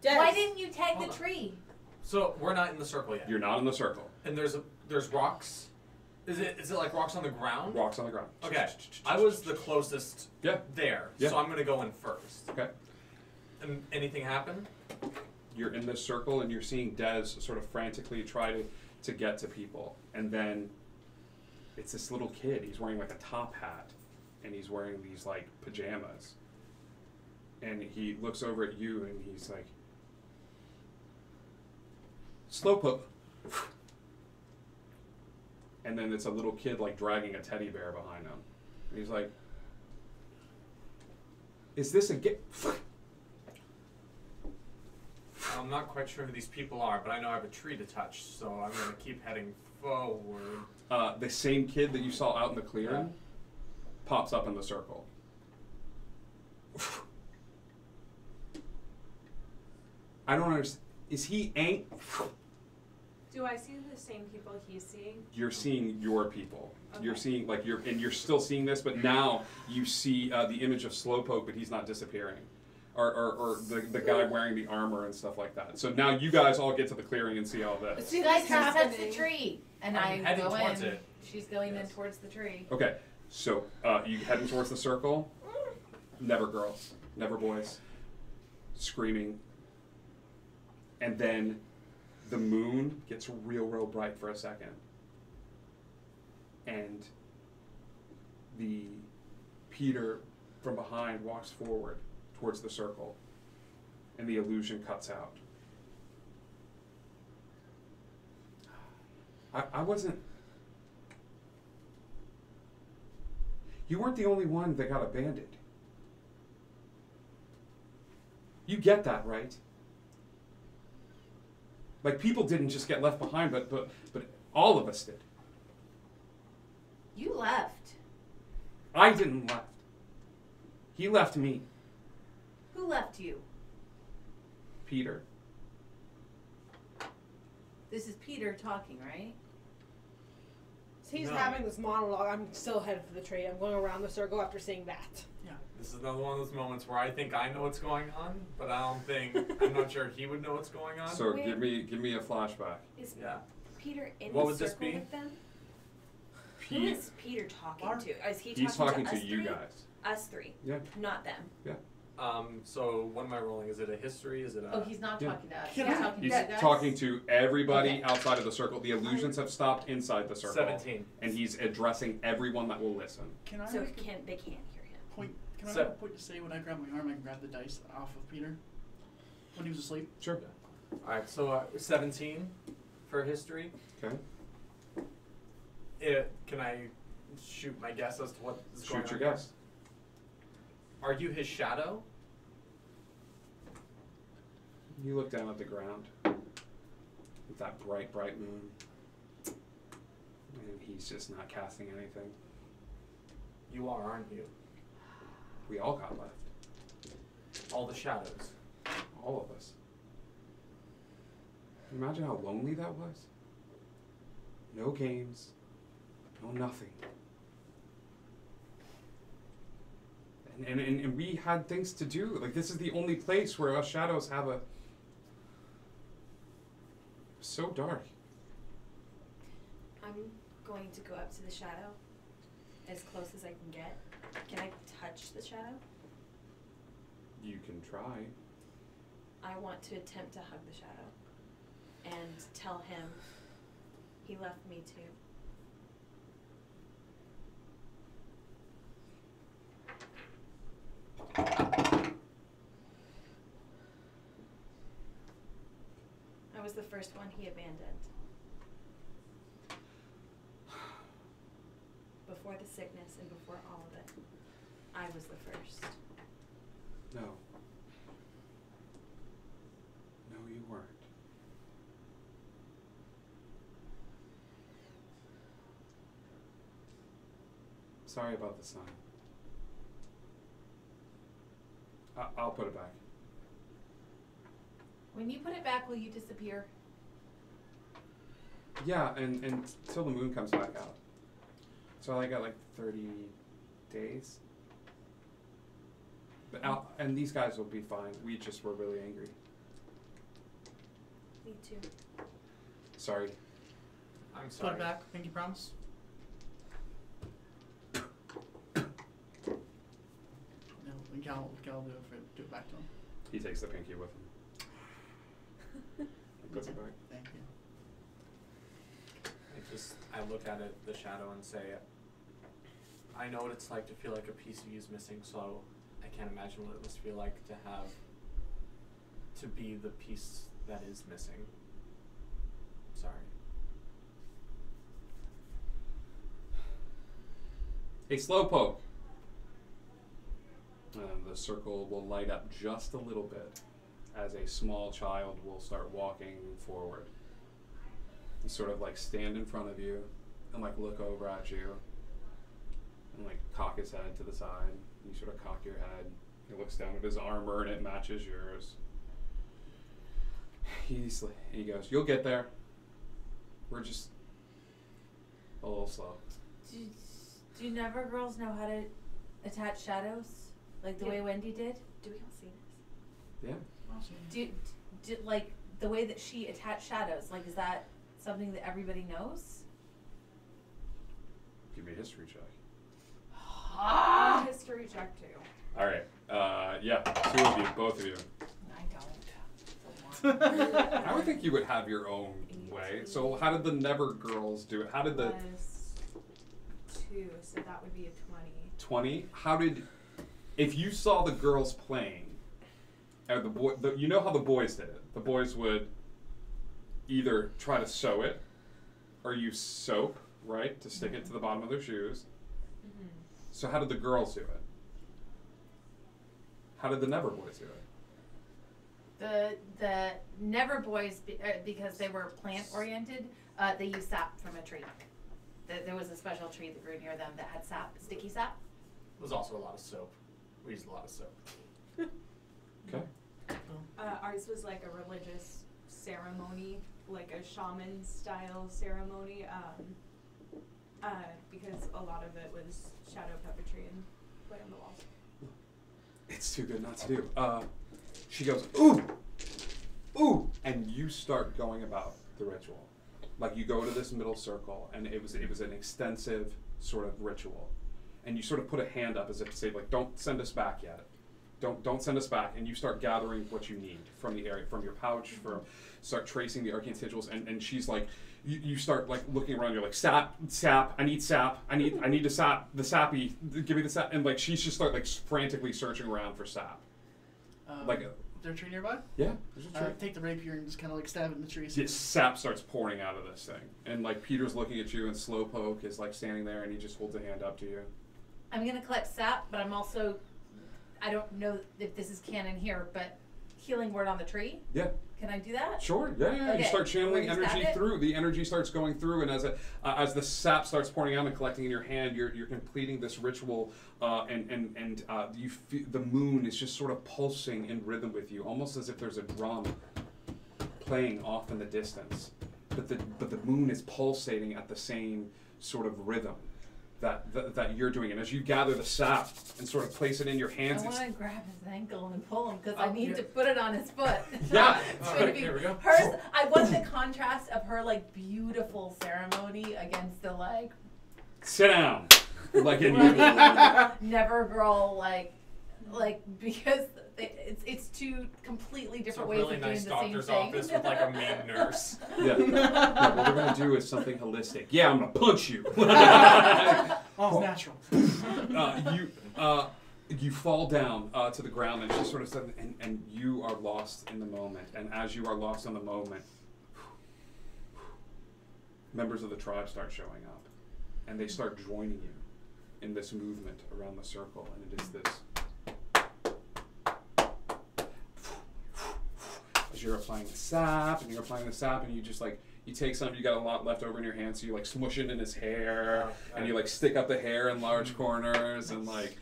Why didn't you tag the tree? So we're not in the circle yet. You're not in the circle. And there's rocks. Is it like rocks on the ground? Rocks on the ground. Okay. I was the closest. Yeah. There. Yeah. So I'm gonna go in first. Okay. And anything happen? You're in this circle and you're seeing Dez sort of frantically try to get to people, and then it's this little kid. He's wearing like a top hat, and he's wearing these like pajamas, and he looks over at you and he's like, "Slowpoke." And then it's a little kid like dragging a teddy bear behind him, and he's like, "Is this a I'm not quite sure who these people are, but I know I have a tree to touch, so I'm gonna keep heading forward." The same kid that you saw out in the clearing pops up in the circle. I don't understand. Is he Do I see the same people he's seeing? You're seeing your people. Okay. You're seeing you're still seeing this, but now you see the image of Slowpoke, but he's not disappearing. Or the guy wearing the armor and stuff like that. So now you guys all get to the clearing and see all this. So you guys just touch the tree, and I'm I heading go towards in. it. She's going in towards the tree. Okay, so you heading towards the circle. Never girls, never boys, screaming. And then the moon gets real bright for a second. And the Peter from behind walks forward towards the circle, and the illusion cuts out. I wasn't. You weren't the only one that got abandoned. You get that, right? Like, people didn't just get left behind, but all of us did. You left. I didn't left. He left me. Who left you? Peter. This is Peter talking, right? So he's having this monologue. I'm still headed for the tree. I'm going around the circle after seeing that. Yeah. This is another one of those moments where I think I know what's going on, but I don't think I'm not sure he would know what's going on. So give me a flashback. Is Yeah. Peter in What the would this circle be? with them? Who Pete. is Peter talking to? Is he He's talking talking to to us you three? guys. Us three. Yeah. Not them. Yeah. So what am I rolling? Is it a history? Is it a... Oh, he's not Yeah. talking to us. Can He's I- talking He's to you guys. talking to everybody Okay. outside of the circle. The illusions have stopped inside the circle. 17. And he's addressing everyone that will listen. Can I So make they can't hear him. point? Can I So- make a point to say when I grab my arm, I can grab the dice off of Peter when he was asleep? Sure. Alright, so 17 for history. Okay. Can I shoot my guess as to what is going on? Shoot your guess. Are you his shadow? You look down at the ground with that bright, bright moon, and he's just not casting anything. You are, aren't you? We all got left. All the shadows. All of us. Can you imagine how lonely that was? No games, no nothing. And we had things to do. Like, this is the only place where us shadows have a... So dark. I'm going to go up to the shadow as close as I can get. Can I touch the shadow? You can try. I want to attempt to hug the shadow and tell him he left me too. I was the first one he abandoned. Before the sickness and before all of it, I was the first. No. No, you weren't. Sorry about the sign. I'll put it back. When you put it back, will you disappear? Yeah, and until the moon comes back out. So I got like 30 days. But and these guys will be fine. We just were really angry. Me too. Sorry. I'm Put sorry. it back. Pinky promise. No, Cal do it back to him. He takes the pinky with him. He puts it back. Thank you. I look at it, the shadow, and say, I know what it's like to feel like a piece of you is missing, so I can't imagine what it must feel like to be the piece that is missing. Sorry. A slowpoke. The circle will light up just a little bit as a small child will start walking forward. He sort of like stand in front of you and like look over at you and like cock his head to the side. You sort of cock your head. He looks down at his armor and it matches yours. He goes, "You'll get there. We're just a little slow." Do Never girls know how to attach shadows? Like the way Wendy did? Do we all see this? Yeah. Do like the way that she attached shadows, like is that something that everybody knows? Give me a history check. History check too. All right. Yeah, two of you, both of you. I don't. I would think you would have your own way. So how did the Never girls do it? How did the Was 2, so that would be a 20. 20? How did, if you saw the girls playing, or you know how the boys did it. The boys would either try to sew it, or use soap, right, to stick it to the bottom of their shoes. Mm-hmm. So how did the girls do it? How did the Never boys do it? The Never boys, because they were plant oriented, they used sap from a tree. there was a special tree that grew near them that had sap, sticky sap. There was also a lot of soap. We used a lot of soap. Okay. Ours was like a religious ceremony, like a shaman style ceremony, because a lot of it was shadow puppetry and play on the walls. It's too good not to do. She goes, ooh, ooh, and you start going about the ritual. Like you go to this middle circle, and it was an extensive sort of ritual, and you sort of put a hand up as if to say, like, don't send us back yet. Don't send us back, and you start gathering what you need from the area, from your pouch, start tracing the arcane sigils, and she's like, you start like looking around, you're like, sap, I need sap, I need the sap, the sappy, give me the sap, and like she's just start like frantically searching around for sap. Like, is there a tree nearby? Yeah, there's a tree. Take the rapier and just kind of like stab it in the tree. Yeah, sap starts pouring out of this thing, and like Peter's looking at you, and Slowpoke is like standing there, and he just holds a hand up to you. I'm gonna collect sap, but I'm also, I don't know if this is canon here, but healing word on the tree. Yeah. Can I do that? Sure. Yeah. Okay. You start channeling Where you energy stab it? through. The energy starts going through, and as the sap starts pouring out and collecting in your hand, you're completing this ritual, and you feel the moon is just sort of pulsing in rhythm with you, almost as if there's a drum playing off in the distance. But the moon is pulsating at the same sort of rhythm that you're doing. And as you gather the sap and sort of place it in your hands, I want to grab his ankle and pull him because I need to put it on his foot. Yeah. It's going to be There we go. hers. I want the contrast of her like beautiful ceremony against the like sit down, like in never girl like because it's two completely different ways really of doing nice the same doctor's thing. office with like a mean nurse. Yeah. What we're gonna do is something holistic. Yeah, I'm gonna punch you. All's natural. You fall down to the ground, and just sort of said, and you are lost in the moment. And as you are lost in the moment, members of the tribe start showing up, and they start joining you in this movement around the circle, and it is this. You're applying the sap, and you just like, you take some, you got a lot left over in your hand, so you like smush it in his hair, and you like stick up the hair in large corners, and like,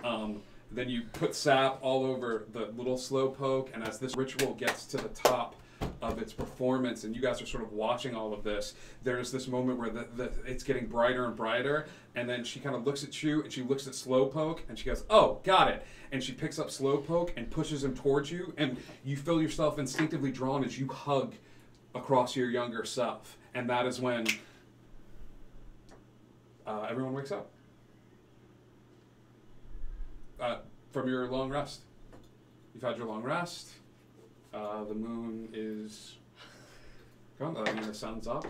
then you put sap all over the little Slowpoke, and as this ritual gets to the top of its performance, and you guys are sort of watching all of this, there's this moment where it's getting brighter and brighter, and then she kind of looks at you, and she looks at Slowpoke, and she goes, oh, got it. And she picks up Slowpoke and pushes him towards you, and you feel yourself instinctively drawn as you hug across your younger self. And that is when everyone wakes up from your long rest. You've had your long rest. The moon is gone. I mean, the sun's up.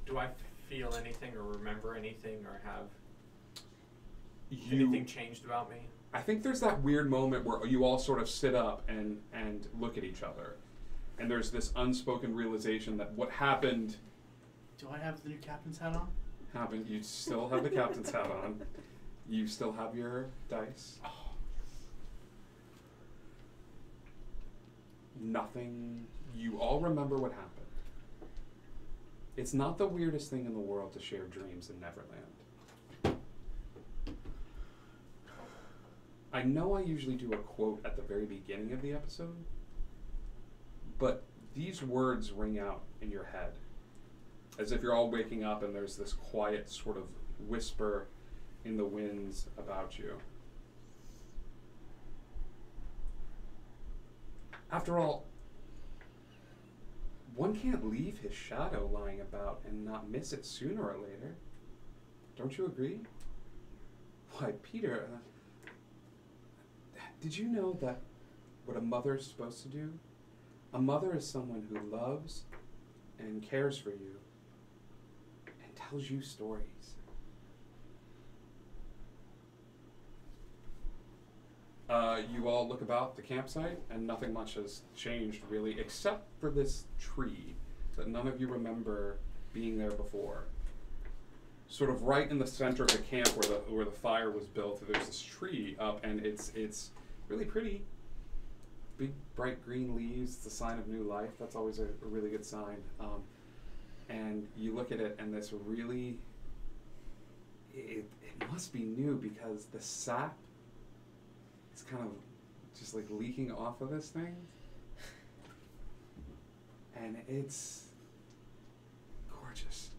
Do I feel anything or remember anything or have anything changed about me? I think there's that weird moment where you all sort of sit up and look at each other. And there's this unspoken realization that what happened... Do I have the new captain's hat on? Happened. You still have the captain's hat on. You still have your dice. Oh. Nothing. You all remember what happened. It's not the weirdest thing in the world to share dreams in Neverland. I know I usually do a quote at the very beginning of the episode, but these words ring out in your head as if you're all waking up and there's this quiet sort of whisper in the winds about you. After all, one can't leave his shadow lying about and not miss it sooner or later. Don't you agree? Why, Peter, did you know that what a mother is supposed to do? A mother is someone who loves and cares for you and tells you stories. You all look about the campsite, and nothing much has changed, really, except for this tree that none of you remember being there before. Sort of right in the center of the camp where the fire was built, there's this tree up, and it's really pretty. big bright green leaves. It's a sign of new life. That's always a really good sign. And you look at it, and this really, it must be new because the sap is kind of just like leaking off of this thing. And it's gorgeous.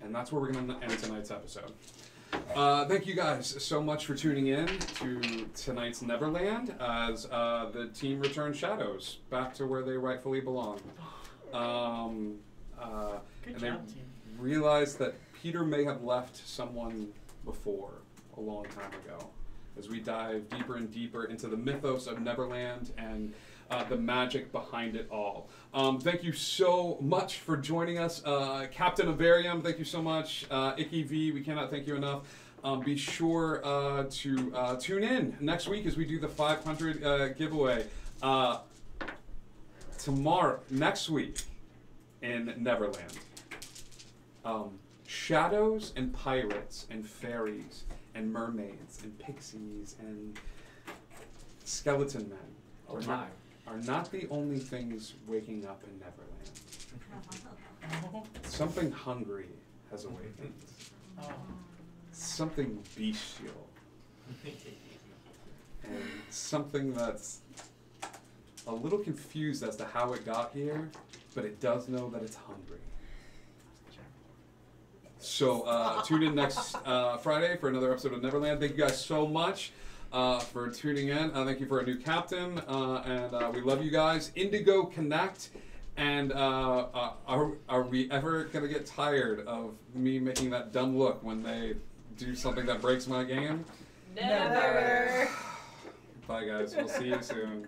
And that's where we're going to end tonight's episode. Thank you guys so much for tuning in to tonight's Neverland as the team returns Shadows back to where they rightfully belong. Good and job, they team. realized that Peter may have left someone before a long time ago as we dive deeper and deeper into the mythos of Neverland and the magic behind it all. Thank you so much for joining us. Captain Avarium, thank you so much. Icky V, we cannot thank you enough. Be sure to tune in next week as we do the 500 giveaway. Next week in Neverland. Shadows and pirates and fairies and mermaids and pixies and skeleton men are not the only things waking up in Neverland. Something hungry has awakened. Something bestial. And something that's a little confused as to how it got here, but it does know that it's hungry. So tune in next Friday for another episode of Neverland. Thank you guys so much for tuning in. Thank you for our new captain, and we love you guys. Indigo Connect, and are we ever going to get tired of me making that dumb look when they do something that breaks my game? Never. Bye guys, we'll see you soon.